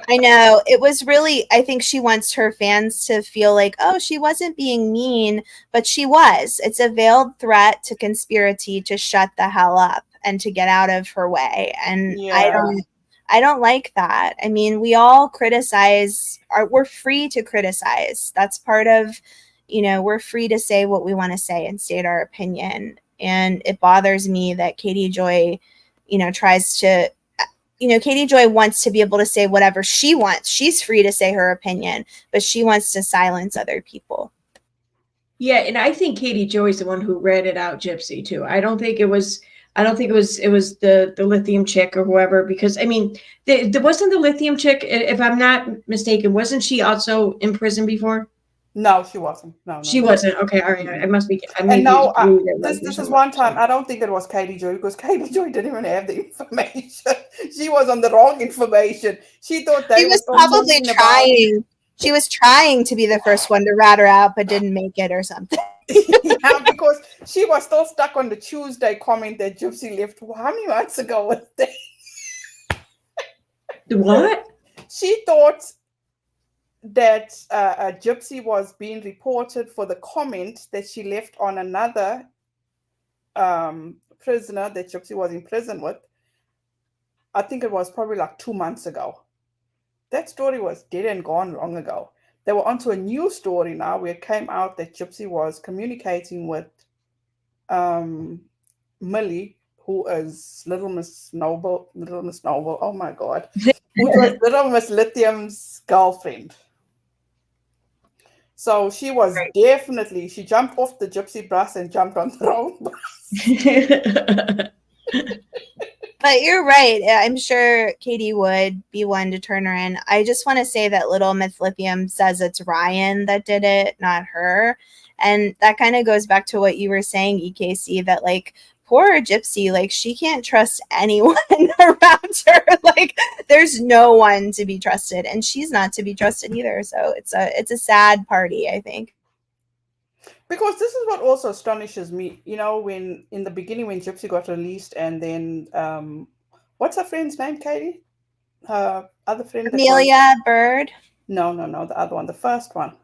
I know. It was really, I think she wants her fans to feel like, oh, she wasn't being mean, but she was. It's a veiled threat to Conspiracy to shut the hell up and to get out of her way. And yeah. I don't like that. I mean, we all criticize, we're free to criticize. That's part of, we're free to say what we want to say and state our opinion. And it bothers me that Katie Joy, tries to, Katie Joy wants to be able to say whatever she wants. She's free to say her opinion, but she wants to silence other people. Yeah, and I think Katie Joy's the one who ratted out Gypsy too. I don't think it was the lithium chick or whoever, because I mean, there wasn't the lithium chick, if I'm not mistaken, wasn't she also in prison before? No, she wasn't. No, she wasn't. Okay, all right. I must be. And no, this is one time. I don't think it was Katie Joy, because Katie Joy didn't even have the information. She was on the wrong information. She thought they was probably trying. She was trying to be the first one to rat her out, but didn't make it or something. Yeah, because she was still stuck on the Tuesday comment that Gypsy left. How many months ago was that? What? She thought that Gypsy was being reported for the comment that she left on another prisoner that Gypsy was in prison with. I think it was probably like 2 months ago. That story was dead and gone long ago. They were onto a new story now where it came out that Gypsy was communicating with Millie, who is Little Miss Noble. Oh my God. Who was Little Miss Lithium's girlfriend. So she was definitely, she jumped off the Gypsy bus and jumped on the wrong bus. But you're right. I'm sure Katie would be one to turn her in. I just want to say that Little Miss Lithium says it's Ryan that did it, not her. And that kind of goes back to what you were saying, EKC, that poor Gypsy, she can't trust anyone around her. There's no one to be trusted, and she's not to be trusted either. So it's a sad party, I think. Because this is what also astonishes me, when in the beginning when Gypsy got released, and then what's her friend's name, Katie? Her other friend, Amelia Bird. No, the other one, the first one.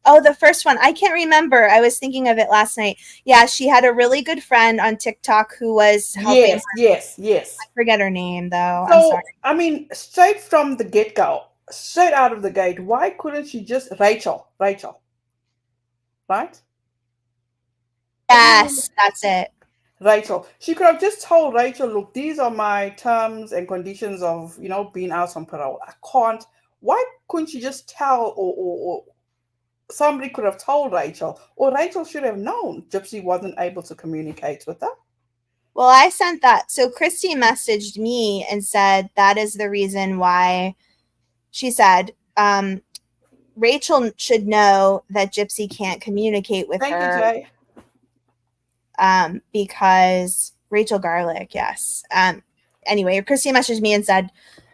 Oh, the first one. I can't remember. I was thinking of it last night. Yeah, she had a really good friend on TikTok who was helping her. Yes. I forget her name, though. So, I'm sorry. I mean, straight from the get-go, straight out of the gate, why couldn't she just Rachel, right? Yes, that's it. Rachel. She could have just told Rachel, look, these are my terms and conditions of, being out on parole. I can't. Why couldn't she just tell, or somebody could have told Rachel, or Rachel should have known Gypsy wasn't able to communicate with her? Well, I sent that. So Kristy messaged me and said that is the reason why. She said, Rachel should know that Gypsy can't communicate with Thank her. you, Jay. Because Rachel Garlick, yes. Anyway, Kristy messaged me and said,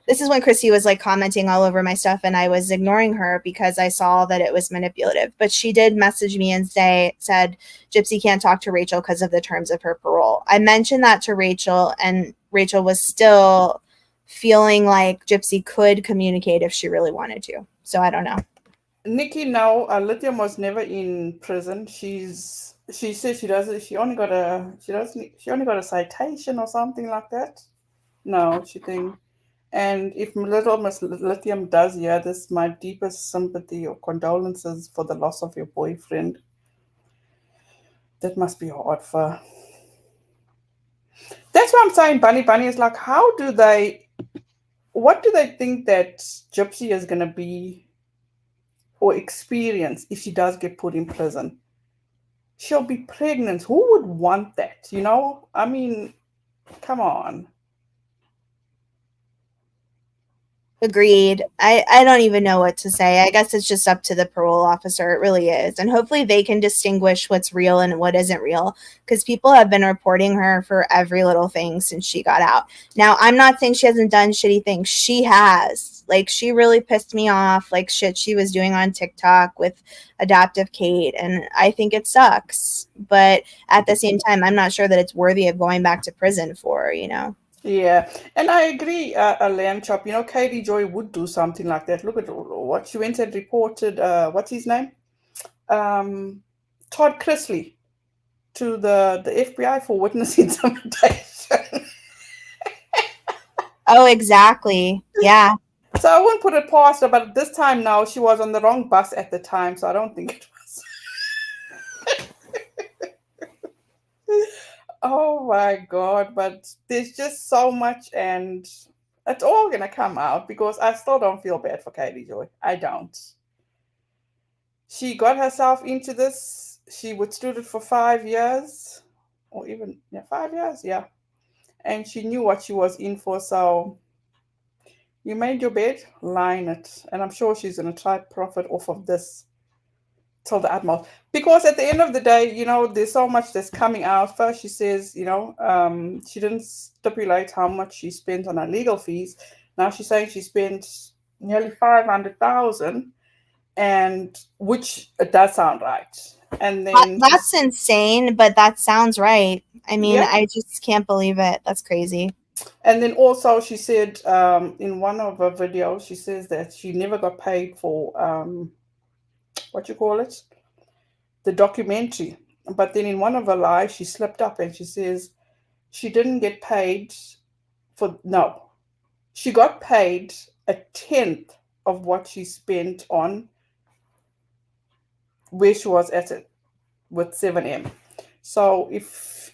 this is when Kristy was like commenting all over my stuff and I was ignoring her because I saw that it was manipulative. But she did message me and said, Gypsy can't talk to Rachel because of the terms of her parole. I mentioned that to Rachel and Rachel was still feeling like Gypsy could communicate if she really wanted to. So I don't know. Nikki, no, Lithium was never in prison. She said she only got a citation or something like that. No, she think. And if little Miss Lithium does hear this, my deepest sympathy or condolences for the loss of your boyfriend. That must be hard for her. That's what I'm saying. Bunny is like, what do they think that Gypsy is going to be or experience if she does get put in prison? She'll be pregnant. Who would want that? I mean, come on. Agreed. I don't even know what to say. I guess it's just up to the parole officer. It really is. And hopefully they can distinguish what's real and what isn't real, because people have been reporting her for every little thing since she got out. Now, I'm not saying she hasn't done shitty things. She has. Like, she really pissed me off, like shit she was doing on TikTok with Adoptive Kate. And I think it sucks. But at the same time, I'm not sure that it's worthy of going back to prison for, Yeah, and I agree, Lamb Chop. Katie Joy would do something like that. Look at what she went and reported. What's his name? Todd Chrisley to the FBI for witness intimidation. Oh, exactly. Yeah. So I wouldn't put it past her, but this time now she was on the wrong bus at the time, so I don't think it was. Oh my God, but there's just so much, and it's all going to come out because I still don't feel bad for Katie Joy. I don't. She got herself into this. She withstood it for 5 years, or even 5 years, yeah. And she knew what she was in for, so you made your bed, lie in it. And I'm sure she's going to try to profit off of this till the utmost. Because at the end of the day, there's so much that's coming out. First, she says, she didn't stipulate how much she spent on her legal fees. Now she's saying she spent nearly 500,000, and which it does sound right. And then that's insane, but that sounds right. I mean, yeah. I just can't believe it. That's crazy. And then also she said in one of her videos, she says that she never got paid for the documentary. But then in one of her lives, she slipped up and she says she didn't get paid she got paid 1/10 of what she spent on where she was at it with 7M. So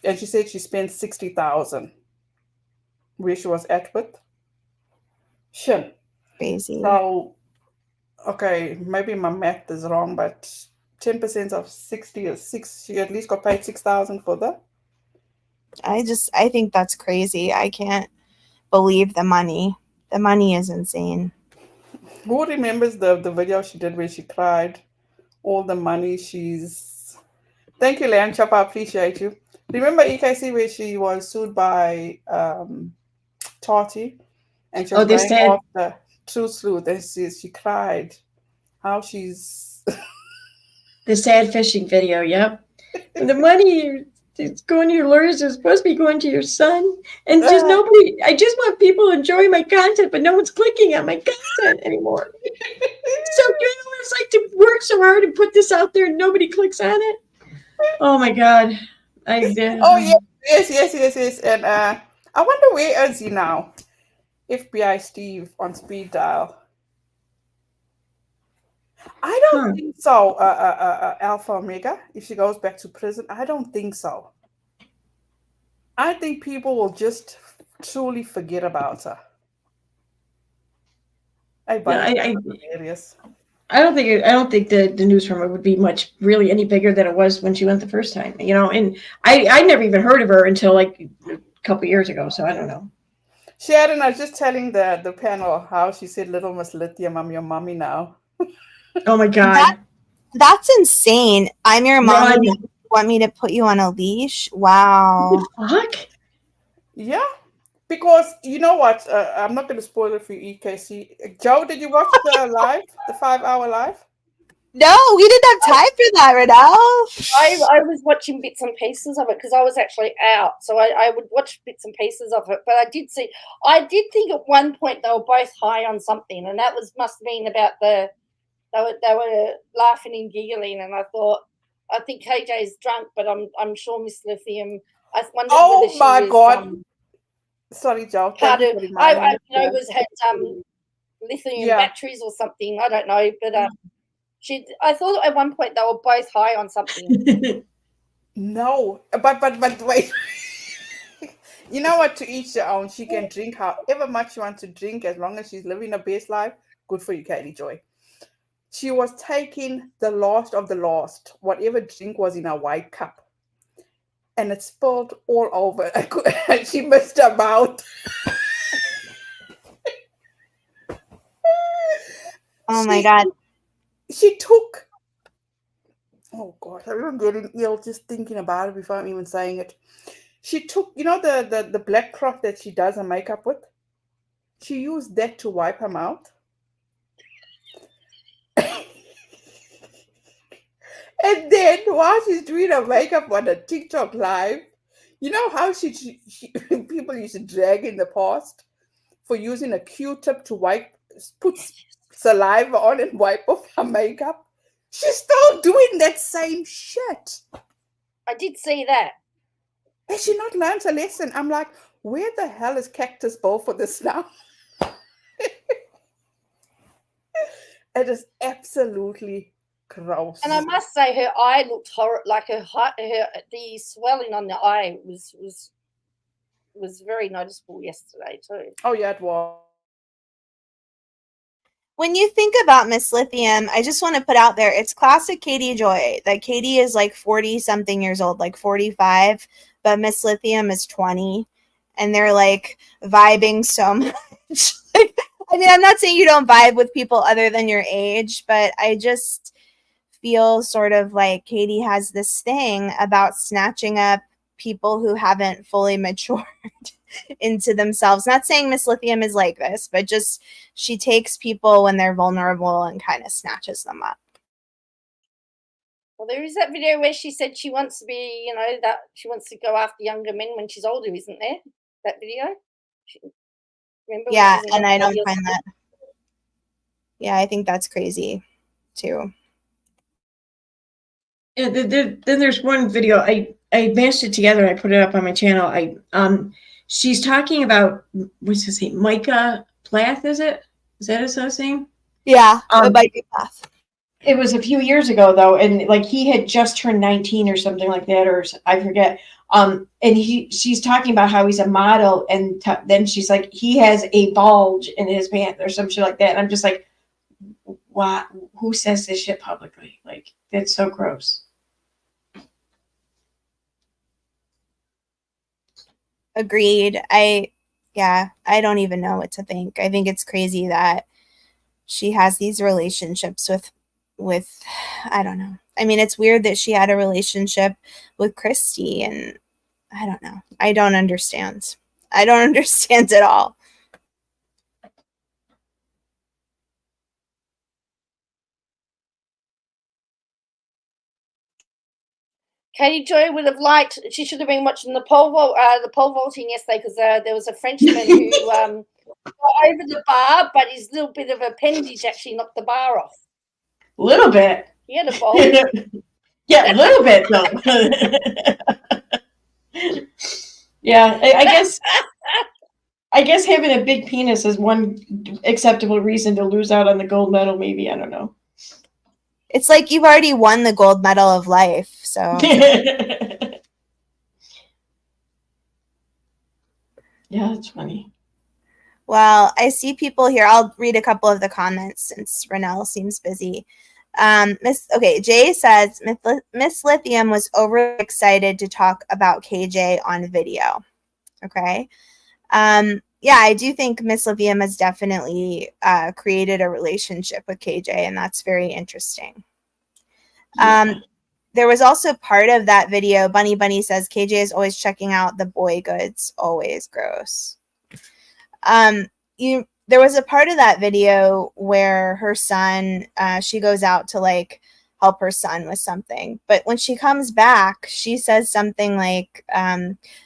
and she said she spent 60,000 where she was at with Shin. Crazy. So, okay, maybe my math is wrong, but 10% of 60 is 6. She at least got paid 6,000 for that. I think that's crazy. I can't believe the money. The money is insane. Who remembers the video she did where she cried? All the money she's... Thank you, Leon Chop. I appreciate you. Remember EKC where she was sued by Tati? And she was going off the True Sleuth, and she cried. How she's... The sad fishing video, yep. And the money... It's going to your lawyers. It's supposed to be going to your son. And just nobody, I just want people to enjoy my content, but no one's clicking on my content anymore. So it's like to work so hard and put this out there and nobody clicks on it. Oh my God. Oh, yes. And I wonder where is he now? FBI Steve on speed dial. I don't think so, Alpha Omega. If she goes back to prison, I don't think so. I think people will just truly forget about her. I Yeah, find it hilarious. I don't think the news from her would be much really any bigger than it was when she went the first time. And I never even heard of her until like a couple years ago. So I don't know. Sharon, I was just telling the panel how she said, "Little Miss Lithium, I'm your mommy now." Oh my That God. that's insane. I'm your mom. Run. You want me to put you on a leash? Wow. Fuck. Yeah, because you know what? I'm not going to spoil it for you, EKC. Joe, did you watch the live, the 5 hour live? No, we didn't have time for that, Renelle. I was watching bits and pieces of it because I was actually out, so I would watch bits and pieces of it. But I did think at one point they were both high on something, and that must have been about they were laughing and giggling, and I think KJ's drunk, but I'm sure Miss Lithium. I wondered Oh whether she my was God! Sorry, Joe. Thank part you of for reminding me. had lithium Yeah. batteries or something. I don't know, but I thought at one point they were both high on something. No, but wait. You know what? To each their own. She can drink however much she wants to drink as long as she's living her best life. Good for you, Katie Joy. She was taking the last of the last, whatever drink was in her white cup, and it spilled all over. And she missed her mouth. Oh my God. She took. Oh God, I'm even getting ill just thinking about it before I'm even saying it. She took, the black cloth that she does her makeup with. She used that to wipe her mouth. And then while she's doing her makeup on a TikTok live, you know how she people used to drag in the past for using a Q-tip to put saliva on and wipe off her makeup? She's still doing that same shit. I did see that. Has she not learned her lesson? I'm like, where the hell is Cactus Bowl for this now? It is absolutely gross. And I must say, her eye looked horrible. Like the swelling on the eye was very noticeable yesterday too. Oh yeah, it was. When you think about Miss Lithium, I just want to put out there, it's classic Katie Joy. That Katie is like 40 something years old, like 45, but Miss Lithium is 20, and they're like vibing so much. I mean, I'm not saying you don't vibe with people other than your age, but I just feel sort of like Katie has this thing about snatching up people who haven't fully matured into themselves. Not saying Miss Lithium is like this, but just she takes people when they're vulnerable and kind of snatches them up. Well, there is that video where she said she wants to be, that she wants to go after younger men when she's older, isn't there? That video? Remember? Yeah, and I don't find that. Yeah, I think that's crazy too. Yeah, then there's one video I mashed it together. I put it up on my channel. She's talking about, what's his name? Micah Plath, is it? Is that his last name? Yeah, Micah Plath. It was a few years ago though, and like he had just turned 19 or something like that, or I forget. And she's talking about how he's a model, and then she's like, he has a bulge in his pants or some shit like that. And I'm just like, wow, who says this shit publicly? Like, that's so gross. Agreed. I don't even know what to think. I think it's crazy that she has these relationships with I don't know. I mean, it's weird that she had a relationship with Kristy, and I don't know. I don't understand. I don't understand at all. Katie Joy would have liked. She should have been watching the pole vaulting yesterday, because there was a Frenchman who got over the bar, but his little bit of appendage actually knocked the bar off. A little bit. He had a bulge. Yeah, a little bit though. Yeah, I guess having a big penis is one acceptable reason to lose out on the gold medal. Maybe, I don't know. It's like you've already won the gold medal of life. So Yeah, that's funny. Well, I see people here. I'll read a couple of the comments since Renelle seems busy. Jay says Miss Lithium was overly excited to talk about KJ on video. Okay. Yeah, I do think Miss Lithium has definitely created a relationship with KJ, and that's very interesting. Yeah. There was also part of that video. Bunny says KJ is always checking out the boy goods. Always gross. There was a part of that video where her son, she goes out to like help her son with something, but when she comes back, she says something like,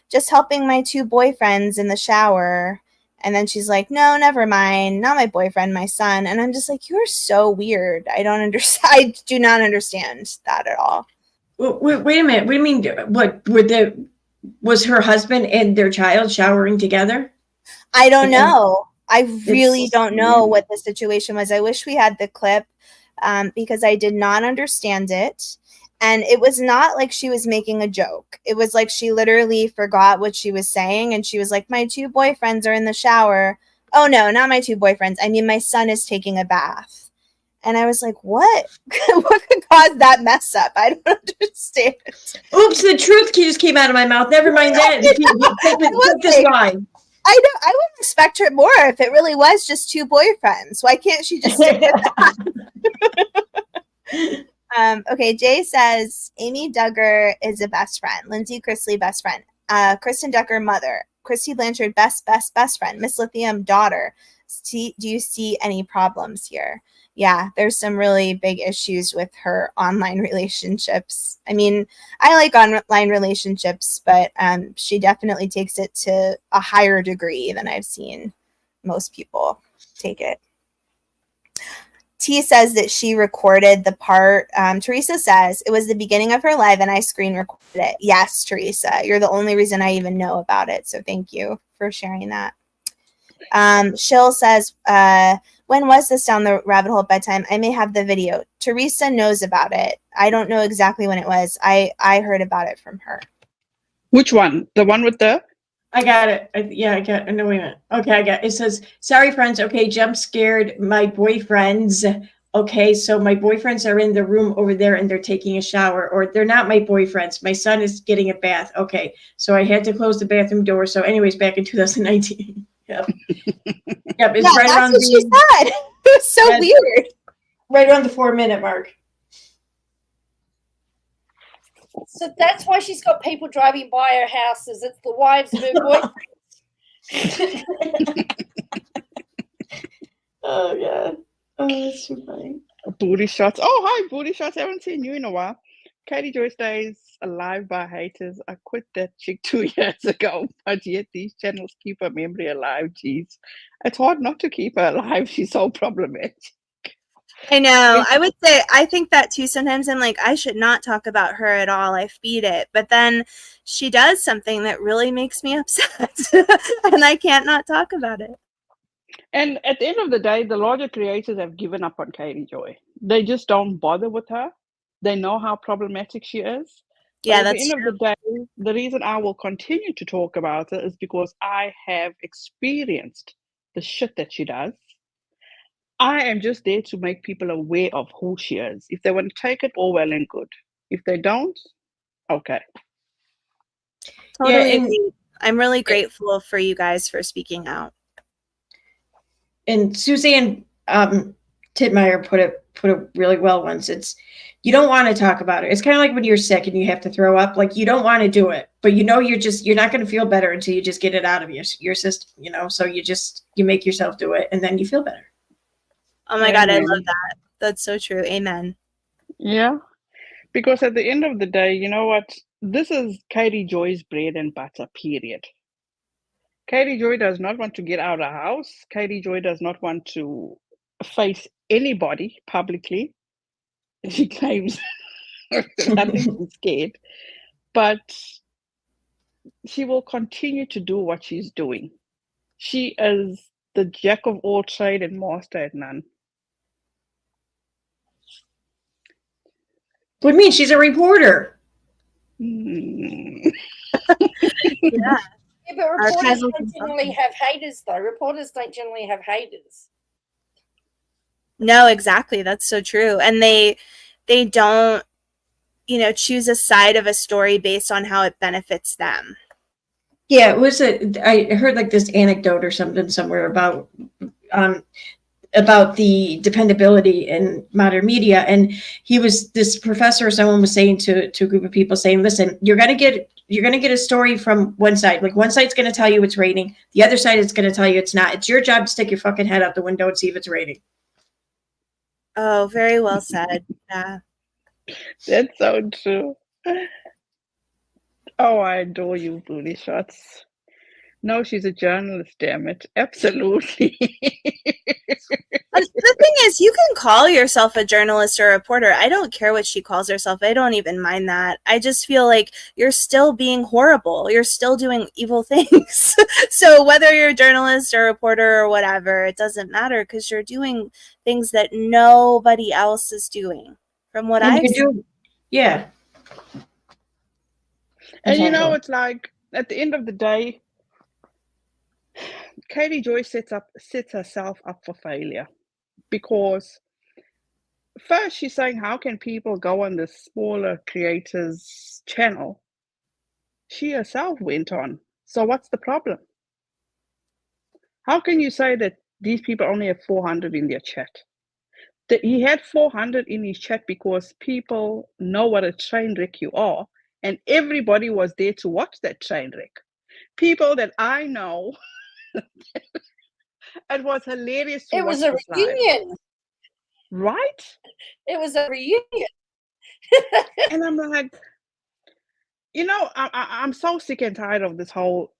just helping my 2 boyfriends in the shower. And then she's like, no, never mind, not my boyfriend, my son. And I'm just like, you're so weird. I don't understand. I do not understand that at all. Wait a minute. What do you mean? What was her husband and their child showering together? I don't know. I really don't know what the situation was. I wish we had the clip because I did not understand it. And it was not like she was making a joke. It was like she literally forgot what she was saying. And she was like, my 2 boyfriends are in the shower. Oh, no, not my 2 boyfriends. I mean, my son is taking a bath. And I was like, what? What could cause that mess up? I don't understand. Oops, the truth just came out of my mouth. Never mind that. Take this line. I wouldn't expect her more if it really was just 2 boyfriends. Why can't she just stick with that? Okay, Jay says Amy Duggar is a best friend. Lindsay Chrisley, best friend. Kristen Ducker, mother. Christy Blanchard, best friend. Miss Lithium, daughter. Do you see any problems here? Yeah, there's some really big issues with her online relationships. I mean, I like online relationships, but she definitely takes it to a higher degree than I've seen most people take it. T says that she recorded the part. Teresa says it was the beginning of her live and I screen recorded it. Yes, Teresa, you're the only reason I even know about it. So thank you for sharing that. Shill says, when was this down the rabbit hole bedtime? I may have the video. Teresa knows about it. I don't know exactly when it was. I heard about it from her. Which one? The one with the? I got it. I got it. No, wait a minute. Okay, I got it. It says, sorry, friends. Okay, jump scared. My boyfriends. Okay, so my boyfriends are in the room over there and they're taking a shower, or they're not my boyfriends. My son is getting a bath. Okay, so I had to close the bathroom door. So anyways, back in 2019. Yep. Yep, it's right around what she said. It was so weird. Right around the 4-minute mark. So that's why she's got people driving by her houses. It's the wives of her boyfriends. Oh, God. Oh, that's so funny. Booty shots. Oh, hi, booty shots. I haven't seen you in a while. Katie Joy stays alive by haters. I quit that chick 2 years ago, but yet these channels keep her memory alive. Jeez. It's hard not to keep her alive. She's so problematic. I know. I would say I think that too. Sometimes I'm like, I should not talk about her at all. I feed it. But then she does something that really makes me upset. And I can't not talk about it. And at the end of the day, the larger creators have given up on Katie Joy. They just don't bother with her. They know how problematic she is. Yeah, but at that's the end of the day, the reason I will continue to talk about her is because I have experienced the shit that she does. I am just there to make people aware of who she is. If they want to take it, all well and good. If they don't, okay. Totally agree. I'm really grateful for you guys for speaking out. And Suzanne Titmeyer put it really well once. It's, you don't want to talk about it. It's kind of like when you're sick and you have to throw up. Like, you don't want to do it, but you know you're not going to feel better until you just get it out of your system. You know, so you make yourself do it, and then you feel better. Oh my God, I love that. That's so true. Amen. Yeah, because at the end of the day, you know what? This is Katie Joy's bread and butter, period. Katie Joy does not want to get out of the house. Katie Joy does not want to face anybody publicly. She claims nothing to be scared, but she will continue to do what she's doing. She is the jack of all trade and master at none. What do you mean? She's a reporter. Mm. Yeah. Yeah, but reporters casual don't generally consumption. have haters, though. Reporters don't generally have haters. No, exactly. That's so true. And they don't, choose a side of a story based on how it benefits them. Yeah, it was I heard like this anecdote or something somewhere about the dependability in modern media, and this professor or someone was saying to a group of people, saying, listen, you're gonna get a story from one side. Like, one side's gonna tell you it's raining, the other side is gonna tell you it's not. It's your job to stick your fucking head out the window and see if it's raining. Oh, very well said. Yeah. That's so true. Oh, I adore you, Booty Shots. No, she's a journalist, damn it. Absolutely. The thing is, you can call yourself a journalist or a reporter. I don't care what she calls herself. I don't even mind that. I just feel like you're still being horrible. You're still doing evil things. So whether you're a journalist or a reporter or whatever, it doesn't matter, because you're doing things that nobody else is doing, from what I've seen. Yeah. And Exactly. it's like, at the end of the day, Katie Joy sets herself up for failure, because first she's saying, how can people go on this smaller creators channel? She herself went on. So what's the problem? How can you say that these people only have 400 in their chat? He had 400 in his chat because people know what a train wreck you are, and everybody was there to watch that train wreck. People that I know. It was hilarious to watch. It was a reunion. Right? It was a reunion. And I'm like, I'm so sick and tired of this whole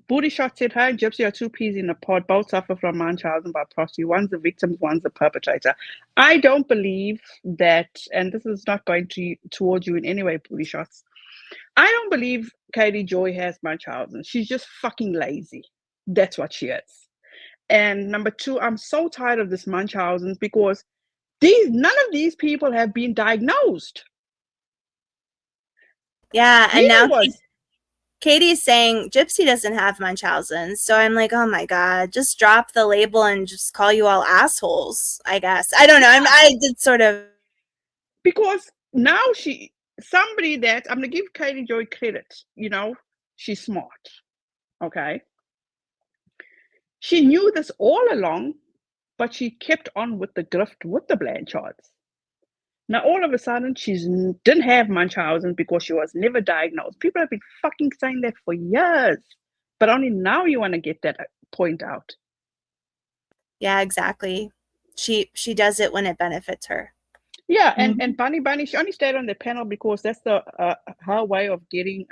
Booty Shot said, her and Gypsy are two peas in a pod, both suffer from Munchausen by proxy. One's the victim, one's the perpetrator. I don't believe that, and this is not going towards you in any way, Booty Shots. I don't believe Katie Joy has Munchausen. She's just fucking lazy. That's what she is. And number two, I'm so tired of this Munchausen, because none of these people have been diagnosed. Yeah, and now Katie's saying Gypsy doesn't have Munchausen. So I'm like, oh my God, just drop the label and just call you all assholes, I guess. I don't know. I did sort of. Because now somebody that, I'm going to give Katie Joy credit, she's smart. Okay. She knew this all along, but she kept on with the grift with the Blanchards. Now, all of a sudden, she didn't have Munchausen because she was never diagnosed. People have been fucking saying that for years, but only now you want to get that point out. Yeah, exactly. She does it when it benefits her. Yeah, and Bunny, she only stayed on the panel because that's her way of getting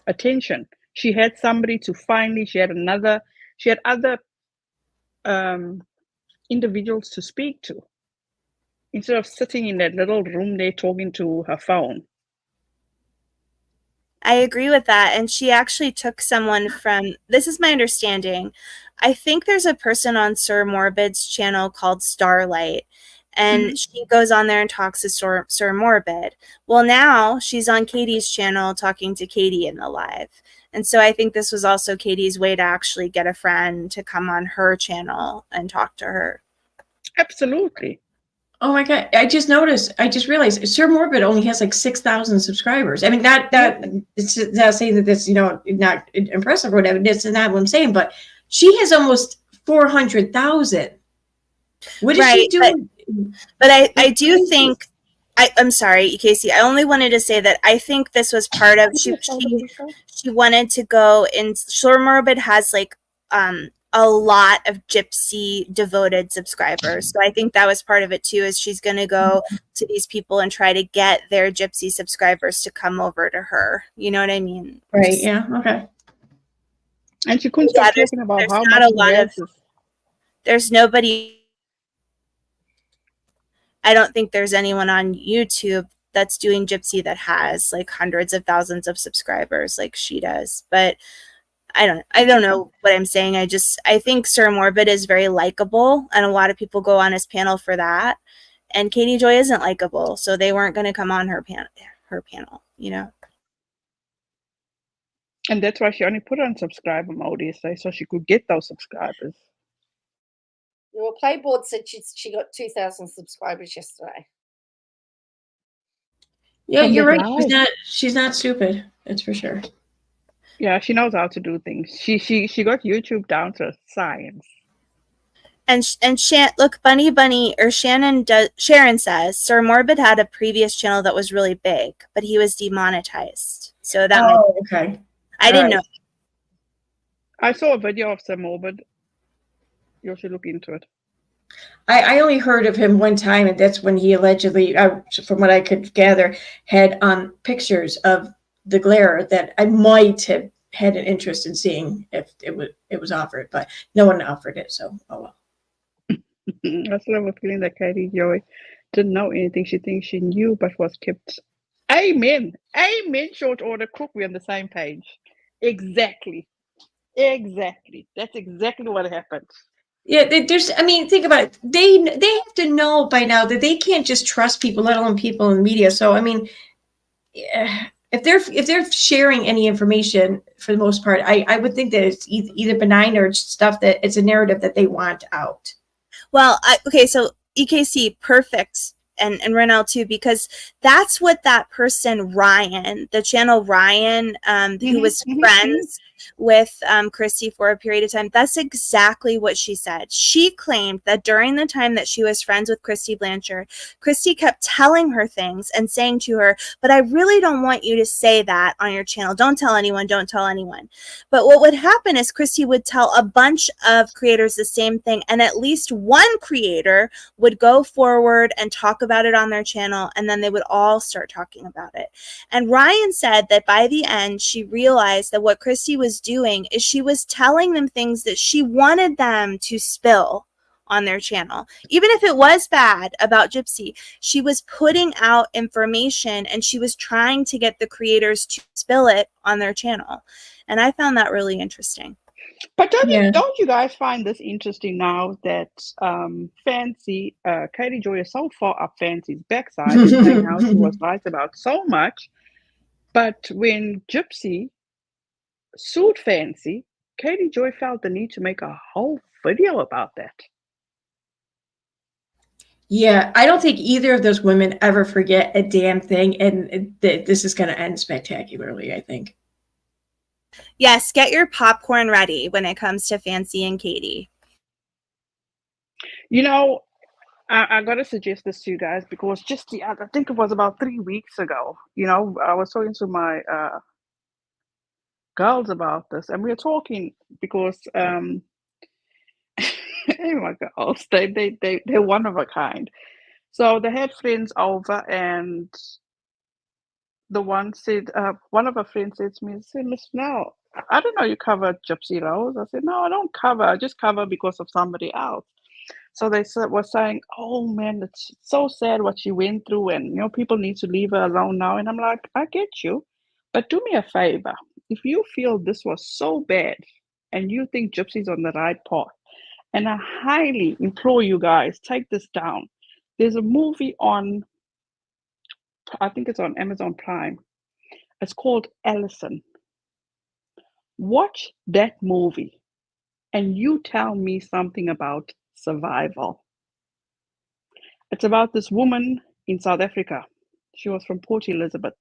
attention. She had somebody to finally. She had other individuals to speak to, instead of sitting in that little room there talking to her phone. I agree with that. And she actually took someone from, this is my understanding, I think there's a person on Sir Morbid's channel called Starlight, and she goes on there and talks to Sir Morbid. Well, now she's on Katie's channel talking to Katie in the live. And so I think this was also Katie's way to actually get a friend to come on her channel and talk to her. Absolutely. Oh my God. I just realized Sir Morbid only has like 6,000 subscribers. I mean, it's not saying that this, not impressive or whatever. That's not what I'm saying, but she has almost 400,000. What is she doing? But I do think, I'm sorry, Casey, I only wanted to say that I think this was part of, she wanted to go in. Sir Morbid has like, a lot of Gypsy devoted subscribers. So I think that was part of it too, is she's going to go to these people and try to get their Gypsy subscribers to come over to her. You know what I mean? Right. Yeah. Okay. And she couldn't stop talking about how much there's nobody. I don't think there's anyone on YouTube that's doing Gypsy that has like hundreds of thousands of subscribers like she does. But I don't know what I'm saying. I think Sir Morbid is very likable, and a lot of people go on his panel for that. And Katie Joy isn't likable, so they weren't going to come on her panel, And that's why she only put on subscriber mode yesterday, so she could get those subscribers. Well, Playboard said she got 2,000 subscribers yesterday. Yeah, From you're that right. live. She's not stupid. That's for sure. Yeah, she knows how to do things. She got YouTube down to a science. And look, Sharon says Sir Morbid had a previous channel that was really big, but he was demonetized. So that okay. I didn't know. I saw a video of Sir Morbid. You should look into it. I only heard of him one time, and that's when he allegedly, from what I could gather, had pictures of the glare that I might have had an interest in seeing if it was offered, but no one offered it. So, oh well. I still have a feeling that Katie Joy didn't know anything. She thinks she knew, but was kept. Amen. Amen. Short order. Cook. We're on the same page. Exactly. That's exactly what happened. Yeah, there's. I mean, think about it. They have to know by now that they can't just trust people, let alone people in the media. So, I mean, if they're sharing any information, for the most part, I would think that it's either benign or stuff that it's a narrative that they want out. Well, okay, so EKC, perfect. And Renell too, because that's what that person, Ryan, the channel Ryan, who was friends with Kristy for a period of time, that's exactly what she said. She claimed that during the time that she was friends with Kristy Blanchard, Kristy kept telling her things and saying to her, but I really don't want you to say that on your channel. Don't tell anyone. Don't tell anyone. But what would happen is Kristy would tell a bunch of creators the same thing, and at least one creator would go forward and talk about it on their channel, and then they would all start talking about it. And Ryan said that by the end, she realized that what Kristy was doing is she was telling them things that she wanted them to spill on their channel. Even if it was bad about Gypsy, she was putting out information and she was trying to get the creators to spill it on their channel. And I found that really interesting. But don't you guys find this interesting now that Fancy, Katie Joy is so far up Fancy's backside and saying how she was right about so much, but when Gypsy sued Fancy, Katie Joy felt the need to make a whole video about that. Yeah, I don't think either of those women ever forget a damn thing, and this is going to end spectacularly, I think. Yes, get your popcorn ready when it comes to Fancy and Katie. You know, I got to suggest this to you guys because just I think it was about 3 weeks ago, you know, I was talking to my girls about this, and we were talking because my girls, they're one of a kind. So they had friends over, and the one said, one of her friends said to me, Miss Now, I don't know you cover Gypsy Rose. I said, no, I don't cover. I just cover because of somebody else. So they were saying, oh man, it's so sad what she went through, and you know, people need to leave her alone now. And I'm like, I get you, but do me a favor. If you feel this was so bad and you think Gypsy's on the right path, and I highly implore you guys, take this down. There's a movie on, I think it's on Amazon Prime. It's called Allison. Watch that movie and you tell me something about survival. It's about this woman in South Africa. She was from Port Elizabeth.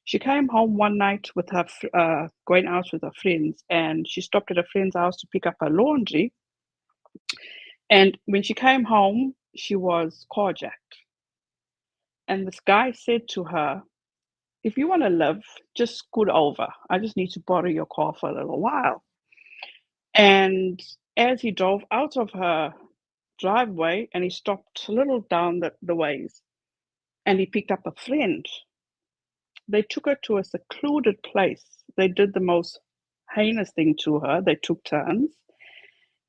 She came home one night with her, going out with her friends, and she stopped at a friend's house to pick up her laundry. And when she came home, she was carjacked. And this guy said to her, if you want to live, just scoot over. I just need to borrow your car for a little while. And as he drove out of her driveway and he stopped a little down the ways and he picked up a friend, they took her to a secluded place. They did the most heinous thing to her. They took turns,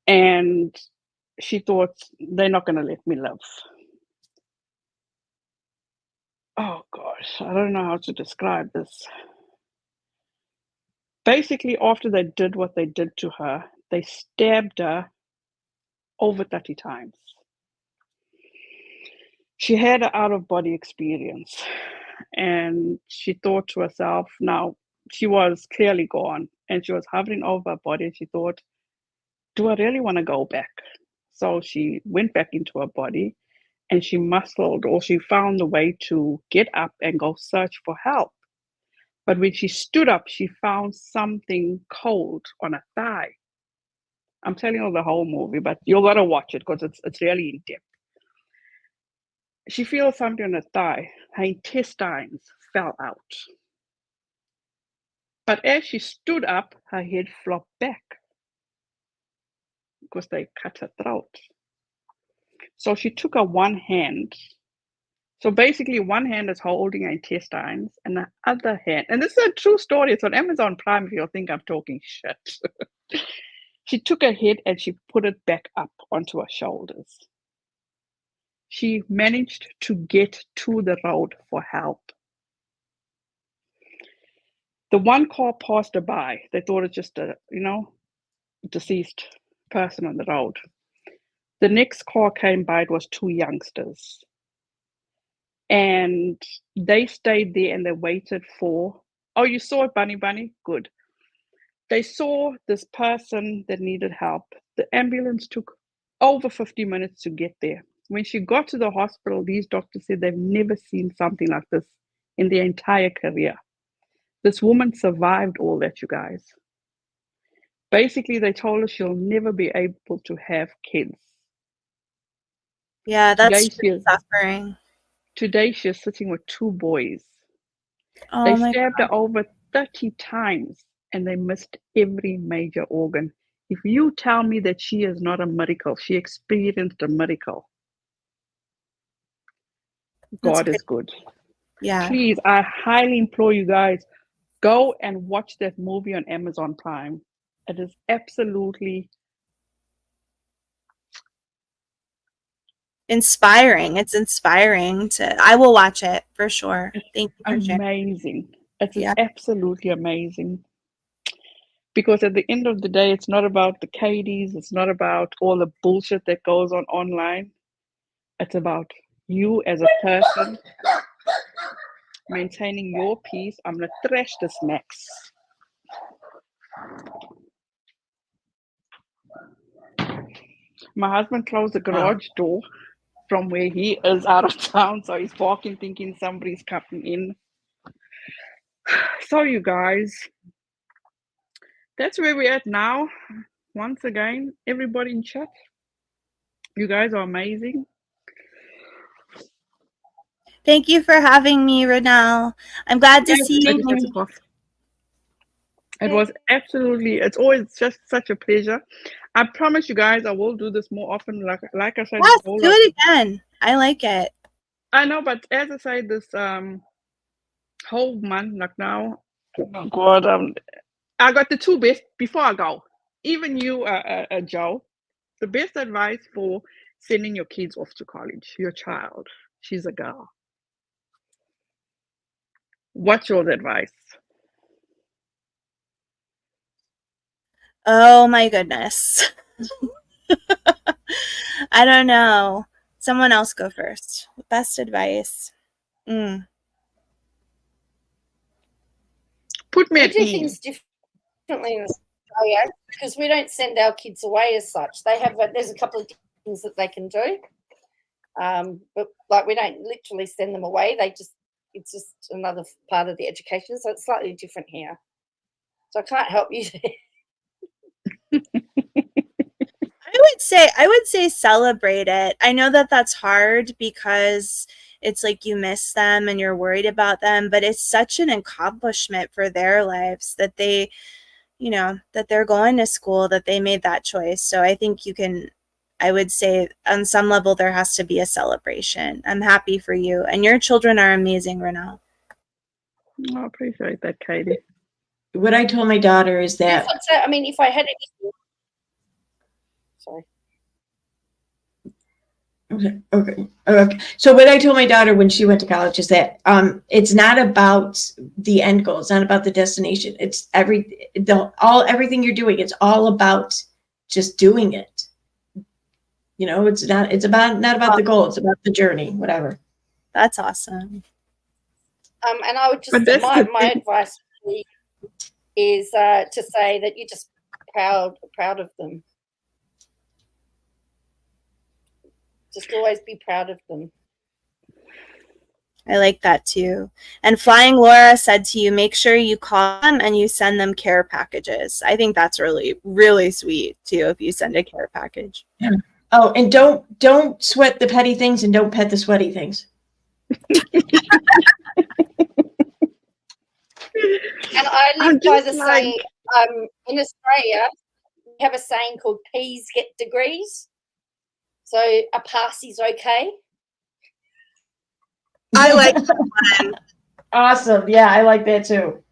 and she thought, they're not going to let me live. Oh gosh, I don't know how to describe this. Basically, after they did what they did to her, they stabbed her over 30 times. She had an out-of-body experience, and she thought to herself, now, she was clearly gone, and she was hovering over her body, and she thought, do I really want to go back? So she went back into her body, and she muscled, or she found a way to get up and go search for help. But when she stood up, she found something cold on her thigh. I'm telling you the whole movie, but you gotta watch it because it's really in depth. She feels something on her thigh. Her intestines fell out. But as she stood up, her head flopped back because they cut her throat. So she took her one hand. So basically, one hand is holding her intestines, and the other hand, and this is a true story, it's on Amazon Prime if you think I'm talking shit. She took her head and she put it back up onto her shoulders. She managed to get to the road for help. The one car passed her by. They thought it's just a, deceased person on the road. The next car came by, it was two youngsters. And they stayed there and they waited for, oh, you saw it, Bunny? Good. They saw this person that needed help. The ambulance took over 50 minutes to get there. When she got to the hospital, these doctors said they've never seen something like this in their entire career. This woman survived all that, you guys. Basically, they told her she'll never be able to have kids. Yeah, that's suffering. Today, she's sitting with two boys. Oh, they stabbed her over 30 times and they missed every major organ. If you tell me that she is not a miracle, she experienced a miracle. God is good. Yeah. Please, I highly implore you guys, go and watch that movie on Amazon Prime. It is absolutely inspiring. It's inspiring I will watch it for sure. Thank you for sharing. Amazing. It is absolutely amazing. Because at the end of the day, it's not about the Katies, it's not about all the bullshit that goes on online. It's about you as a person maintaining your peace. I'm gonna thrash this Max. My husband closed the garage door from where he is out of town, so he's walking thinking somebody's coming in. So you guys, that's where we're at now. Once again, everybody in chat, you guys are amazing. Thank you for having me, Renelle. I'm glad to see you. It was absolutely, it's always just such a pleasure. I promise you guys I will do this more often. Like I said, yes, do it again. I like it. I know, but as I say, this whole month, like now, oh God, I got the two best before I go. Even you, Joe, the best advice for sending your kids off to college, your child, she's a girl. What's your advice? Oh my goodness. I don't know. Someone else go first. Best advice. Put me at ease. Differently in Australia because we don't send our kids away as such. There's a couple of things that they can do, but like we don't literally send them away. It's just another part of the education, so it's slightly different here. So I can't help you there. I would say celebrate it. I know that that's hard because it's like you miss them and you're worried about them, but it's such an accomplishment for their lives that they, that they're going to school, that they made that choice. So I think I would say on some level there has to be a celebration. I'm happy for you, and your children are amazing, Renelle. I appreciate that, Katie. What I told my daughter is that I mean, if I had anything. Sorry. Okay. So what I told my daughter when she went to college is that it's not about the end goal. It's not about the destination. It's everything you're doing. It's all about just doing it. It's not about the goal. It's about the journey, whatever. That's awesome. And I would just, my advice would be is to say that you're just proud of them. Just always be proud of them. I like that too. And Flying Laura said to you, make sure you call them and you send them care packages. I think that's really, really sweet too, if you send a care package. Yeah. Oh, and don't sweat the petty things and don't pet the sweaty things. And I live by the saying, in Australia, we have a saying called peas get degrees. So a pass is okay. I like that one. Awesome. Yeah, I like that too.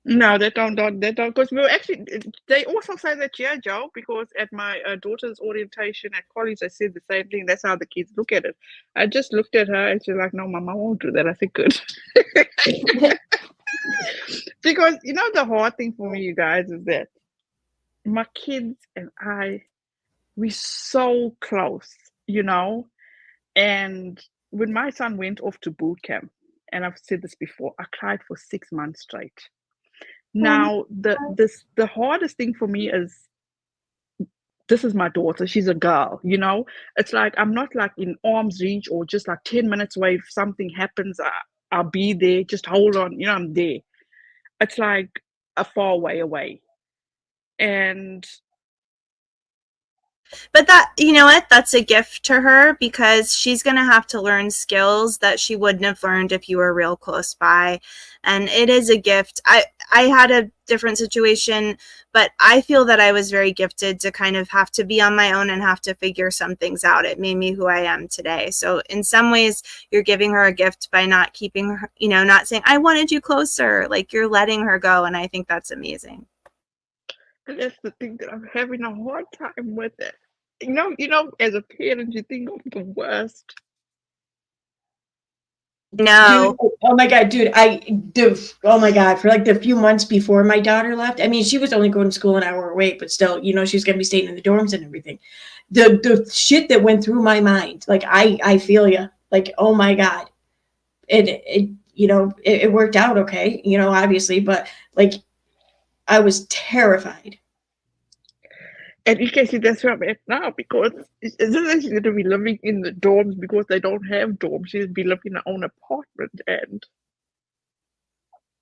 No, they don't. Because we were actually, they also say that, yeah, Joe, because at my daughter's orientation at college, I said the same thing. That's how the kids look at it. I just looked at her and she's like, no, Mama won't do that. I said, good. Because, you know, the hard thing for me, you guys, is that my kids and I, we're so close, you know? And when my son went off to boot camp, and I've said this before, I cried for 6 months straight. Now, the hardest thing for me is, this is my daughter. She's a girl, you know? It's like, I'm not like in arm's reach or just like 10 minutes away. If something happens, I'll be there. Just hold on. You know, I'm there. It's like a far way away. And but that, you know what, that's a gift to her, because she's going to have to learn skills that she wouldn't have learned if you were real close by. And it is a gift. I had a different situation, but I feel that I was very gifted to kind of have to be on my own and have to figure some things out. It made me who I am today. So in some ways, you're giving her a gift by not keeping her, you know, not saying, I wanted you closer. Like, you're letting her go. And I think that's amazing. And that's the thing that I'm having a hard time with it. You know, as a parent, you think of the worst. No. Dude, oh my God, dude, oh my God, for like the few months before my daughter left, I mean, she was only going to school an hour away, but still, you know, she was going to be staying in the dorms and everything. The shit that went through my mind, like, I feel you, like, oh my God. It you know, it worked out okay, you know, obviously, but like, I was terrified. And you can see that's where I'm at now, because it's not like she's going to be living in the dorms because they don't have dorms. She'll be living in her own apartment. And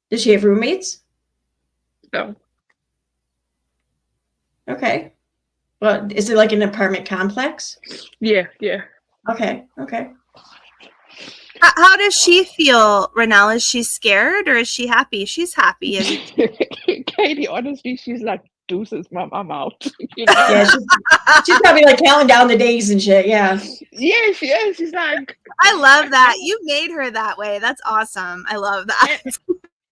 does she have roommates? no. Okay. Well, is it like an apartment complex? Yeah. Okay. How does she feel, Renelle? Is she scared or is she happy? She's happy. Katie, honestly, she's like, deuces, Mom, I'm out. You know? Yeah, she's probably like counting down the days and shit. Yeah. Yeah, she is. She's like, I love that. You made her that way. That's awesome. I love that.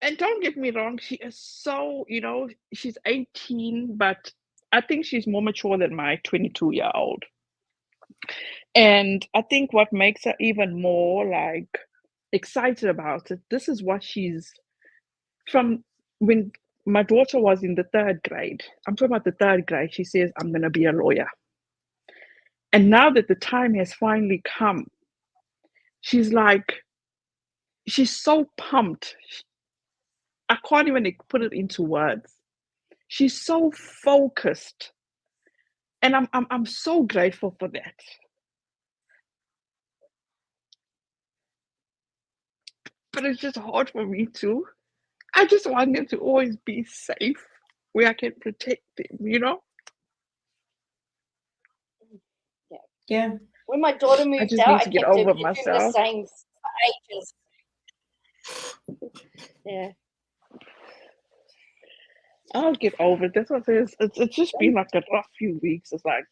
And don't get me wrong, she is so, you know, she's 18, but I think she's more mature than my 22-year-old. And I think what makes her even more like excited about it, this is what she's from when my daughter was in the 3rd grade. I'm talking about the 3rd grade. She says, I'm going to be a lawyer. And now that the time has finally come, she's like, she's so pumped. I can't even put it into words. She's so focused. And I'm so grateful for that. But it's just hard for me too. I just want them to always be safe, where I can protect them, you know? Yeah. When my daughter moved just out, need to get over the myself. same for ages. Yeah. I'll get over it. That's what it is. It's just been like a rough few weeks. It's like,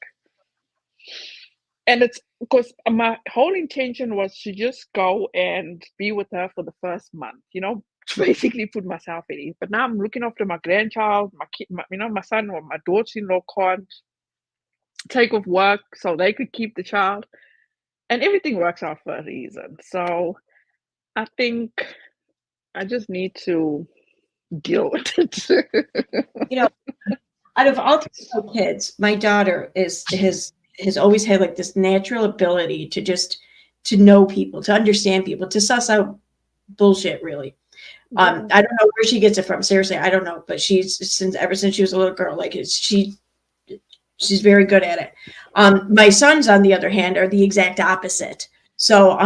and it's because my whole intention was to just go and be with her for the first month, you know, to basically put myself in it. But now I'm looking after my grandchild, my kid, my son or my daughter-in-law can't take off work, so they could keep the child, and everything works out for a reason. So I think I just need to deal with it. You know, out of all 3 kids, my daughter has always had like this natural ability to know people, to understand people, to suss out bullshit, really. I don't know where she gets it from. Seriously, I don't know. But ever since she was a little girl, like she's very good at it. My sons, on the other hand, are the exact opposite. So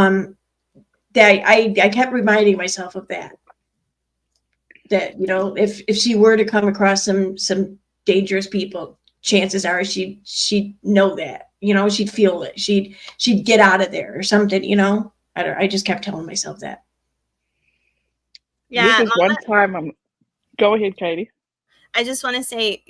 that I kept reminding myself of that. That, you know, if she were to come across some dangerous people, chances are she'd know that, you know, she'd feel it. She'd get out of there or something, you know. I just kept telling myself that. Yeah. This is one time go ahead, Katie. I just want to say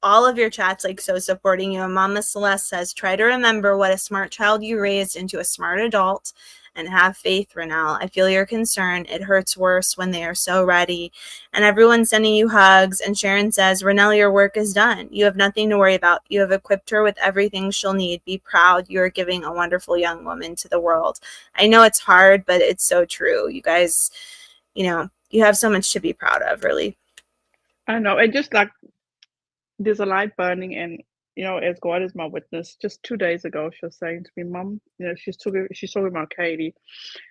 all of your chats like so supporting you. And Mama Celeste says, try to remember what a smart child you raised into a smart adult and have faith, Renelle. I feel your concern. It hurts worse when they are so ready. And everyone's sending you hugs. And Sharon says, Renelle, your work is done. You have nothing to worry about. You have equipped her with everything she'll need. Be proud. You are giving a wonderful young woman to the world. I know it's hard, but it's so true. You guys, you know, you have so much to be proud of, really. I know. And just like there's a light burning, and you know, as God is my witness, just 2 days ago, she was saying to me, Mom, you know, she's talking about Katie,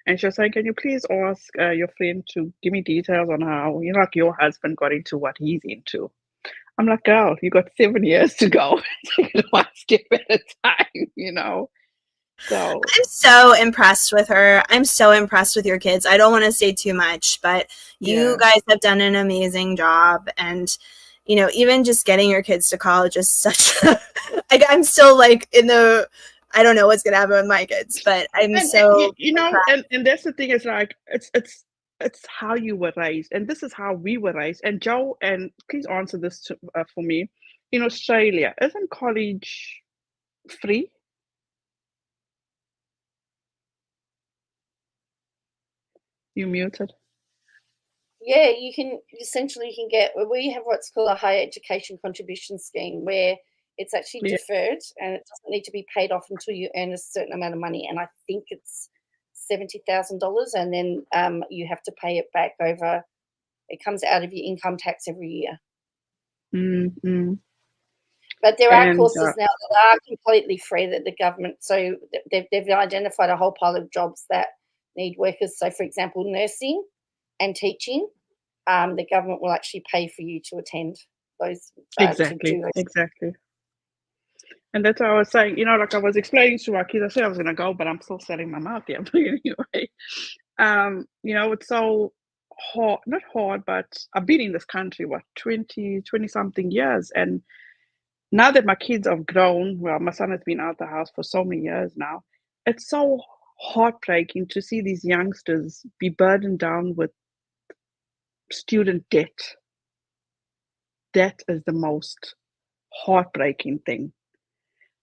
and she was saying, can you please ask your friend to give me details on how, you know, like your husband got into what he's into. I'm like, girl, you got 7 years to go. Take it one step at a time, you know. So I'm so impressed with her. I'm so impressed with your kids. I don't want to say too much, but you guys have done an amazing job. And, you know, even just getting your kids to college is such I'm still like I don't know what's going to happen with my kids, but I'm you know, and that's the thing, is like, it's how you were raised, and this is how we were raised. And Joe, and please answer this for me. In Australia, isn't college free? You muted. Yeah, you can get, we have what's called a higher education contribution scheme, where it's actually deferred and it doesn't need to be paid off until you earn a certain amount of money. And I think it's $70,000, and then you have to pay it back over. It comes out of your income tax every year. Mm-hmm. But there are courses now that are completely free that the government, so they've identified a whole pile of jobs that need workers. So, for example, nursing and teaching, the government will actually pay for you to attend those. Exactly. And that's what I was saying, you know, like I was explaining to our kids, I said I was going to go, but I'm still setting my mouth here. Anyway, you know, it's so hard, not hard, but I've been in this country, 20 something years. And now that my kids have grown, well, my son has been out the house for so many years now, it's so heartbreaking to see these youngsters be burdened down with student debt. That is the most heartbreaking thing.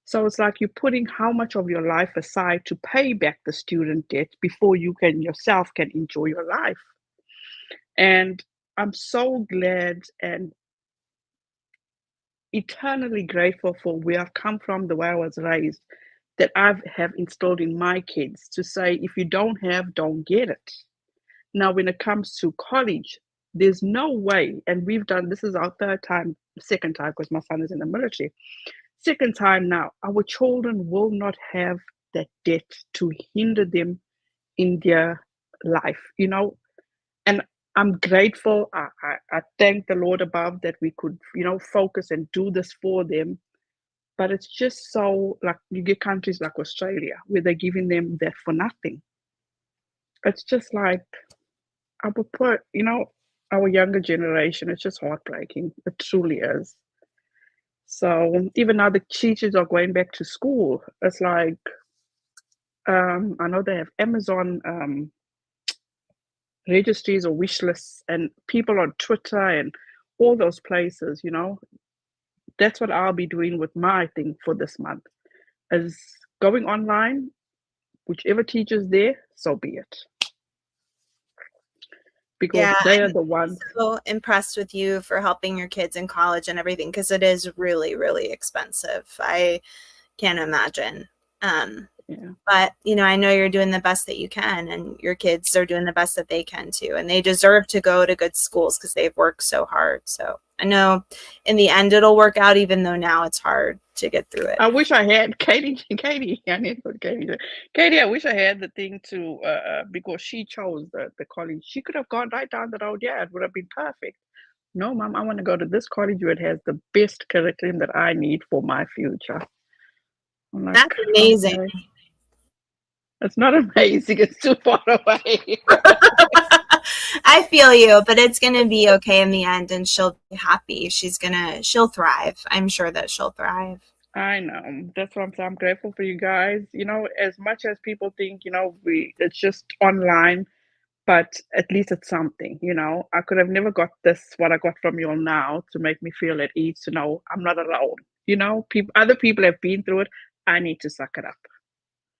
So it's like you're putting how much of your life aside to pay back the student debt before you can yourself can enjoy your life. And I'm so glad and eternally grateful for where I've come from, the way I was raised, that I have installed in my kids to say, if you don't have, don't get it. Now, when it comes to college, there's no way, and we've done, this is our second time, because my son is in the military. Second time now, our children will not have that debt to hinder them in their life, you know. And I'm grateful. I thank the Lord above that we could, you know, focus and do this for them. But it's just so, like, you get countries like Australia where they're giving them that for nothing. It's just like, I would put, you know, our younger generation, it's just heartbreaking. It truly is. So even now the teachers are going back to school. It's like, I know they have Amazon registries or wish lists, and people on Twitter and all those places, you know. That's what I'll be doing with my thing for this month, is going online, whichever teacher's there, so be it. Because they are the ones. I'm so impressed with you for helping your kids in college and everything, because it is really, really expensive. I can't imagine. But, you know, I know you're doing the best that you can, and your kids are doing the best that they can too. And they deserve to go to good schools because they've worked so hard. So I know in the end it'll work out, even though now it's hard. get through it. I wish I had Katie. I need to go to Katie. Katie, I wish I had the thing to because she chose the college. She could have gone right down the road. Yeah, it would have been perfect. No, Mom, I want to go to this college where it has the best curriculum that I need for my future. I'm like, That's amazing. okay. It's not amazing. It's too far away. I feel you, but it's going to be okay in the end, and she'll be happy. She'll thrive. I'm sure that she'll thrive. I know. That's what I'm saying. I'm grateful for you guys. You know, as much as people think, you know, it's just online, but at least it's something, you know. I could have never got what I got from you all now, to make me feel at ease, to know I'm not alone. You know, other people have been through it. I need to suck it up.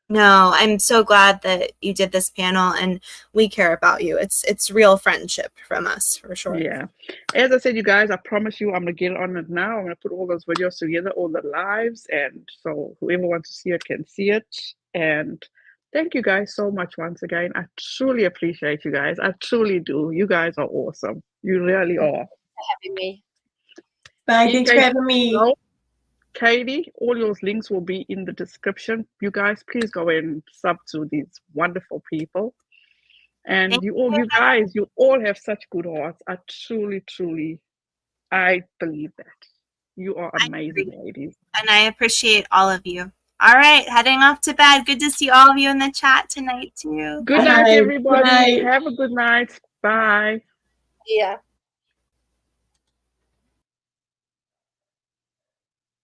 No, I'm so glad that you did this panel, and we care about you. It's real friendship from us, for sure. Yeah. As I said, you guys, I promise you I'm going to get on it now. I'm going to put all those videos together, all the lives, and so whoever wants to see it can see it. And thank you guys so much once again. I truly appreciate you guys. I truly do. You guys are awesome. You really are. Having me. Bye. Thanks for having me. Katie, all your links will be in the description. You guys, please go and sub to these wonderful people. And you all have such good hearts. I truly, I believe that. You are amazing, ladies. And I appreciate all of you. All right, heading off to bed. Good to see all of you in the chat tonight, too. Good night, everybody. Have a good night. Bye. Yeah.